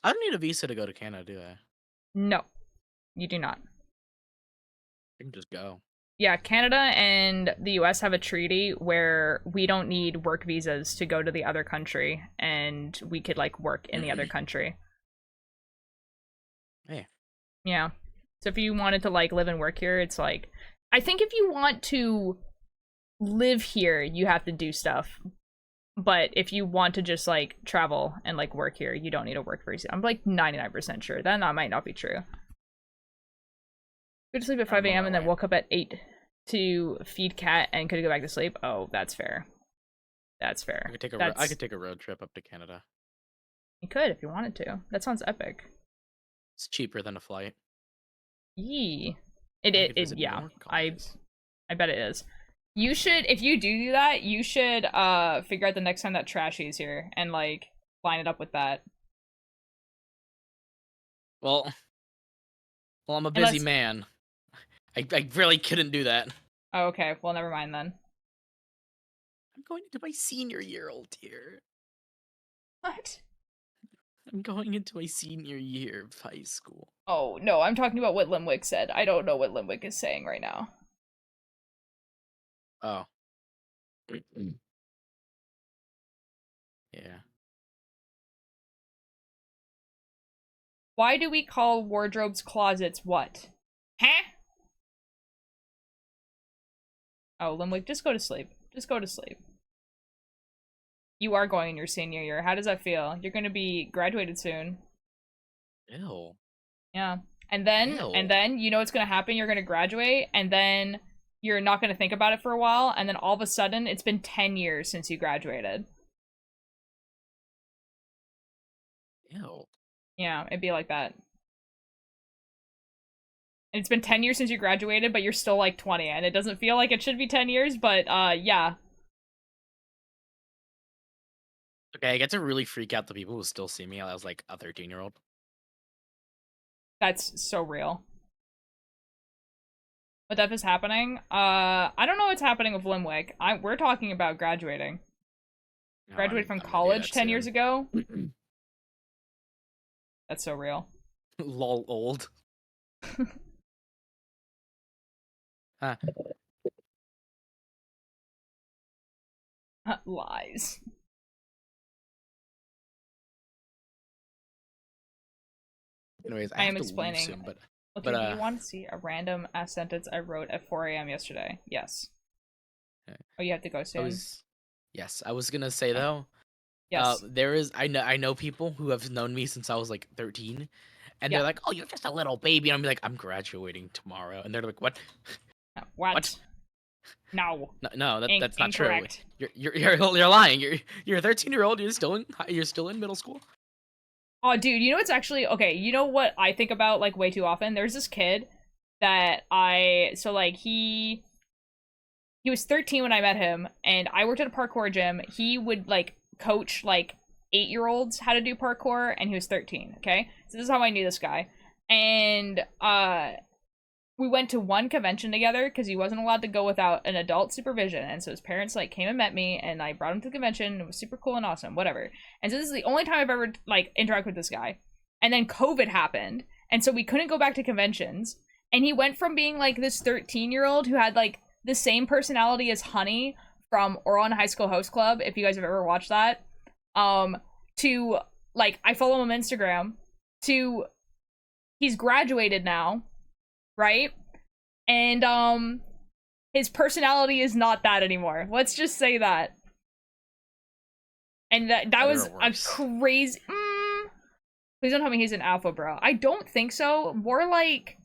I don't need a visa to go to Canada, do I? No, you do not. I can just go. Yeah, Canada and the US have a treaty where we don't need work visas to go to the other country, and we could, like, work in the other country. Yeah. Yeah. So if you wanted to, like, live and work here, it's like... I think if you want to live here, you have to do stuff. But if you want to just, like, travel and, like, work here, you don't need a work visa. I'm, like, 99% sure. That might not be true. Go to sleep at 5 a.m. and then woke up at 8 to feed cat and could go back to sleep. Oh, that's fair. That's fair. I could take a road trip up to Canada. You could if you wanted to. That sounds epic. It's cheaper than a flight. Yee. It yeah. I bet it is. You should, if you do that, you should figure out the next time that Trashy's here and like line it up with that. Well, I'm a busy man. I really couldn't do that. Oh, okay. Well, never mind then. I'm going into my senior year, old dear. What? I'm going into my senior year of high school. Oh, no, I'm talking about what Limwick said. I don't know what Limwick is saying right now. Oh. Yeah. Why do we call wardrobes closets what? Huh? Oh, Limwick, just go to sleep. Just go to sleep. You are going in your senior year. How does that feel? You're going to be graduated soon. Ew. Yeah. And then, you know what's going to happen? You're going to graduate, and then you're not going to think about it for a while, and then all of a sudden, it's been 10 years since you graduated. Ew. Yeah, it'd be like that. It's been 10 years since you graduated, but you're still like 20, and it doesn't feel like it should be 10 years, but yeah. Okay, I get to really freak out the people who still see me as like a 13-year-old. That's so real. What the F is happening? I don't know what's happening with Limwick. We're talking about graduating. No, Graduated from I'm gonna do college that 10 years soon. ago? That's so real. Lol, old. Huh. Lies. Anyways, I I have am to leave explaining. soon, but Okay, do you want to see a random ass sentence I wrote at 4 a.m. yesterday? Yes. Okay. Oh, you have to go soon? Yes, I was gonna say though. Yes. There is I know people who have known me since I was like 13, and Yeah. they're like, "Oh, you're just a little baby," and I'm like, "I'm graduating tomorrow," and they're like, "What? What? No. No, that's not true. Incorrect. You're lying. You're a 13-year-old. You're still in middle school." Oh, dude, you know what's actually okay? You know what I think about like way too often? There's this kid that he was 13 when I met him, and I worked at a parkour gym. He would like coach like 8-year-olds how to do parkour, and he was 13. Okay, so this is how I knew this guy, and we went to one convention together because he wasn't allowed to go without an adult supervision, and so his parents like came and met me, and I brought him to the convention. It was super cool and awesome, whatever. And so this is the only time I've ever like interacted with this guy. And then COVID happened, and so we couldn't go back to conventions. And he went from being like this 13-year-old who had like the same personality as Honey from Oron High School Host Club, if you guys have ever watched that, to like I follow him on Instagram, to he's graduated now. Right? And, his personality is not that anymore. Let's just say that. And that was a crazy... Please don't tell me he's an alpha, bro. I don't think so. More like...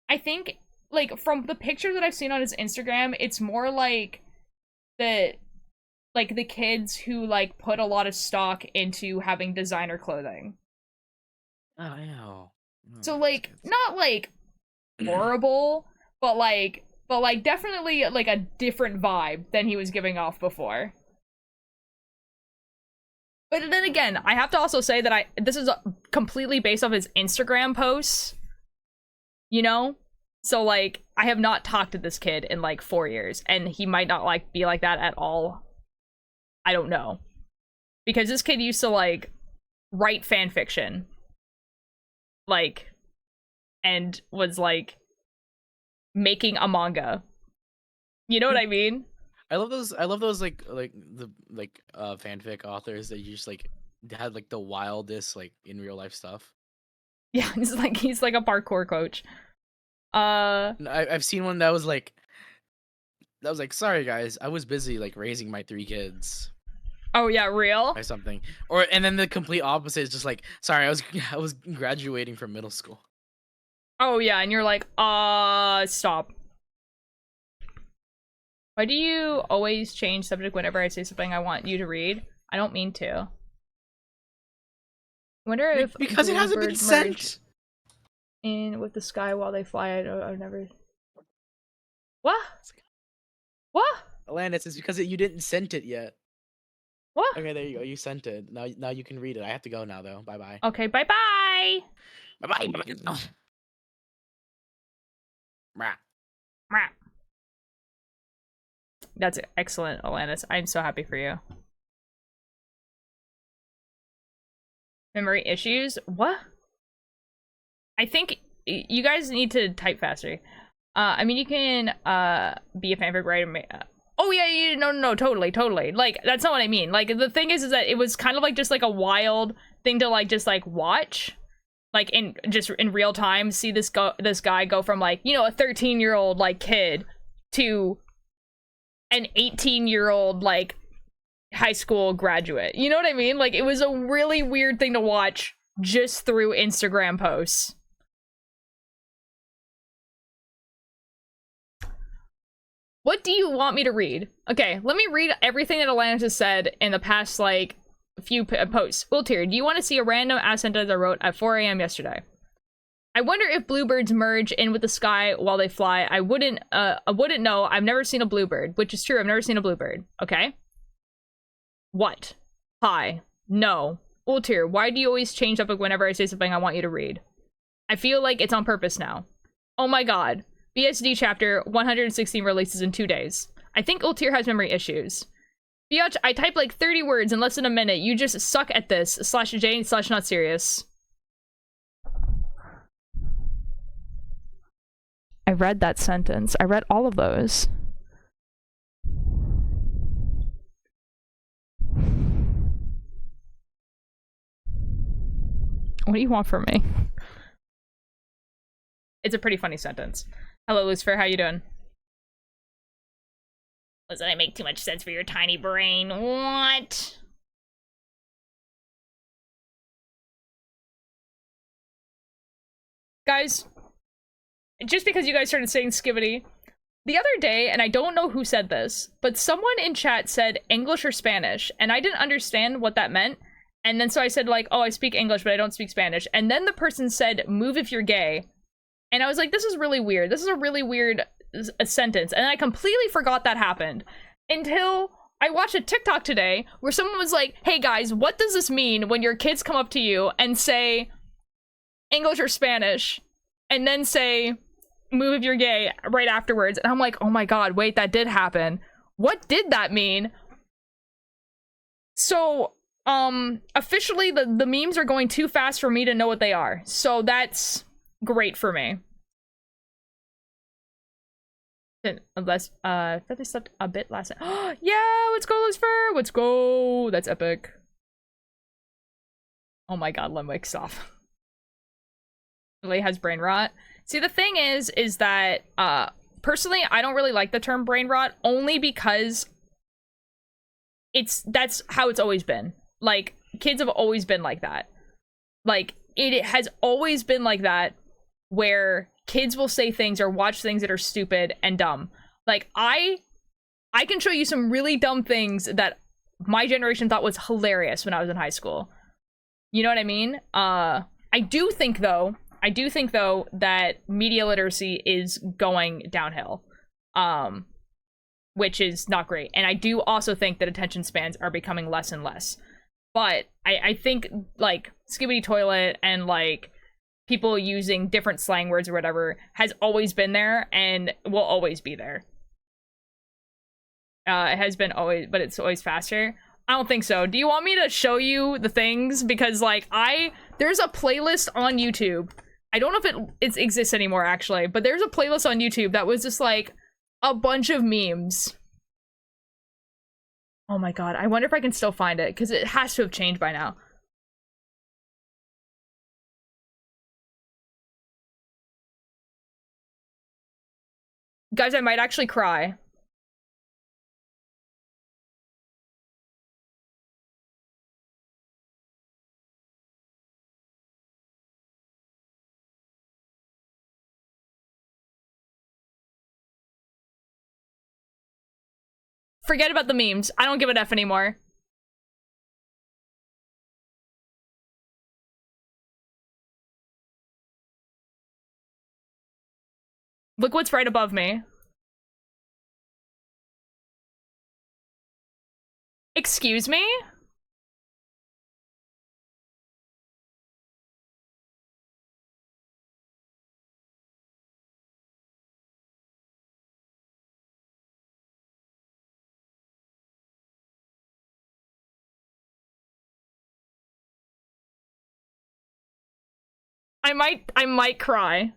I think, like, from the pictures that I've seen on his Instagram, it's more like the kids who, like, put a lot of stock into having designer clothing. Oh, ew. So like not like horrible, but like definitely like a different vibe than he was giving off before. But then again, I have to also say that this is completely based off his Instagram posts. You know? So like I have not talked to this kid in like 4 years, and he might not like be like that at all. I don't know. Because this kid used to like write fan fiction. Like, and was like making a manga. You know what I mean? I love those like the fanfic authors that you just like had like the wildest like in real life stuff. Yeah, he's like a parkour coach. I've seen one that was like sorry guys, I was busy like raising my 3 kids. Oh yeah, real? Or something. And then the complete opposite is just like, sorry, I was graduating from middle school. Oh yeah, and you're like, stop. Why do you always change subject whenever I say something I want you to read? I don't mean to. I wonder if because it hasn't been sent in with the sky while they fly. I've never. What? What? Alanis, it's because you didn't send it yet. What? Okay, there you go. You sent it. Now you can read it. I have to go now, though. Bye bye. Okay, bye bye. Bye bye. That's excellent, Alanis. I'm so happy for you. Memory issues? What? I think you guys need to type faster. I mean, you can be a fanfic writer. Oh yeah, no, totally. Like, that's not what I mean. Like, the thing is that it was kind of like just like a wild thing to like just like watch, like in real time, see this guy go from like, you know, a 13-year-old like kid to an 18-year-old like high school graduate. You know what I mean? Like, it was a really weird thing to watch just through Instagram posts. What do you want me to read? Okay, let me read everything that Alanis has said in the past, like, few posts. Wiltier, do you want to see a random ass sentence I wrote at 4 a.m. yesterday? I wonder if bluebirds merge in with the sky while they fly. I wouldn't know. I've never seen a bluebird, which is true. I've never seen a bluebird. Okay? What? Hi. No. Wiltier, why do you always change up whenever I say something I want you to read? I feel like it's on purpose now. Oh my god. BSD chapter 116 releases in 2 days. I think Ultier has memory issues. Biatch, I type like 30 words in less than a minute. You just suck at this. /J/not serious. I read that sentence. I read all of those. What do you want from me? It's a pretty funny sentence. Hello, Lucifer. How you doing? Doesn't I make too much sense for your tiny brain? What? Guys, just because you guys started saying skibbity, the other day, and I don't know who said this, but someone in chat said English or Spanish, and I didn't understand what that meant. And then so I said like, oh, I speak English, but I don't speak Spanish. And then the person said, move if you're gay. And I was like, this is really weird. This is a really weird sentence. And I completely forgot that happened until I watched a TikTok today where someone was like, hey guys, what does this mean when your kids come up to you and say English or Spanish and then say move if you're gay right afterwards? And I'm like, oh my god, wait, that did happen. What did that mean? So officially the memes are going too fast for me to know what they are, so that's great for me. Unless I thought they slept a bit last night. Yeah, let's go, Lucifer, let's go. That's epic. Oh my god, Lemwick, stop. Really has brain rot. See, the thing is that personally I don't really like the term brain rot, only because that's how it's always been. Like, kids have always been like that. Like, it has always been like that, where kids will say things or watch things that are stupid and dumb. Like, I can show you some really dumb things that my generation thought was hilarious when I was in high school. You know what I mean? I do think though that media literacy is going downhill. Which is not great. And I do also think that attention spans are becoming less and less. But I think, like, skibbity toilet and, like, people using different slang words or whatever has always been there and will always be there. It has been always, but it's always faster. I don't think so. Do you want me to show you the things? Because, like, there's a playlist on YouTube. I don't know if it exists anymore, actually, but there's a playlist on YouTube that was just, like, a bunch of memes. Oh my god, I wonder if I can still find it, because it has to have changed by now. Guys, I might actually cry. Forget about the memes. I don't give an F anymore. Look what's right above me. Excuse me? I might cry.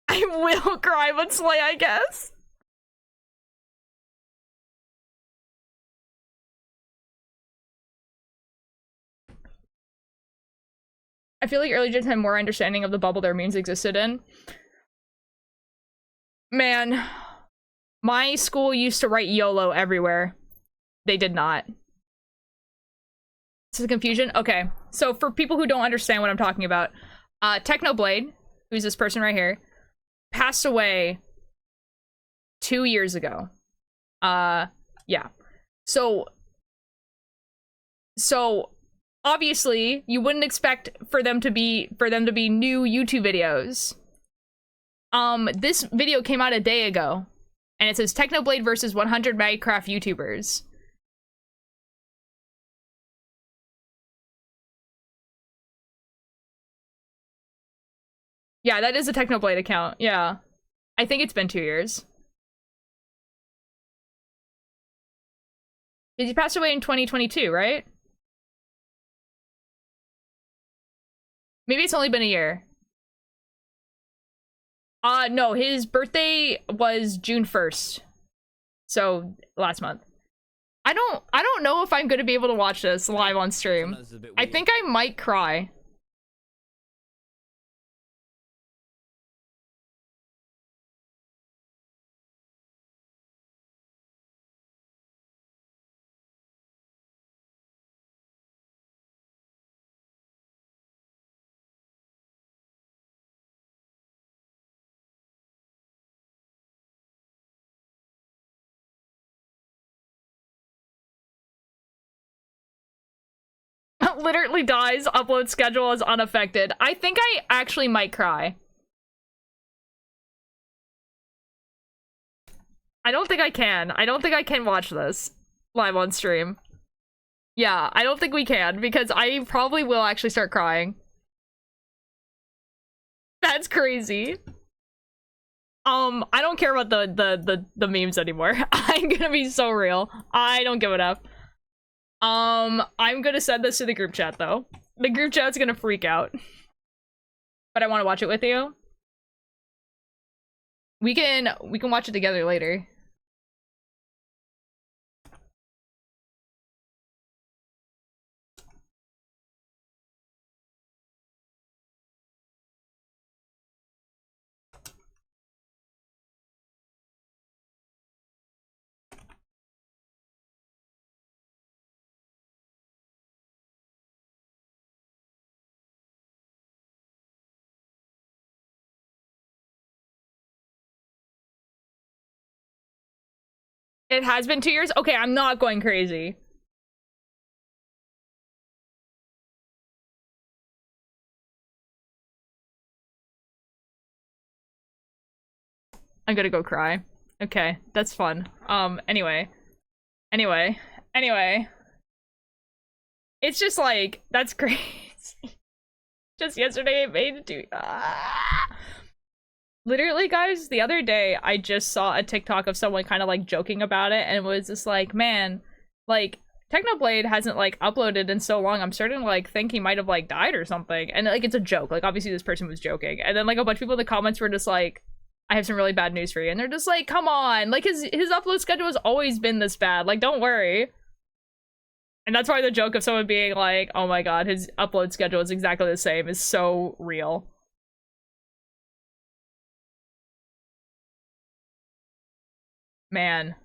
I will cry, but slay, I guess. I feel like early gens had more understanding of the bubble their memes existed in. Man, my school used to write YOLO everywhere. They did not. This is confusion? Okay, so for people who don't understand what I'm talking about, Technoblade, who's this person right here, passed away 2 years ago. Yeah. So obviously you wouldn't expect for them to be new YouTube videos. This video came out a day ago, and it says Technoblade versus 100 Minecraft YouTubers. Yeah, that is a Technoblade account. Yeah. I think it's been 2 years. He passed away in 2022, right? Maybe it's only been a year. No, his birthday was June 1st. So, last month. I don't know if I'm gonna be able to watch this live on stream. I think I might cry. literally dies. Upload schedule is unaffected. I think I actually might cry. I don't think I can. I don't think I can watch this live on stream. Yeah, I don't think we can because I probably will actually start crying. That's crazy. I don't care about the memes anymore. I'm gonna be so real. I don't give it up. I'm gonna send this to the group chat though. The group chat's gonna freak out. But I want to watch it with you. We can watch it together later. It has been 2 years? Okay, I'm not going crazy. I'm gonna go cry. Okay, that's fun. Anyway. It's just like, that's crazy. Just yesterday it made it to Literally, guys, the other day, I just saw a TikTok of someone kind of, like, joking about it, and it was just like, man, like, Technoblade hasn't, like, uploaded in so long, I'm starting to, like, think he might have, like, died or something, and, like, it's a joke, like, obviously this person was joking, and then, like, a bunch of people in the comments were just like, I have some really bad news for you, and they're just like, come on, like, his upload schedule has always been this bad, like, don't worry. And that's why the joke of someone being like, oh my god, his upload schedule is exactly the same is so real. Man.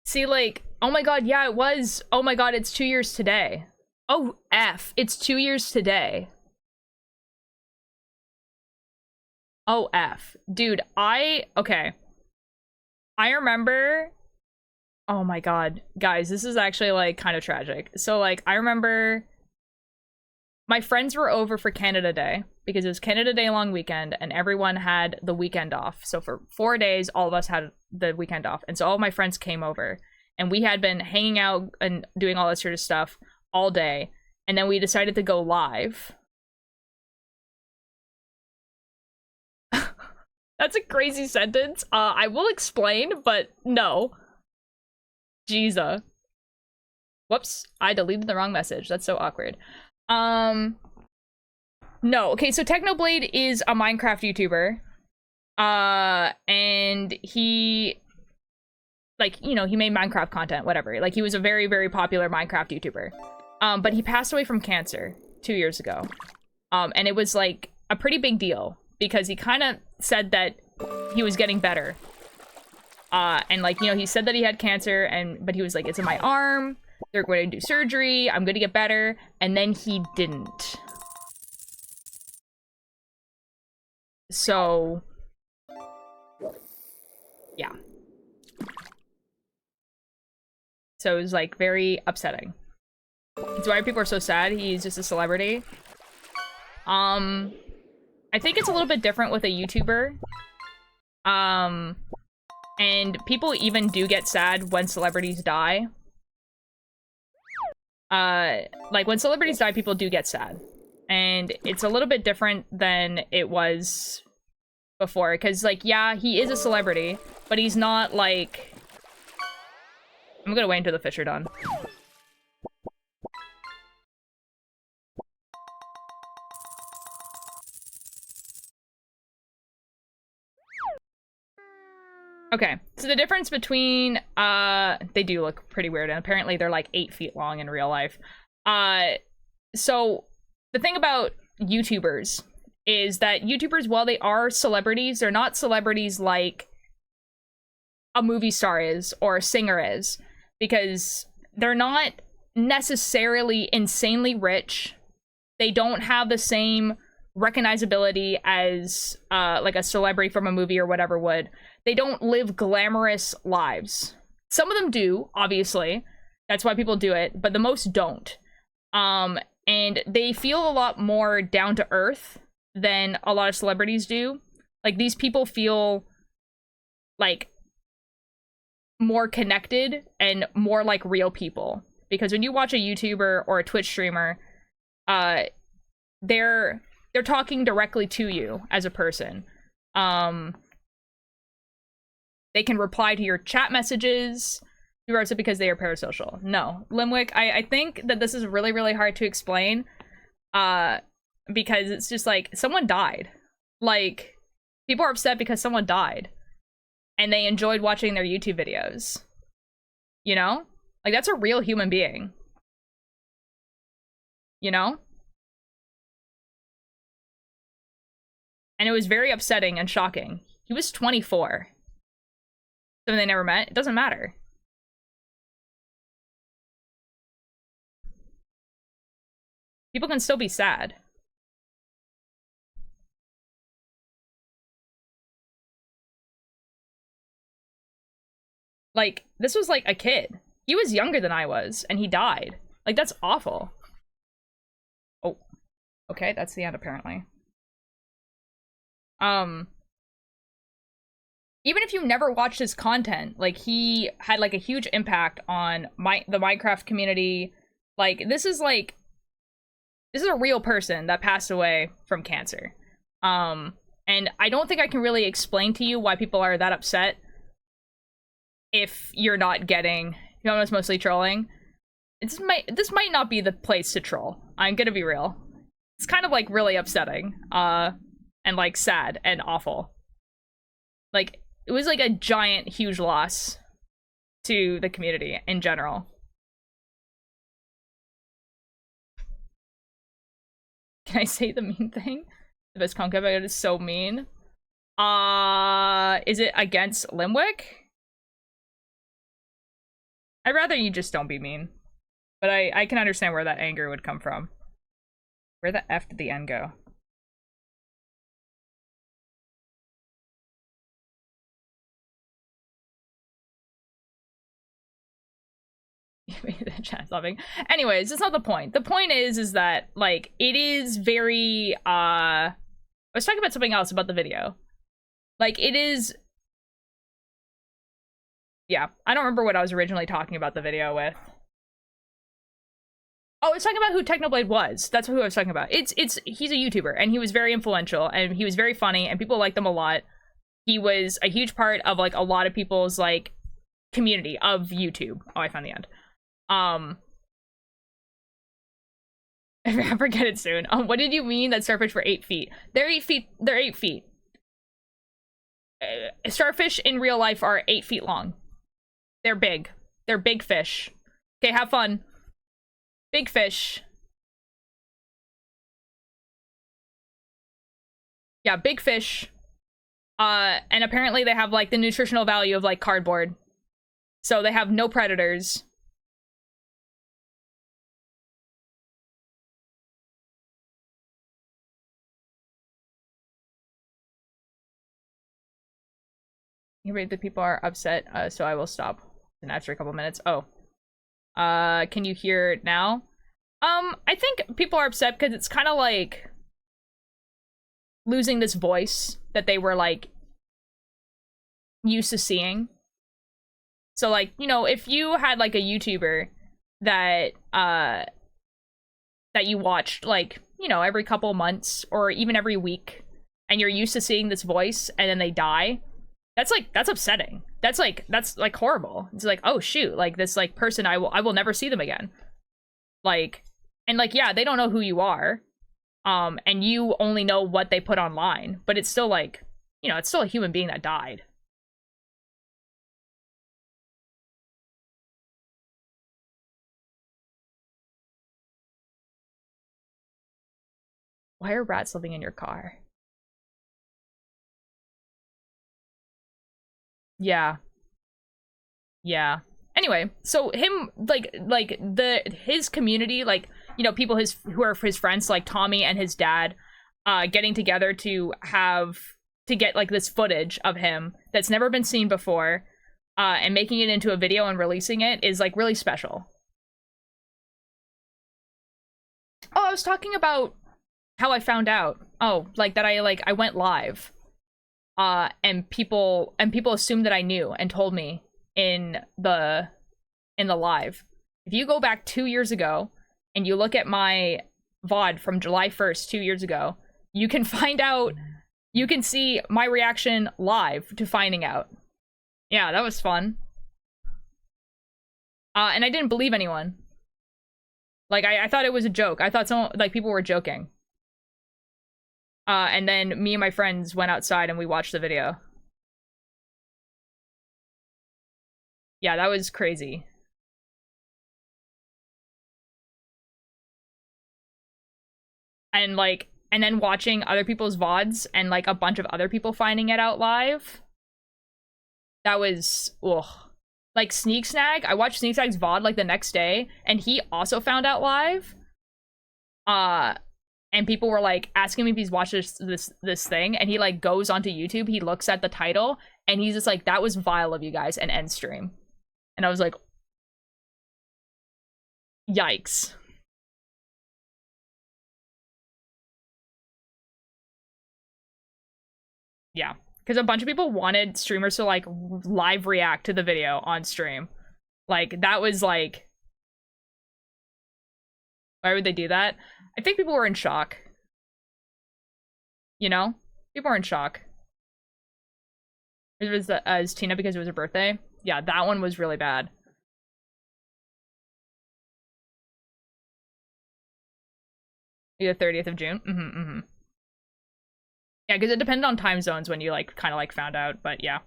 See, like, oh my god, yeah, it was. Oh my god, it's 2 years today. Oh, F. It's 2 years today. Oh, F. Dude, okay. I remember... Oh my god. Guys, this is actually, like, kind of tragic. So, like, I remember... My friends were over for Canada Day, because it was Canada Day long weekend, and everyone had the weekend off. So for 4 days, all of us had the weekend off. And so all of my friends came over, and we had been hanging out and doing all that sort of stuff all day. And then we decided to go live. That's a crazy sentence. I will explain, but no. Jesus. Whoops, I deleted the wrong message. That's so awkward. No, okay, so Technoblade is a Minecraft YouTuber. And he, like, you know, he made Minecraft content, whatever. Like, he was a very, very popular Minecraft YouTuber. But he passed away from cancer 2 years ago. And it was, like, a pretty big deal, because he kind of said that he was getting better. And, like, you know, he said that he had cancer, but he was like, it's in my arm. They're going to do surgery. I'm going to get better. And then he didn't. So, yeah. So it was, like, very upsetting. It's why people are so sad. He's just a celebrity. I think it's a little bit different with a YouTuber. And people even do get sad when celebrities die. Like, when celebrities die, people do get sad. And it's a little bit different than it was before. Because, like, yeah, he is a celebrity, but he's not, like... I'm gonna wait until the fish are done. Okay, so the difference between, they do look pretty weird, and apparently they're like 8 feet long in real life. So the thing about YouTubers is that YouTubers, while they are celebrities, they're not celebrities like a movie star is or a singer is, because they're not necessarily insanely rich. They don't have the same recognizability as like a celebrity from a movie or whatever would. they don't live glamorous lives. Some of them do, obviously. That's why people do it, but the most don't. And they feel a lot more down to earth than a lot of celebrities do. Like, these people feel like more connected and more like real people. Because when you watch a YouTuber or a Twitch streamer, they're talking directly to you as a person. They can reply to your chat messages. Or is it because they are parasocial? No. Limwick, I think that this is really, really hard to explain. Because it's just like, someone died. Like, people are upset because someone died. And they enjoyed watching their YouTube videos. You know? Like, that's a real human being. You know? And it was very upsetting and shocking. He was 24. Something they never met? It doesn't matter. People can still be sad. Like, this was like a kid. He was younger than I was, and he died. Like, that's awful. Oh. Okay, that's the end, apparently. Even if you never watched his content, like, he had, like, a huge impact on the Minecraft community. Like, this is a real person that passed away from cancer. And I don't think I can really explain to you why people are that upset if you're not getting, you know, it's mostly trolling. This might not be the place to troll. I'm gonna be real. It's kind of, like, really upsetting, and, like, sad and awful. Like, it was, like, a giant, huge loss to the community in general. Can I say the mean thing? The best concave is so mean. Is it against Limwick? I'd rather you just don't be mean. But I can understand where that anger would come from. Where the F did the N go? The chat's laughing. Anyways, it's not the point. The point is that, like, it is very, I was talking about something else about the video. Like, it is... Yeah, I don't remember what I was originally talking about the video with. Oh, I was talking about who Technoblade was. That's who I was talking about. He's a YouTuber, and he was very influential, and he was very funny, and people liked him a lot. He was a huge part of, like, a lot of people's, like, community of YouTube. Oh, I found the end. I forget it soon. What did you mean that starfish were 8 feet? They're 8 feet. They're 8 feet. Starfish in real life are 8 feet long. They're big. They're big fish. Okay, have fun. Big fish. Yeah, big fish. And apparently they have, like, the nutritional value of, like, cardboard. So they have no predators. You read that people are upset, so I will stop. And after a couple minutes. Oh. Can you hear it now? I think people are upset because it's kind of like losing this voice that they were, like, used to seeing. So, like, you know, if you had, like, a YouTuber that that you watched, like, you know, every couple months or even every week, and you're used to seeing this voice and then they die, that's upsetting. That's horrible. It's like, oh shoot, like, this, like, person, I will never see them again. Like, and, like, yeah, they don't know who you are. And you only know what they put online, but it's still, like, you know, it's still a human being that died. Why are rats living in your car? Yeah. Yeah. Anyway, so him, his community, like, you know, people who are his friends, like Tommy and his dad, getting together to have to get like this footage of him that's never been seen before, and making it into a video and releasing it is like really special. Oh, I was talking about how I found out. Oh, like that I went live. And people assumed that I knew and told me in the live. If you go back 2 years ago and you look at my VOD from July 1st, 2 years ago, you can find out, you can see my reaction live to finding out. Yeah, that was fun. And I didn't believe anyone. Like, I thought it was a joke. I thought people were joking. And then me and my friends went outside and we watched the video. Yeah, that was crazy. And like, and then watching other people's VODs and like a bunch of other people finding it out live. That was, ugh. Like Sneak Snag, I watched Sneak Snag's VOD like the next day, and he also found out live. And people were like asking me if he's watched this thing, and he like goes onto YouTube, he looks at the title, and he's just like, that was vile of you guys, and end stream. And I was like, yikes. Yeah. Because a bunch of people wanted streamers to, like, live react to the video on stream. Like, that was, like... Why would they do that? I think people were in shock. You know? People were in shock. It was as Tina because it was her birthday. Yeah, that one was really bad. The 30th of June? Mm-hmm. Yeah, because it depended on time zones when you, like, kind of, like, found out, but yeah.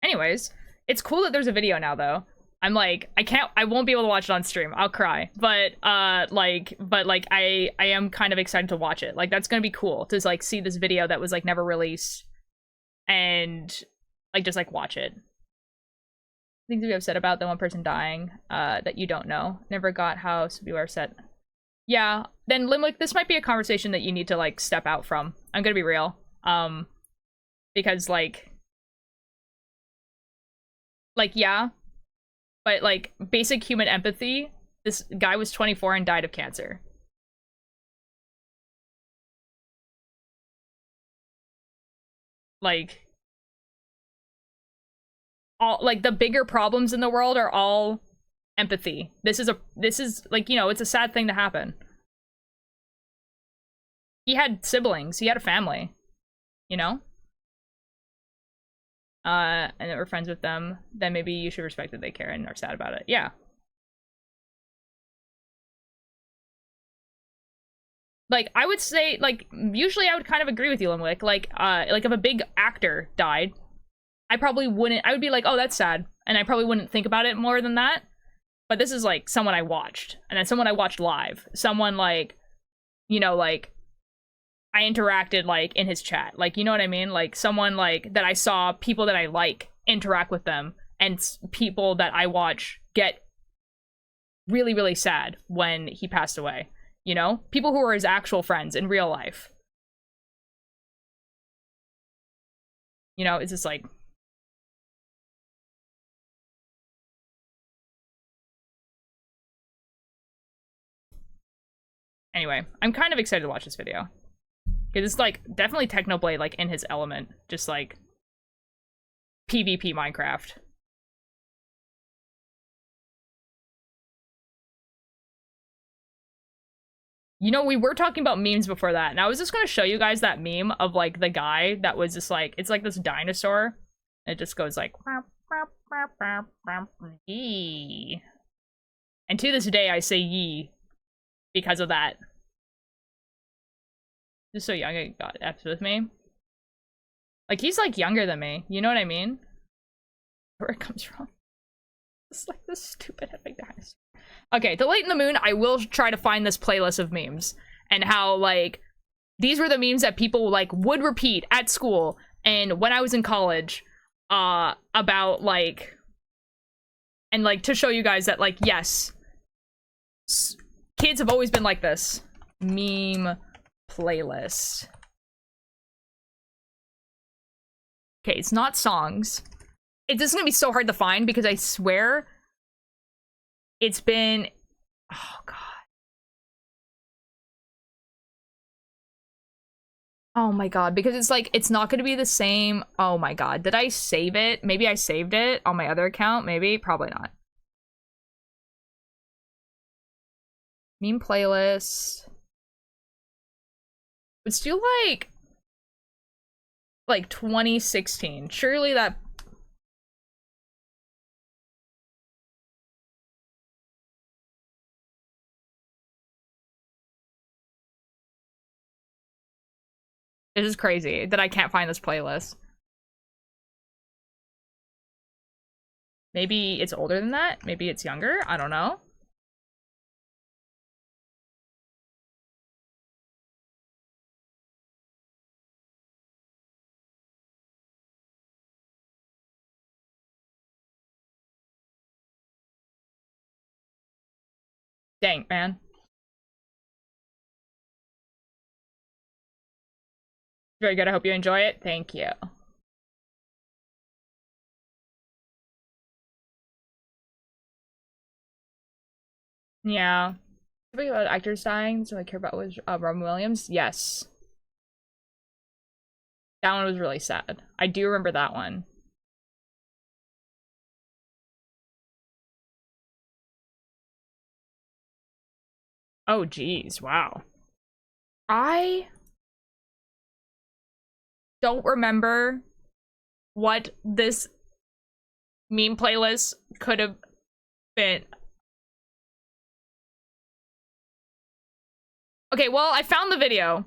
Anyways, it's cool that there's a video now, though. I'm like, I won't be able to watch it on stream. I'll cry. But, I am kind of excited to watch it. Like, that's gonna be cool to, like, see this video that was, like, never released. And, like, just, like, watch it. Things to be upset about, the one person dying, that you don't know. Never got how some people are upset. Yeah, then, Limlick, this might be a conversation that you need to, like, step out from. I'm gonna be real. Because, like, yeah, but, like, basic human empathy, this guy was 24 and died of cancer. Like, all, like, the bigger problems in the world are all empathy. This is, like, you know, it's a sad thing to happen. He had siblings, he had a family. You know? And that we're friends with them, then maybe you should respect that they care and are sad about it. Yeah. Like, I would say, like, usually I would kind of agree with you, Limwick. Like, if a big actor died, I probably wouldn't, I would be like, oh, that's sad. And I probably wouldn't think about it more than that. But this is, like, someone I watched. And then someone I watched live. Someone, like, you know, like, I interacted, like, in his chat. Like, you know what I mean? Like, someone, like, that I saw people that I like interact with them, and people that I watch get really, really sad when he passed away. You know? People who were his actual friends in real life. You know, it's just like... Anyway, I'm kind of excited to watch this video. Because it's, like, definitely Technoblade, like, in his element. Just, like, PvP Minecraft. You know, we were talking about memes before that, and I was just gonna show you guys that meme of, like, the guy that was just, like, it's like this dinosaur. And it just goes, like, yee. And to this day, I say yee because of that. Just so young, I got F's with me. Like, he's, like, younger than me. You know what I mean? Where it comes from. It's like this stupid epic dinosaur. Okay, to Late in the Moon, I will try to find this playlist of memes. And how, like, these were the memes that people, like, would repeat at school. And when I was in college, about, like... And, like, to show you guys that, like, yes. Kids have always been like this. Meme... playlist. Okay, it's not songs. This is gonna be so hard to find because I swear it's been... Oh, God. Oh my God, because it's like, it's not gonna be the same. Oh my God, did I save it? Maybe I saved it on my other account, maybe? Probably not. Meme playlist. Let's do like 2016. Surely that... This is crazy that I can't find this playlist. Maybe it's older than that? Maybe it's younger? I don't know. Dang, man. Very good. I hope you enjoy it. Thank you. Yeah. Talking about actors dying, so I care about was Robin Williams. Yes. That one was really sad. I do remember that one. Oh, geez. Wow. I don't remember what this meme playlist could have been. Okay, well, I found the video.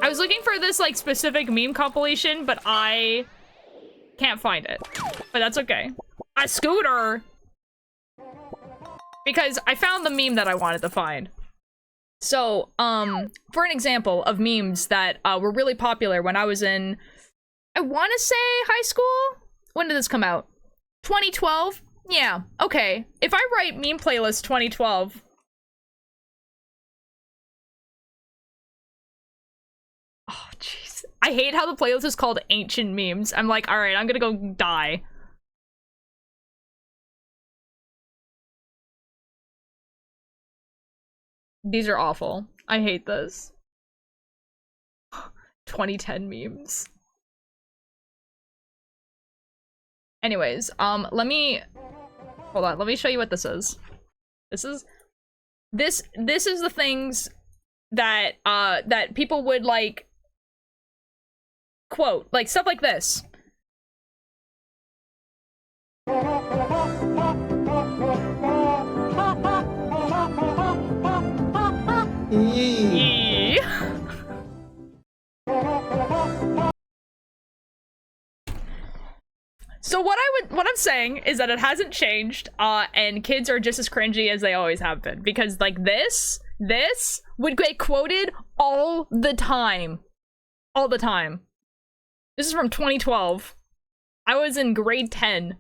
I was looking for this, like, specific meme compilation, but I can't find it. But that's okay. A scooter! Because I found the meme that I wanted to find. So, for an example of memes that were really popular when I was in, I want to say high school? When did this come out? 2012? Yeah, okay. If I write meme playlist 2012... Oh, jeez. I hate how the playlist is called Ancient Memes. I'm like, alright, I'm gonna go die. These are awful. I hate this. 2010 memes. Anyways, let me... Hold on, let me show you what this is. This is the things that, that people would, like, quote. Like, stuff like this. Yee. So what I'm saying is that it hasn't changed, and kids are just as cringy as they always have been. Because, like, this would get quoted all the time. All the time. This is from 2012. I was in grade 10.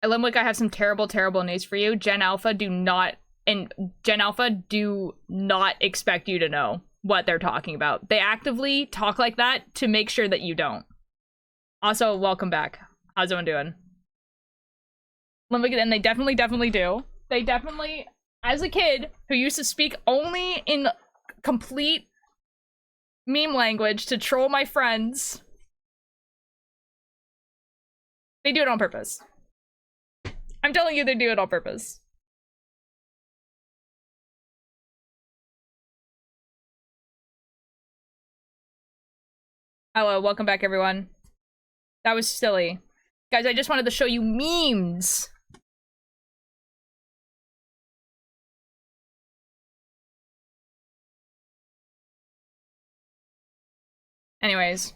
Limwick, I have some terrible, terrible news for you. Gen Alpha do not expect you to know. what they're talking about. They actively talk like that to make sure that you don't. Also, welcome back. How's everyone doing? And they definitely do. They definitely, as a kid who used to speak only in complete meme language to troll my friends, they do it on purpose. I'm telling you, they do it on purpose. Hello, welcome back, everyone. That was silly. Guys, I just wanted to show you memes. Anyways,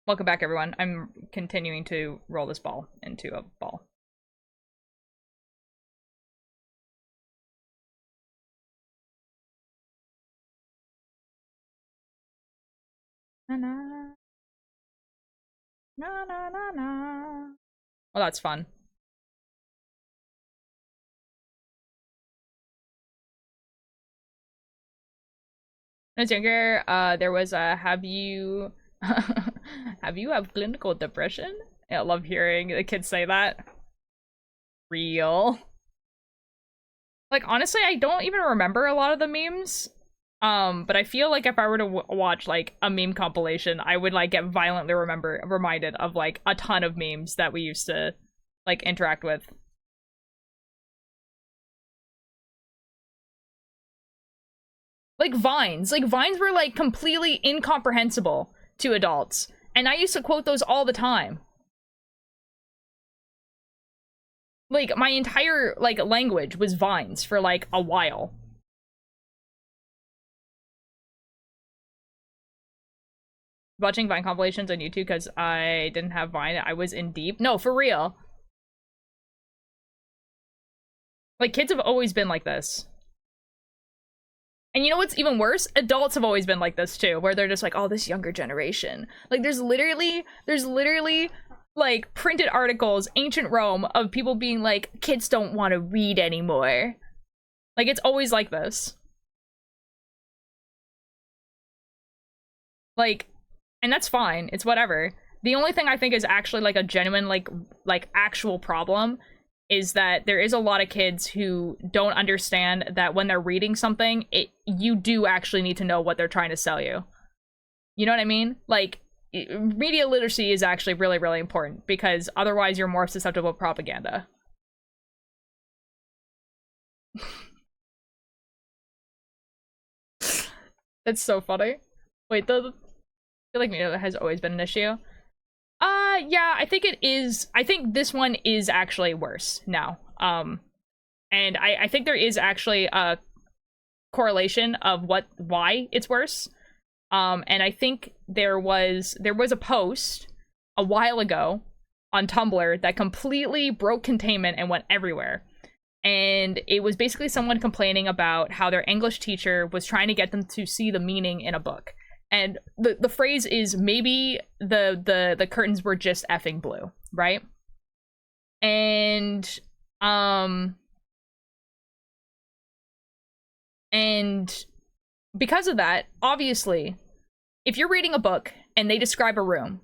welcome back, everyone. I'm continuing to roll this ball into a ball. Na na. Na na na na. Well, that's fun. When I was younger, there was a have you have clinical depression? I love hearing the kids say that. Real. Like, honestly, I don't even remember a lot of the memes. But I feel like if I were to watch, like, a meme compilation, I would, like, get violently reminded of, like, a ton of memes that we used to, like, interact with. Like, Vines. Like, Vines were, like, completely incomprehensible to adults. And I used to quote those all the time. Like, my entire, like, language was Vines for, like, a while. Watching Vine compilations on YouTube because I didn't have Vine. I was in deep. No, for real. Like, kids have always been like this. And you know what's even worse? Adults have always been like this too, where they're just like, oh, this younger generation. Like, there's literally, like, printed articles, ancient Rome, of people being like, kids don't want to read anymore. Like, it's always like this. Like, and that's fine. It's whatever. The only thing I think is actually, like, a genuine, like actual problem is that there is a lot of kids who don't understand that when they're reading something, you do actually need to know what they're trying to sell you. You know what I mean? Like, media literacy is actually really, really important, because otherwise you're more susceptible to propaganda. That's so funny. Wait, I feel like media has always been an issue. Yeah, I think it is. I think this one is actually worse now. And I think there is actually a correlation of why it's worse. And I think there was a post a while ago on Tumblr that completely broke containment and went everywhere. And it was basically someone complaining about how their English teacher was trying to get them to see the meaning in a book. And the phrase is, maybe the curtains were just effing blue, right? And because of that, obviously, if you're reading a book and they describe a room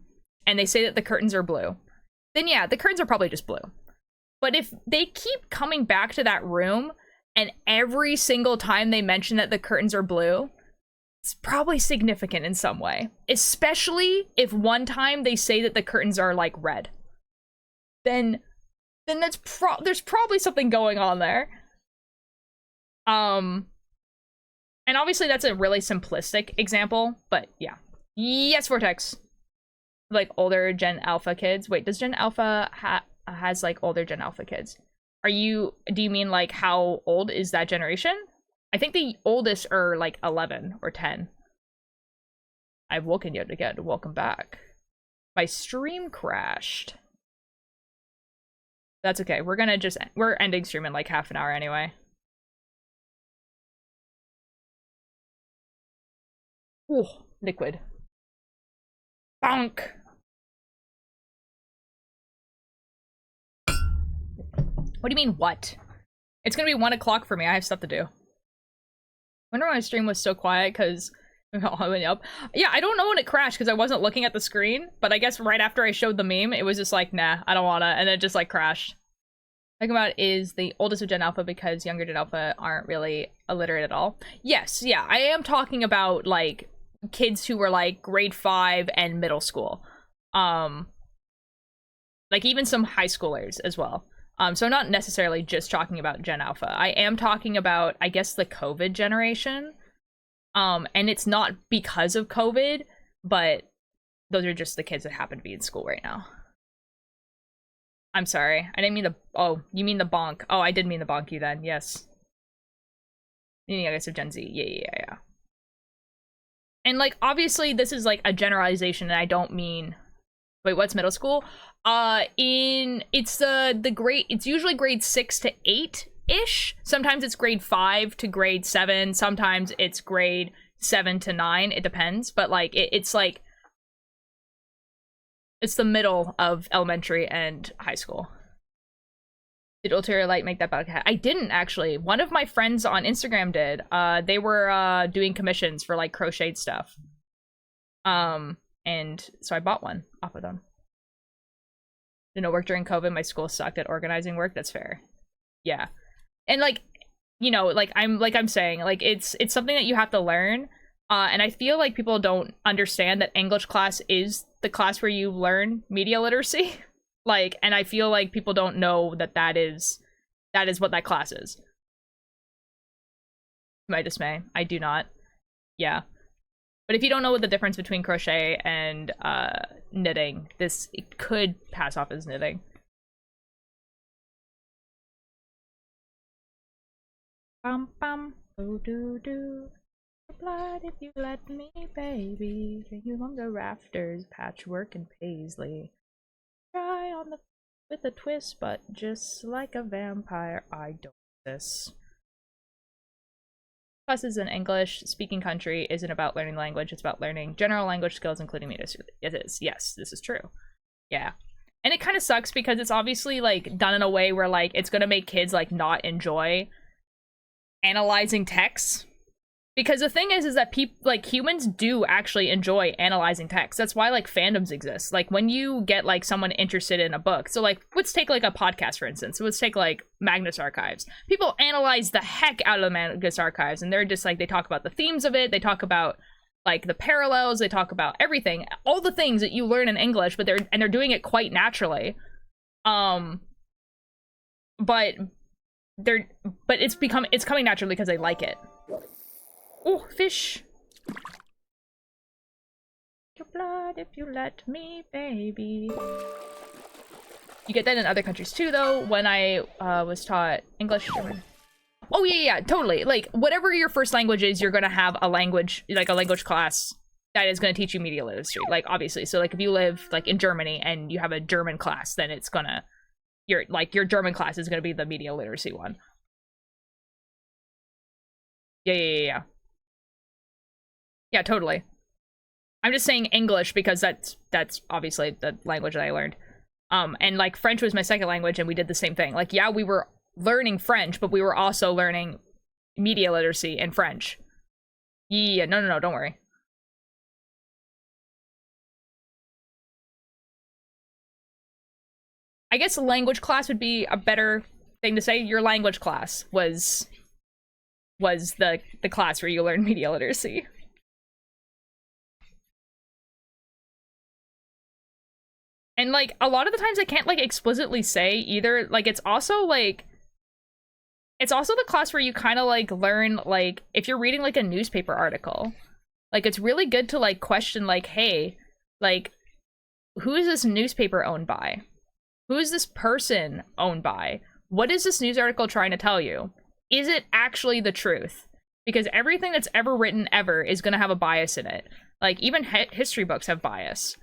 and they say that the curtains are blue, then yeah, the curtains are probably just blue. But if they keep coming back to that room and every single time they mention that the curtains are blue, it's probably significant in some way. Especially if one time they say that the curtains are, like, red. Then there's probably something going on there. And obviously that's a really simplistic example, but yeah. Yes, Vortex. Like, older Gen Alpha kids. Wait, does Gen Alpha has, like, older Gen Alpha kids? Do you mean, like, how old is that generation? I think the oldest are, like, 11 or 10. I've woken yet again. Welcome back. My stream crashed. That's okay. We're ending stream in, like, half an hour anyway. Ooh, liquid. Bonk! What do you mean, what? It's gonna be 1 o'clock for me. I have stuff to do. I wonder why my stream was so quiet, because Yep. Yeah, I don't know when it crashed because I wasn't looking at the screen, but I guess right after I showed the meme, it was just like, nah, I don't wanna, and it just like crashed. Talking about is the oldest of Gen Alpha because younger Gen Alpha aren't really illiterate at all. Yes, yeah, I am talking about like kids who were like grade 5 and middle school. Like even some high schoolers as well. So not necessarily just talking about Gen Alpha. I am talking about, I guess, the COVID generation. And it's not because of COVID, but those are just the kids that happen to be in school right now. I'm sorry. I didn't mean the... Oh, you mean the bonk. Oh, I did mean the bonk you then. Yes. Yeah, I guess of Gen Z. Yeah. And, like, obviously this is, like, a generalization, and I don't mean... Wait, what's middle school? It's the grade... It's usually grade 6 to 8-ish. Sometimes it's grade 5 to grade 7. Sometimes it's grade 7 to 9. It depends. But, like, it's, like... It's the middle of elementary and high school. Did Ulterior Light make that bucket hat? I didn't, actually. One of my friends on Instagram did. They were doing commissions for, like, crocheted stuff. And so I bought one off of them. Did no work during COVID. My school sucked at organizing work. That's fair. Yeah. And, like, you know, like I'm saying, like, it's something that you have to learn. And I feel like people don't understand that English class is the class where you learn media literacy. Like, and I feel like people don't know that is what that class is. To my dismay, I do not. Yeah. But if you don't know what the difference between crochet and knitting, it could pass off as knitting. Bum bum, oh doo doo. Blood if you let me, baby. Bring you longer rafters, patchwork and paisley. Try on with a twist, but just like a vampire, I don't this. Classes in English speaking country isn't about learning language, it's about learning general language skills, including media. It is. Yes, this is true. Yeah. And it kind of sucks because it's obviously like done in a way where like it's gonna make kids like not enjoy analyzing text. Because the thing is that people, like, humans do actually enjoy analyzing text. That's why, like, fandoms exist. Like, when you get, like, someone interested in a book. So, like, let's take, like, a podcast, for instance. So let's take, like, Magnus Archives. People analyze the heck out of the Magnus Archives. And they're just, like, they talk about the themes of it. They talk about, like, the parallels. They talk about everything. All the things that you learn in English, but they're doing it quite naturally. But it's coming naturally because they like it. Oh, fish! Your blood if you let me, baby. You get that in other countries too, though. When I was taught English, German. Oh yeah, totally. Like whatever your first language is, you're gonna have a language, like a language class that is gonna teach you media literacy. Like obviously, so like if you live like in Germany and you have a German class, then it's gonna your German class is gonna be the media literacy one. Yeah. Yeah, totally. I'm just saying English because that's obviously the language that I learned. And like French was my second language and we did the same thing. Like, yeah, we were learning French, but we were also learning media literacy in French. Yeah, no, don't worry. I guess language class would be a better thing to say. Your language class was the class where you learn media literacy. And, like, a lot of the times I can't, like, explicitly say either. Like, it's also the class where you kind of, like, learn, like, if you're reading, like, a newspaper article. Like, it's really good to, like, question, like, hey, like, who is this newspaper owned by? Who is this person owned by? What is this news article trying to tell you? Is it actually the truth? Because everything that's ever written ever is going to have a bias in it. Like, even history books have bias.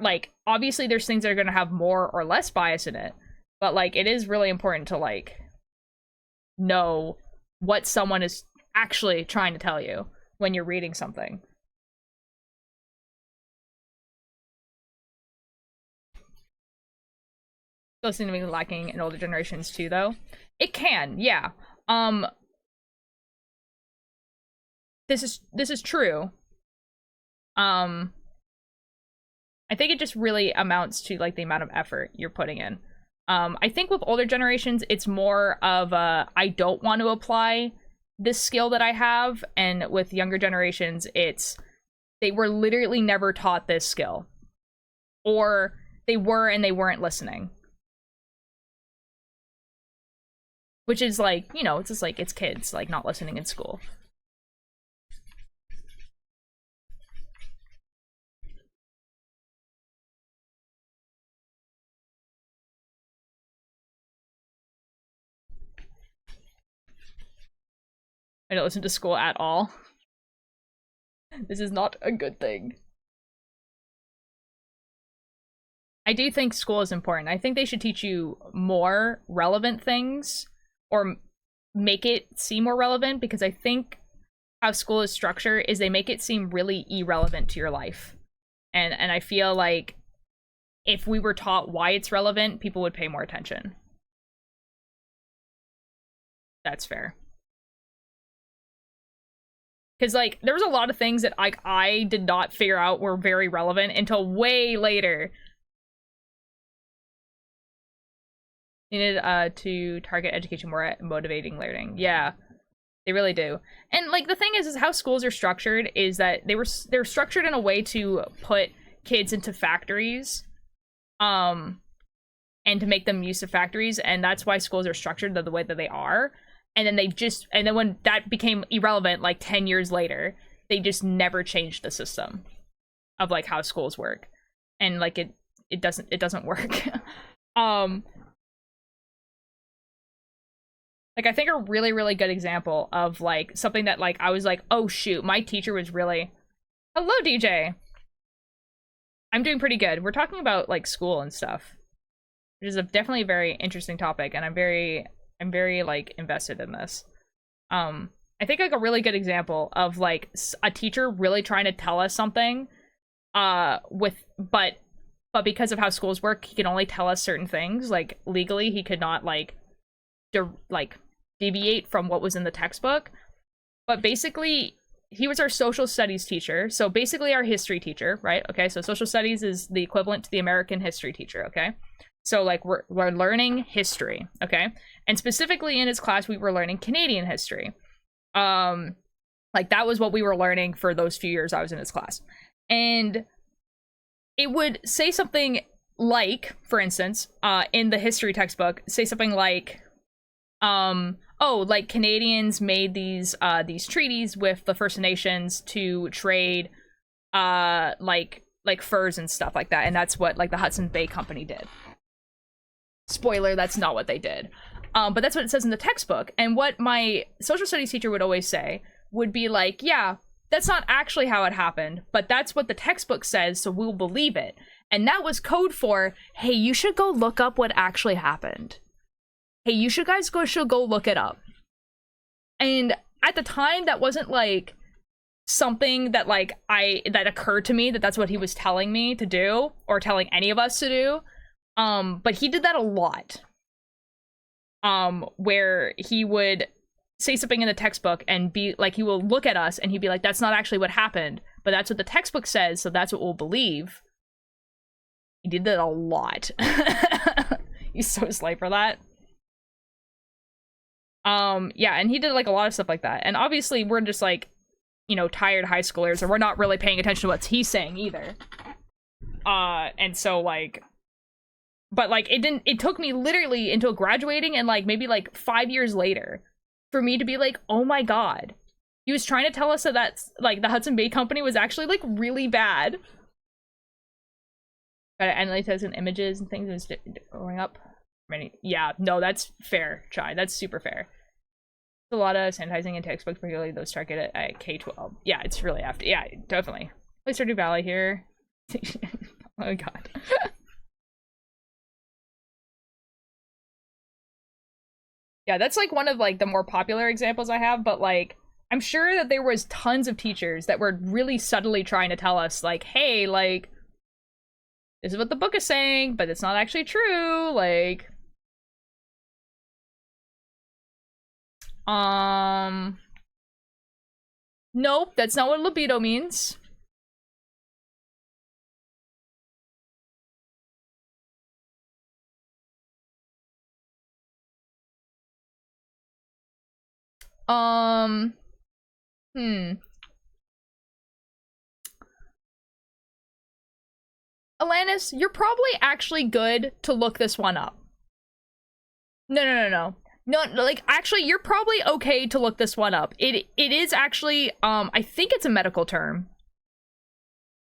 Like, obviously there's things that are gonna have more or less bias in it, but, like, it is really important to, like, know what someone is actually trying to tell you when you're reading something. Still seem to be lacking in older generations too, though. It can, yeah. this is true. I think it just really amounts to like the amount of effort you're putting in. I think with older generations, it's more of a, I don't want to apply this skill that I have, and with younger generations, it's they were literally never taught this skill, or they were and they weren't listening. Which is like, you know, it's just like, it's kids, like, not listening in school. I don't listen to school at all. This is not a good thing. I do think school is important. I think they should teach you more relevant things, or make it seem more relevant, because I think how school is structured is they make it seem really irrelevant to your life. And I feel like if we were taught why it's relevant, people would pay more attention. That's fair. Because, like, there was a lot of things that, like, I did not figure out were very relevant until way later. Needed to target education more motivating learning. Yeah, they really do. And, like, the thing is how schools are structured is that they're structured in a way to put kids into factories, and to make them use of factories, and that's why schools are structured the way that they are. And then when that became irrelevant, like 10 years later, they just never changed the system of like how schools work. And like it doesn't work. Like, I think a really, really good example of like something that like I was like, oh shoot, my teacher was really, hello DJ. I'm doing pretty good. We're talking about like school and stuff, which is definitely a very interesting topic, and I'm very like invested in this. I think like a really good example of like a teacher really trying to tell us something, but because of how schools work, he can only tell us certain things. Like legally, he could not like deviate from what was in the textbook. But basically, he was our social studies teacher, so basically our history teacher, right? Okay, so social studies is the equivalent to the American history teacher. Okay. So, like, we're learning history, okay? And specifically in his class, we were learning Canadian history. Like, that was what we were learning for those few years I was in his class. And it would say something like, for instance, in the history textbook, say something like, oh, like, Canadians made these treaties with the First Nations to trade, like furs and stuff like that. And that's what, like, the Hudson Bay Company did. Spoiler, that's not what they did. But that's what it says in the textbook. And what my social studies teacher would always say would be like, yeah, that's not actually how it happened, but that's what the textbook says, so we'll believe it. And that was code for, hey, you should go look up what actually happened. Hey, you should go look it up. And at the time, that wasn't like something that like that occurred to me that that's what he was telling me to do, or telling any of us to do. But he did that a lot. Where he would say something in the textbook and be like, he will look at us and he'd be like, that's not actually what happened, but that's what the textbook says, so that's what we'll believe. He did that a lot. He's so slight for that. Yeah, and he did like a lot of stuff like that. And obviously we're just like, you know, tired high schoolers, and we're not really paying attention to what he's saying either. And so like, but like it took me literally until graduating and like maybe like 5 years later for me to be like, oh my god, he was trying to tell us that that's like the Hudson Bay Company was actually like really bad. Gotta analyze and images and things growing up. Yeah, no, that's fair, Chai. That's super fair. There's a lot of sanitizing in textbooks, particularly those targeted at K-12. Yeah, it's really after. Yeah, definitely. Let's Stardew Valley here. Oh god. Yeah, that's like one of like the more popular examples I have, but like I'm sure that there was tons of teachers that were really subtly trying to tell us like, hey, like this is what the book is saying, but it's not actually true. Like Nope, that's not what libido means. Hmm. Alanis, you're probably actually good to look this one up. No, like, actually, you're probably okay to look this one up. It is actually, I think it's a medical term.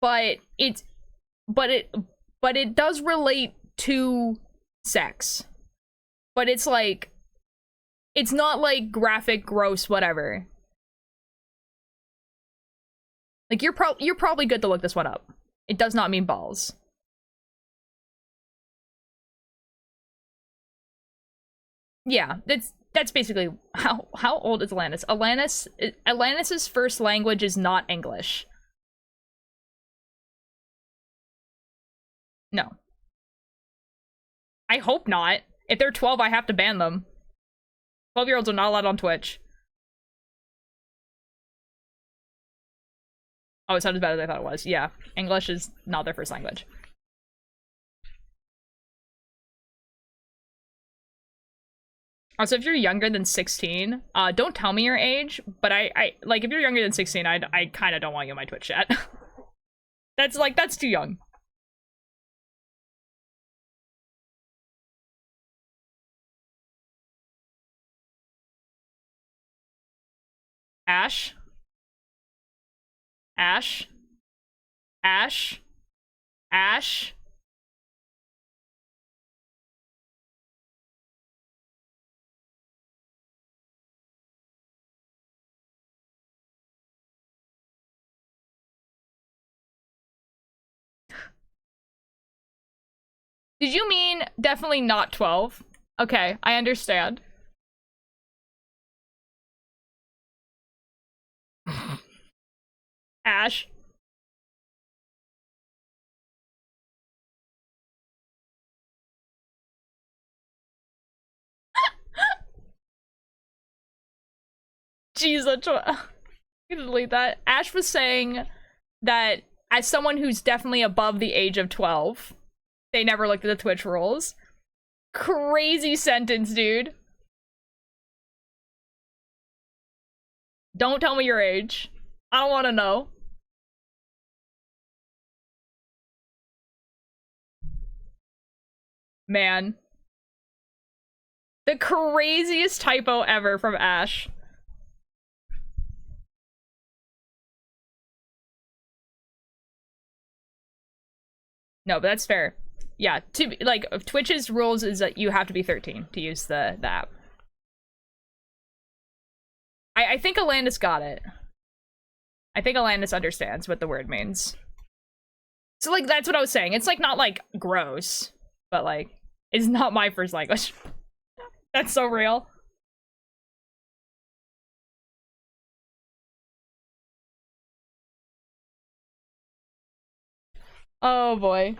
But it does relate to sex. But it's like, it's not like graphic, gross, whatever. Like, you're probably good to look this one up. It does not mean balls. Yeah, that's basically how old is Alanis? Alanis's first language is not English. No. I hope not. If they're 12, I have to ban them. 12-year-olds are not allowed on Twitch. Oh, it's not as bad as I thought it was. Yeah, English is not their first language. Also, if you're younger than 16, don't tell me your age, but I like, if you're younger than 16, I kind of don't want you in my Twitch chat. That's too young. Ash? Ash? Ash? Ash? Did you mean definitely not 12? Okay, I understand. Ash. Jeez, that's what... I'm gonna delete that. Ash was saying that as someone who's definitely above the age of 12, they never looked at the Twitch rules. Crazy sentence, dude. Don't tell me your age. I don't want to know. Man. The craziest typo ever from Ash. No, but that's fair. Yeah, like, Twitch's rules is that you have to be 13 to use the app. I think Alanis got it. I think Alanis understands what the word means. So, like, that's what I was saying. It's, like, not, like, gross, but, like, it's not my first language. That's so real. Oh, boy.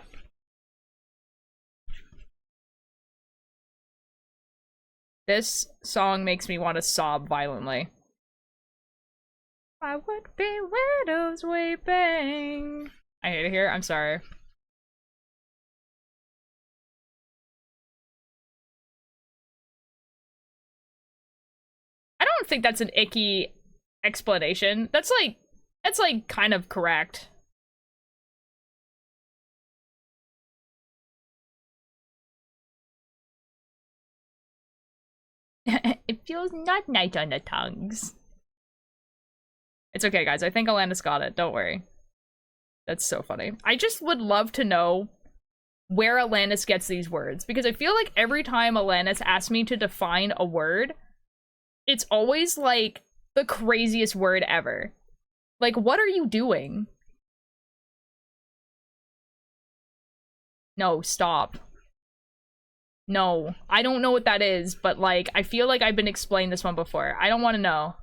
This song makes me want to sob violently. I would be widows weeping. I hate it here. I'm sorry. I don't think that's an icky explanation. That's like kind of correct. It feels not nice on the tongues. It's okay, guys. I think Alanis got it. Don't worry. That's so funny. I just would love to know where Alanis gets these words, because I feel like every time Alanis asks me to define a word, it's always like the craziest word ever. Like, what are you doing? No, stop. No, I don't know what that is, but like, I feel like I've been explained this one before. I don't want to know.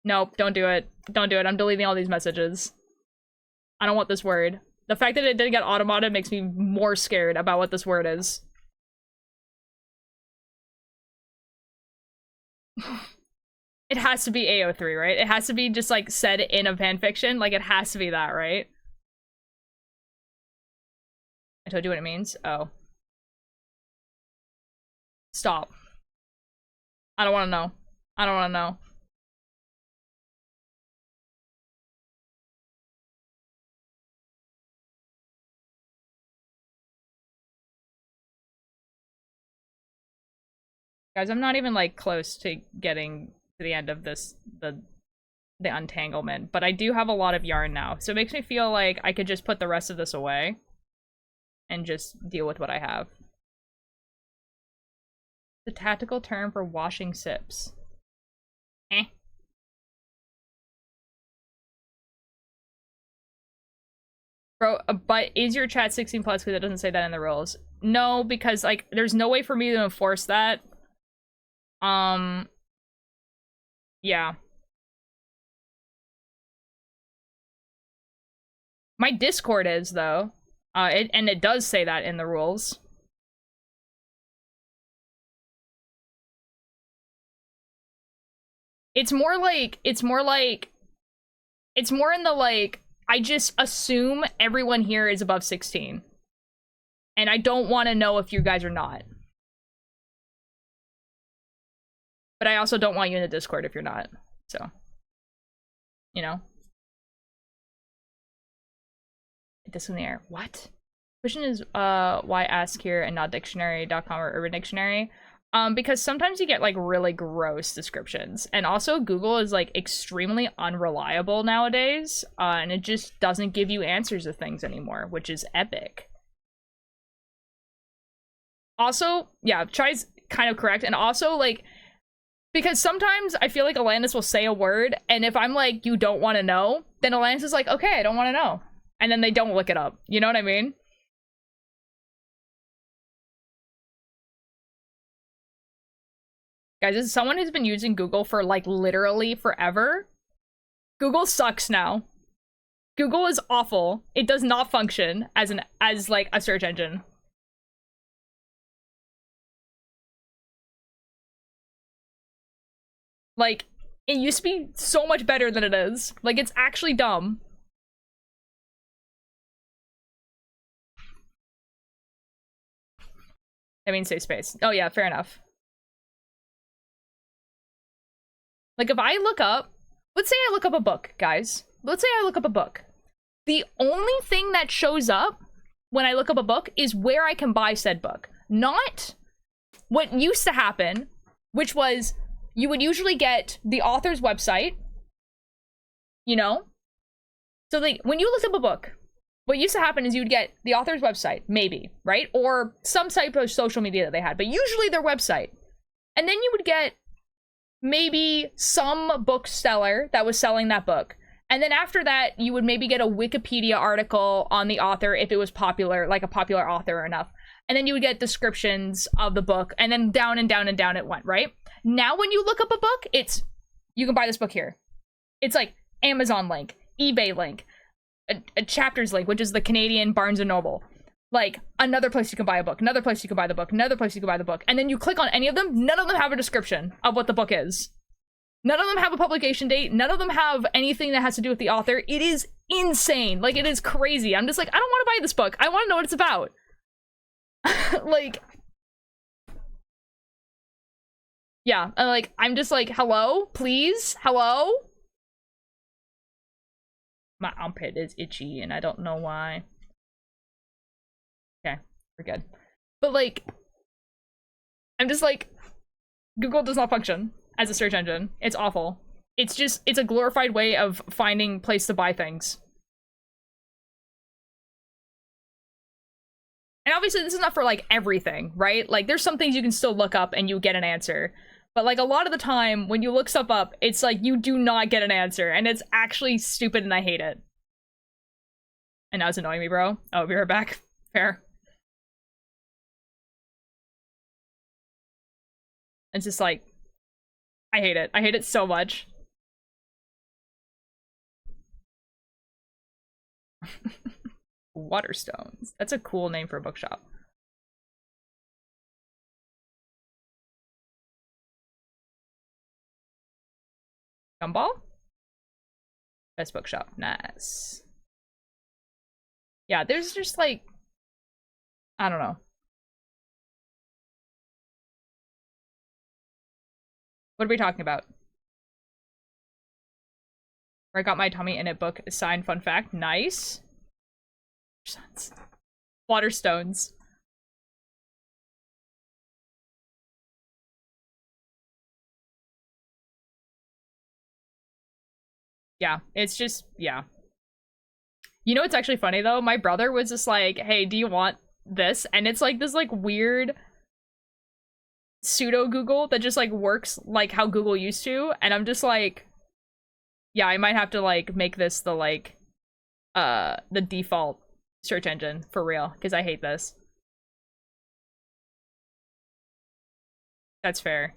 Nope, don't do it. Don't do it. I'm deleting all these messages. I don't want this word. The fact that it didn't get automated makes me more scared about what this word is. It has to be AO3, right? It has to be just, like, said in a fanfiction. Like, it has to be that, right? I told you what it means? Oh. Stop. I don't want to know. I don't want to know. Guys, I'm not even, like, close to getting to the end of this, the untanglement, but I do have a lot of yarn now, so it makes me feel like I could just put the rest of this away and just deal with what I have. The tactical term for washing sips. Eh. Bro, but is your chat 16 plus because it doesn't say that in the rules? No, because, like, there's no way for me to enforce that. Yeah. My Discord is, though. And it does say that in the rules. It's more in the, like, I just assume everyone here is above 16. And I don't want to know if you guys are not. But I also don't want you in the Discord if you're not. So, you know. This in the air. What? Question is why ask here and not dictionary.com or urban dictionary? Because sometimes you get, like, really gross descriptions. And also Google is, like, extremely unreliable nowadays. And it just doesn't give you answers to things anymore, which is epic. Also, yeah, Chai's kind of correct. And also, like, because sometimes I feel like Alanis will say a word, and if I'm like, you don't want to know, then Alanis is like, okay, I don't want to know. And then they don't look it up. You know what I mean? Guys, this is someone who's been using Google for, like, literally forever. Google sucks now. Google is awful. It does not function as like a search engine. Like, it used to be so much better than it is. Like, it's actually dumb. I mean, save space. Oh yeah, fair enough. Like, if I look up, let's say I look up a book, guys. Let's say I look up a book. The only thing that shows up when I look up a book is where I can buy said book. Not what used to happen, which was you would usually get the author's website, you know? So, like, when you looked up a book, what used to happen is you would get the author's website, maybe, right? Or some type of social media that they had, but usually their website. And then you would get maybe some bookseller that was selling that book. And then after that, you would maybe get a Wikipedia article on the author if it was popular, like a popular author enough. And then you would get descriptions of the book, and then down and down and down it went, right? Now when you look up a book, it's, you can buy this book here. It's like Amazon link, eBay link, a chapters link, which is the Canadian Barnes & Noble. Like, another place you can buy a book, another place you can buy the book, another place you can buy the book. And then you click on any of them, none of them have a description of what the book is. None of them have a publication date. None of them have anything that has to do with the author. It is insane. Like, it is crazy. I'm just like, I don't want to buy this book. I want to know what it's about. Like, yeah, like, I'm just like, hello? Please? Hello? My armpit is itchy, and I don't know why. Okay, we're good. But, like, I'm just like, Google does not function as a search engine. It's awful. It's just, it's a glorified way of finding place to buy things. And obviously this is not for, like, everything, right? Like, there's some things you can still look up and you get an answer. But, like, a lot of the time, when you look stuff up, it's like, you do not get an answer. And it's actually stupid and I hate it. And now it's annoying me, bro. Oh, be right back. Fair. It's just like, I hate it. I hate it so much. Waterstones. That's a cool name for a bookshop. Gumball? Best bookshop. Nice. Yeah, there's just like, I don't know. What are we talking about? Where I got my Tommy Innit book signed, fun fact. Nice. Waterstones. Yeah, it's just, yeah. You know what's actually funny though? My brother was just like, hey, do you want this? And it's like this like weird pseudo Google that just like works like how Google used to. And I'm just like, yeah, I might have to like make this the like the default search engine for real, because I hate this. That's fair.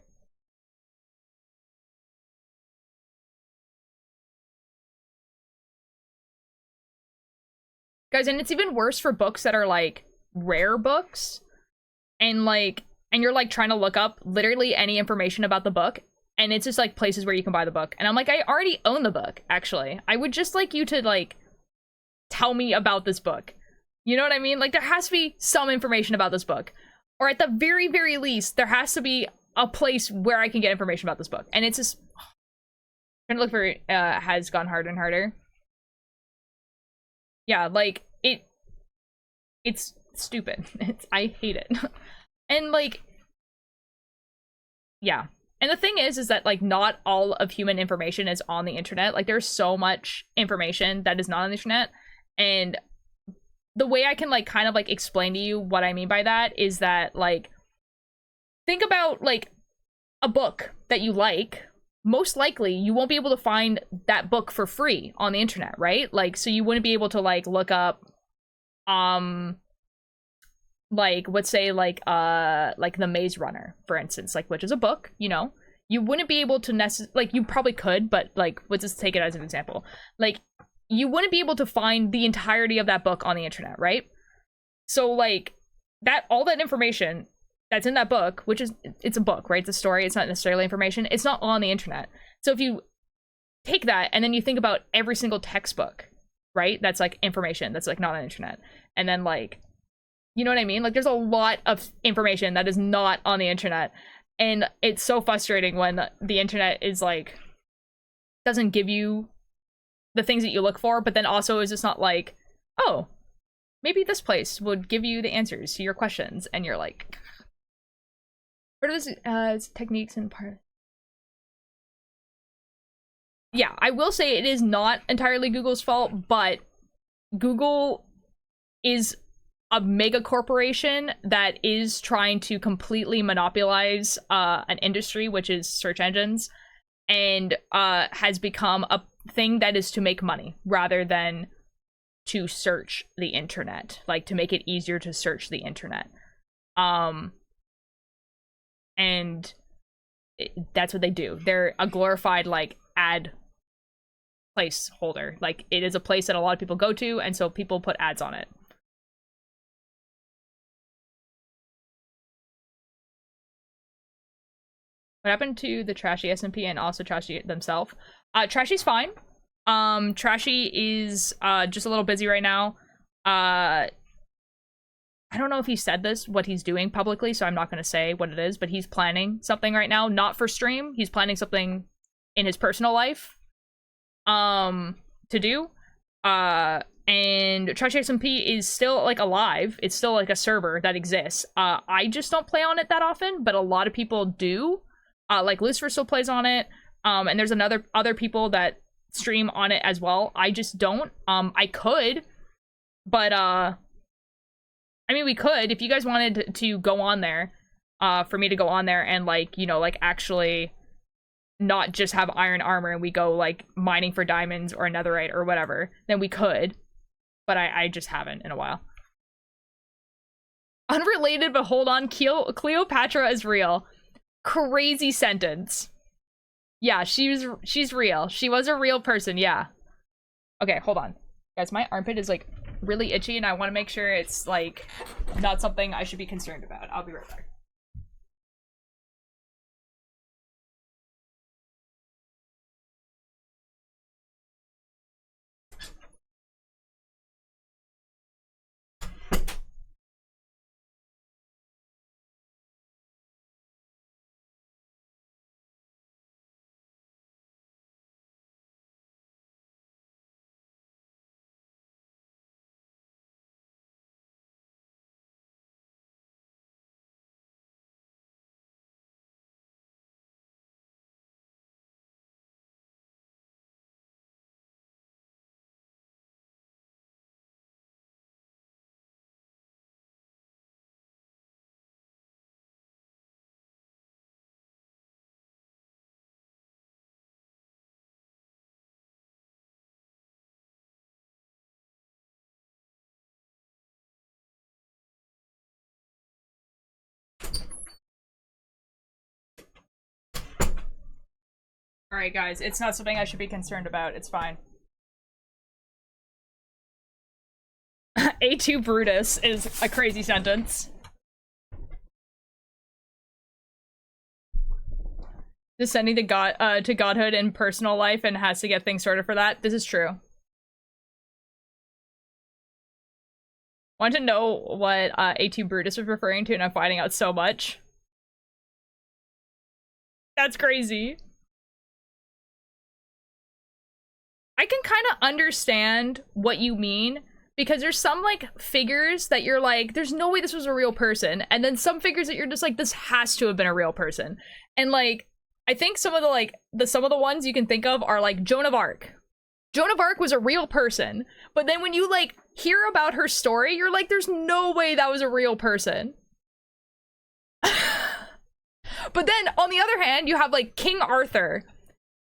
Guys, and it's even worse for books that are like rare books and like and you're like trying to look up literally any information about the book and it's just like places where you can buy the book. And I'm like, I already own the book, actually. I would just like you to like tell me about this book. You know what I mean? Like there has to be some information about this book. Or at the very, very least, there has to be a place where I can get information about this book. And it's just trying to look for has gone harder and harder. Yeah, like it's stupid. I hate it. And like, yeah. And the thing is that like not all of human information is on the internet. Like there's so much information that is not on the internet. And the way I can like kind of like explain to you what I mean by that is that like, think about like a book that you like. Most likely you won't be able to find that book for free on the internet, right? Like, so you wouldn't be able to like look up, like, let's say like The Maze Runner, for instance, like, which is a book, you know, you wouldn't be able to like, you probably could, but like, let's just take it as an example. Like, you wouldn't be able to find the entirety of that book on the internet, right? So like that, all that information that's in that book, which is, it's a book, right? It's a story. It's not necessarily information. It's not on the internet. So if you take that and then you think about every single textbook, right? That's like information that's like not on the internet. And then like, you know what I mean? Like there's a lot of information that is not on the internet. And it's so frustrating when the internet is like, doesn't give you the things that you look for, but then also is just not like, oh, maybe this place would give you the answers to your questions. And you're like, what are those techniques and part? Yeah, I will say it is not entirely Google's fault, but Google is a mega corporation that is trying to completely monopolize an industry, which is search engines, and has become a thing that is to make money rather than to search the internet, like to make it easier to search the internet. And that's what they do. They're a glorified like ad placeholder. Like it is a place that a lot of people go to, and so people put ads on it. What happened to the Trashy SMP and also Trashy themselves? Trashy's fine. Trashy is just a little busy right now. I don't know if he said this, what he's doing publicly, so I'm not going to say what it is, but he's planning something right now, not for stream. He's planning something in his personal life to do. And Trashy SMP is still like alive. It's still like a server that exists. I just don't play on it that often, but a lot of people do. Like Lucifer still plays on it. And there's other people that stream on it as well. I just don't. I could, but I mean, we could, if you guys wanted to go on there, for me to go on there and like, you know, like actually not just have iron armor and we go like mining for diamonds or netherite or whatever, then we could, but I just haven't in a while. Unrelated, but hold on, Cleopatra is real. Crazy sentence. Yeah, she's real. She was a real person, yeah. Okay, hold on. Guys, my armpit is like really itchy and I want to make sure it's like not something I should be concerned about. I'll be right back. Alright, guys, it's not something I should be concerned about. It's fine. A2 Brutus is a crazy sentence. Descending to godhood in personal life and has to get things sorted for that. This is true. Want to know what A2 Brutus was referring to, and I'm finding out so much. That's crazy. I can kind of understand what you mean, because there's some, like, figures that you're like, there's no way this was a real person, and then some figures that you're just like, this has to have been a real person. And, like, I think some of the, like, some of the ones you can think of are, like, Joan of Arc. Joan of Arc was a real person, but then when you, like, hear about her story, you're like, there's no way that was a real person. But then, on the other hand, you have, like, King Arthur.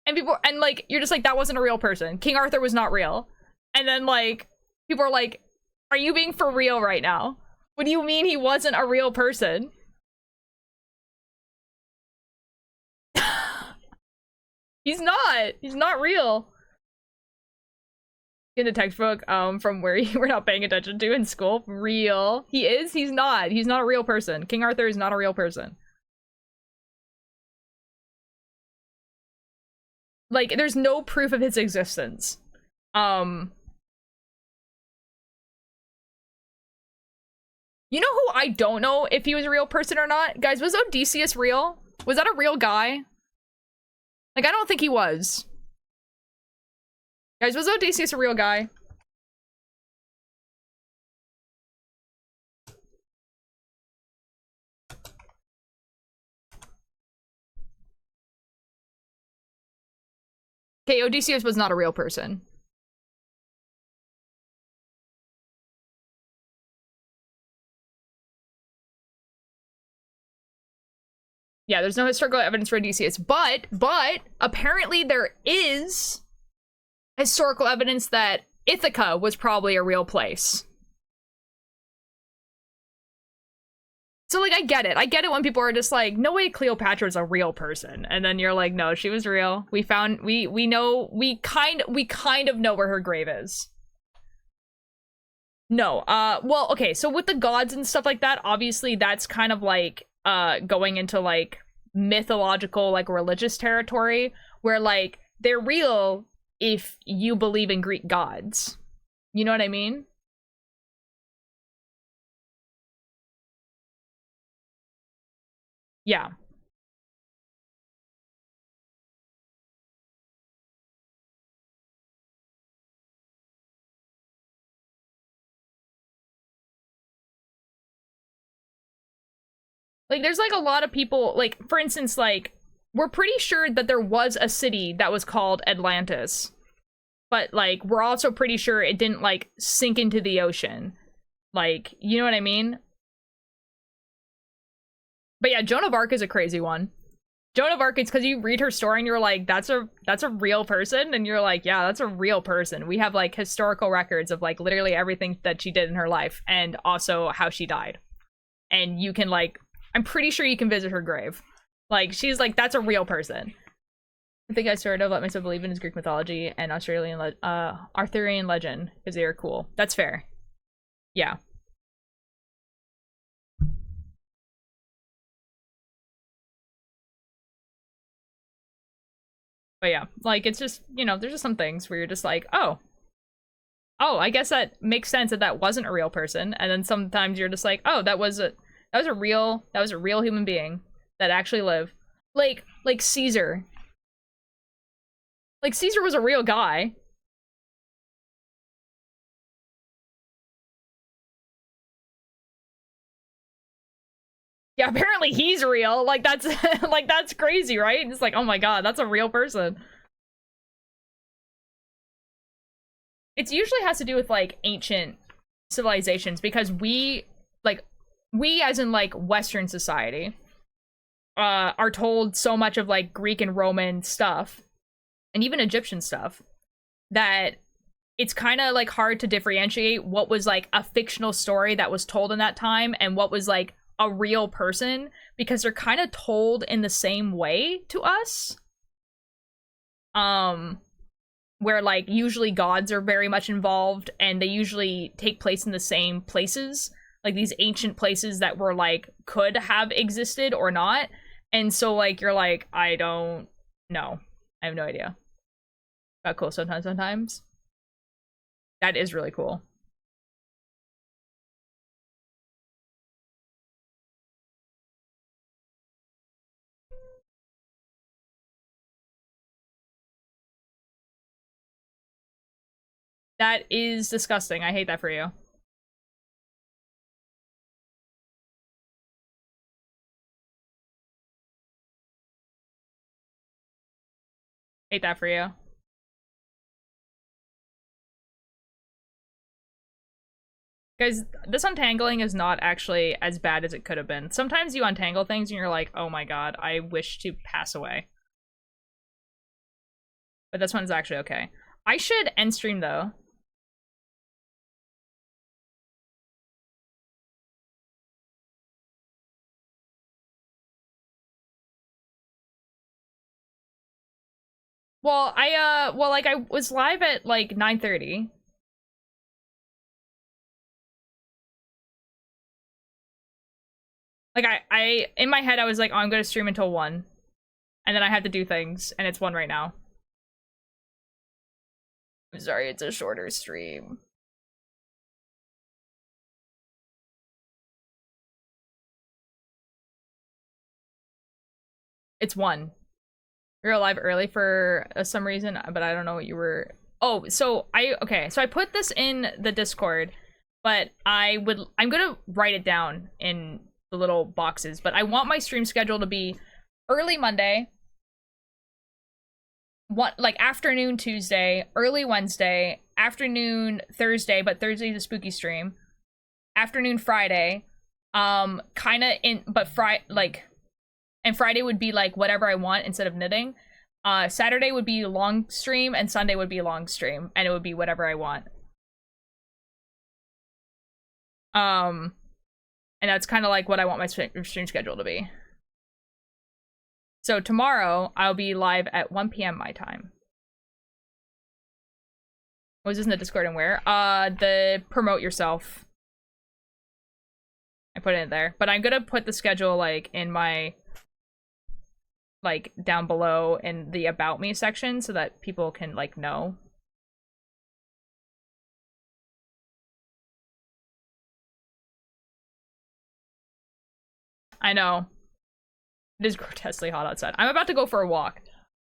And people, and, like, you're just like, that wasn't a real person. King Arthur was not real. And then, like, people are like, are you being for real right now? What do you mean he wasn't a real person? He's not real. In the textbook, from where you were not paying attention to in school. Real. He is? He's not. He's not a real person. King Arthur is not a real person. Like, there's no proof of his existence. You know who I don't know if he was a real person or not? Guys, was Odysseus real? Was that a real guy? Like, I don't think he was. Guys, was Odysseus a real guy? Okay, Odysseus was not a real person. Yeah, there's no historical evidence for Odysseus, but apparently there is historical evidence that Ithaca was probably a real place. So, like, I get it. I get it when people are just like, no way Cleopatra's a real person. And then you're like, no, she was real. We found, we kind of know where her grave is. No, well, okay, so with the gods and stuff like that, obviously that's kind of like, going into, like, mythological, like, religious territory, where, like, they're real if you believe in Greek gods. You know what I mean? Yeah. Like, there's, like, a lot of people, like, for instance, like, we're pretty sure that there was a city that was called Atlantis. But, like, we're also pretty sure it didn't, like, sink into the ocean. Like, you know what I mean? But yeah, Joan of Arc is a crazy one. Joan of Arc, it's because you read her story and you're like, that's a real person? And you're like, yeah, that's a real person. We have, like, historical records of, like, literally everything that she did in her life, and also how she died. And you can, like, I'm pretty sure you can visit her grave. Like, she's like, that's a real person. I think I sort of let myself believe in his Greek mythology and Arthurian legend, because they are cool. That's fair. Yeah. But yeah, like, it's just, you know, there's just some things where you're just like, oh, I guess that makes sense that that wasn't a real person. And then sometimes you're just like, oh, that was a real human being that actually lived. Like Caesar. Like, Caesar was a real guy. Yeah, apparently he's real. Like, that's like, that's crazy, right? It's like, oh my god, that's a real person. It usually has to do with, like, ancient civilizations, because we as in, like, Western society, are told so much of, like, Greek and Roman stuff, and even Egyptian stuff, that it's kind of, like, hard to differentiate what was, like, a fictional story that was told in that time and what was, like, a real person, because they're kind of told in the same way to us. where like usually gods are very much involved and they usually take place in the same places, like these ancient places that were like could have existed or not. And so like you're like, I don't know. I have no idea. Got cool sometimes. That is really cool. That is disgusting. I hate that for you. Hate that for you. Guys, this untangling is not actually as bad as it could have been. Sometimes you untangle things and you're like, oh my god, I wish to pass away. But this one's actually okay. I should end stream though. Well, I was live at like 9:30. Like I in my head I was like, oh, I'm gonna stream until 1. And then I had to do things, and it's 1 right now. I'm sorry, it's a shorter stream. It's 1. You're alive early for some reason, but I don't know what you were. Oh, so okay, so I put this in the Discord, but I'm gonna write it down in the little boxes, but I want my stream schedule to be early Monday, like afternoon Tuesday, early Wednesday, afternoon Thursday, but Thursday's a spooky stream, afternoon Friday, and Friday would be like whatever I want instead of knitting. Saturday would be long stream, and Sunday would be long stream, and it would be whatever I want. And that's kind of like what I want my stream schedule to be. So tomorrow, I'll be live at 1 p.m. my time. Was this in the Discord and where? The promote yourself. I put it in there. But I'm gonna put the schedule, like, in my... like, down below in the About Me section so that people can, like, know. I know. It is grotesquely hot outside. I'm about to go for a walk.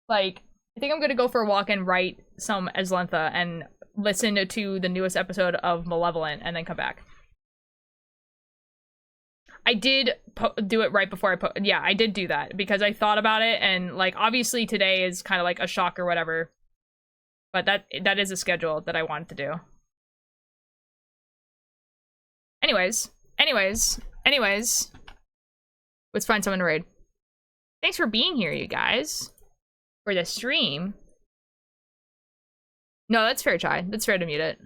Like, I think I'm gonna go for a walk and write some Eslentha and listen to the newest episode of Malevolent and then come back. I did do it right before yeah, I did do that because I thought about it, and like obviously today is kind of like a shock or whatever, but that is a schedule that I wanted to do. Anyways, let's find someone to raid. Thanks for being here, you guys, for the stream. No, that's fair, Chai. That's fair to mute it.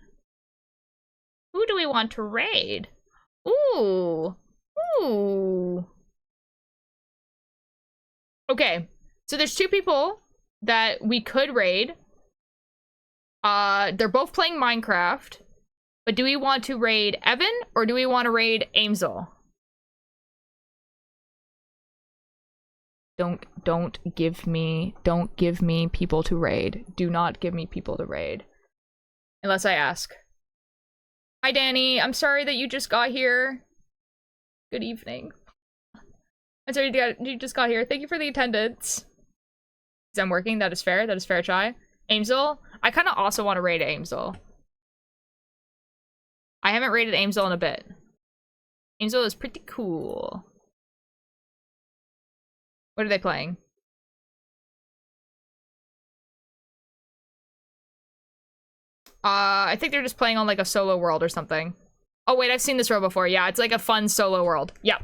Who do we want to raid? Ooh. Ooh. Okay, so there's 2 people that we could raid. They're both playing Minecraft, but do we want to raid Evan or do we want to raid Aimsel? Don't give me people to raid. Do not give me people to raid. Unless I ask. Hi, Danny. I'm sorry that you just got here. Good evening. I'm sorry you just got here. Thank you for the attendance. I'm working. That is fair. That is fair, Chai. Aimsel. I kind of also want to raid Aimsel. I haven't raided Aimsel in a bit. Aimsel is pretty cool. What are they playing? I think they're just playing on like a solo world or something. Oh wait, I've seen this world before. Yeah, it's like a fun solo world. Yep.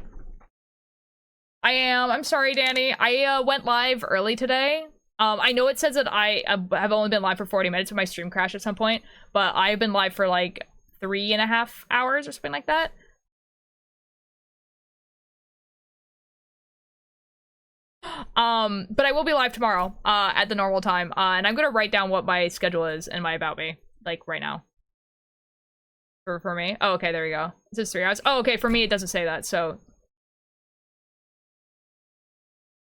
I'm sorry, Danny. I went live early today. I know it says that I have only been live for 40 minutes, but my stream crashed at some point. But I've been live for like 3.5 hours or something like that. But I will be live tomorrow, at the normal time. And I'm gonna write down what my schedule is and my about me, like right now. For me? Oh, okay, there we go. It says 3 hours. Oh, okay, for me it doesn't say that, so.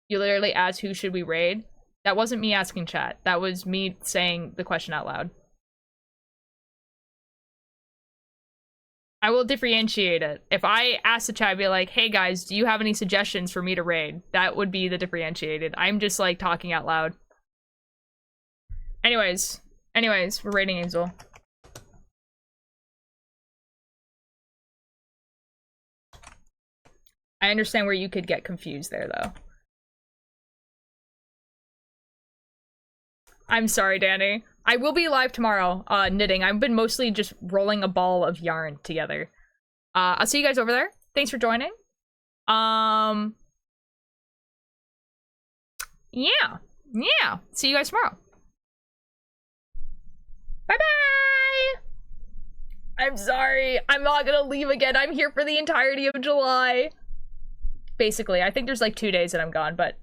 You literally asked who should we raid? That wasn't me asking chat. That was me saying the question out loud. I will differentiate it. If I ask the chat, I'd be like, hey guys, do you have any suggestions for me to raid? That would be the differentiated. I'm just like talking out loud. Anyways, we're raiding Angel. I understand where you could get confused there, though. I'm sorry, Danny. I will be live tomorrow, knitting. I've been mostly just rolling a ball of yarn together. I'll see you guys over there. Thanks for joining. Yeah. See you guys tomorrow. Bye-bye! I'm sorry. I'm not gonna leave again. I'm here for the entirety of July. Basically, I think there's like 2 days that I'm gone, but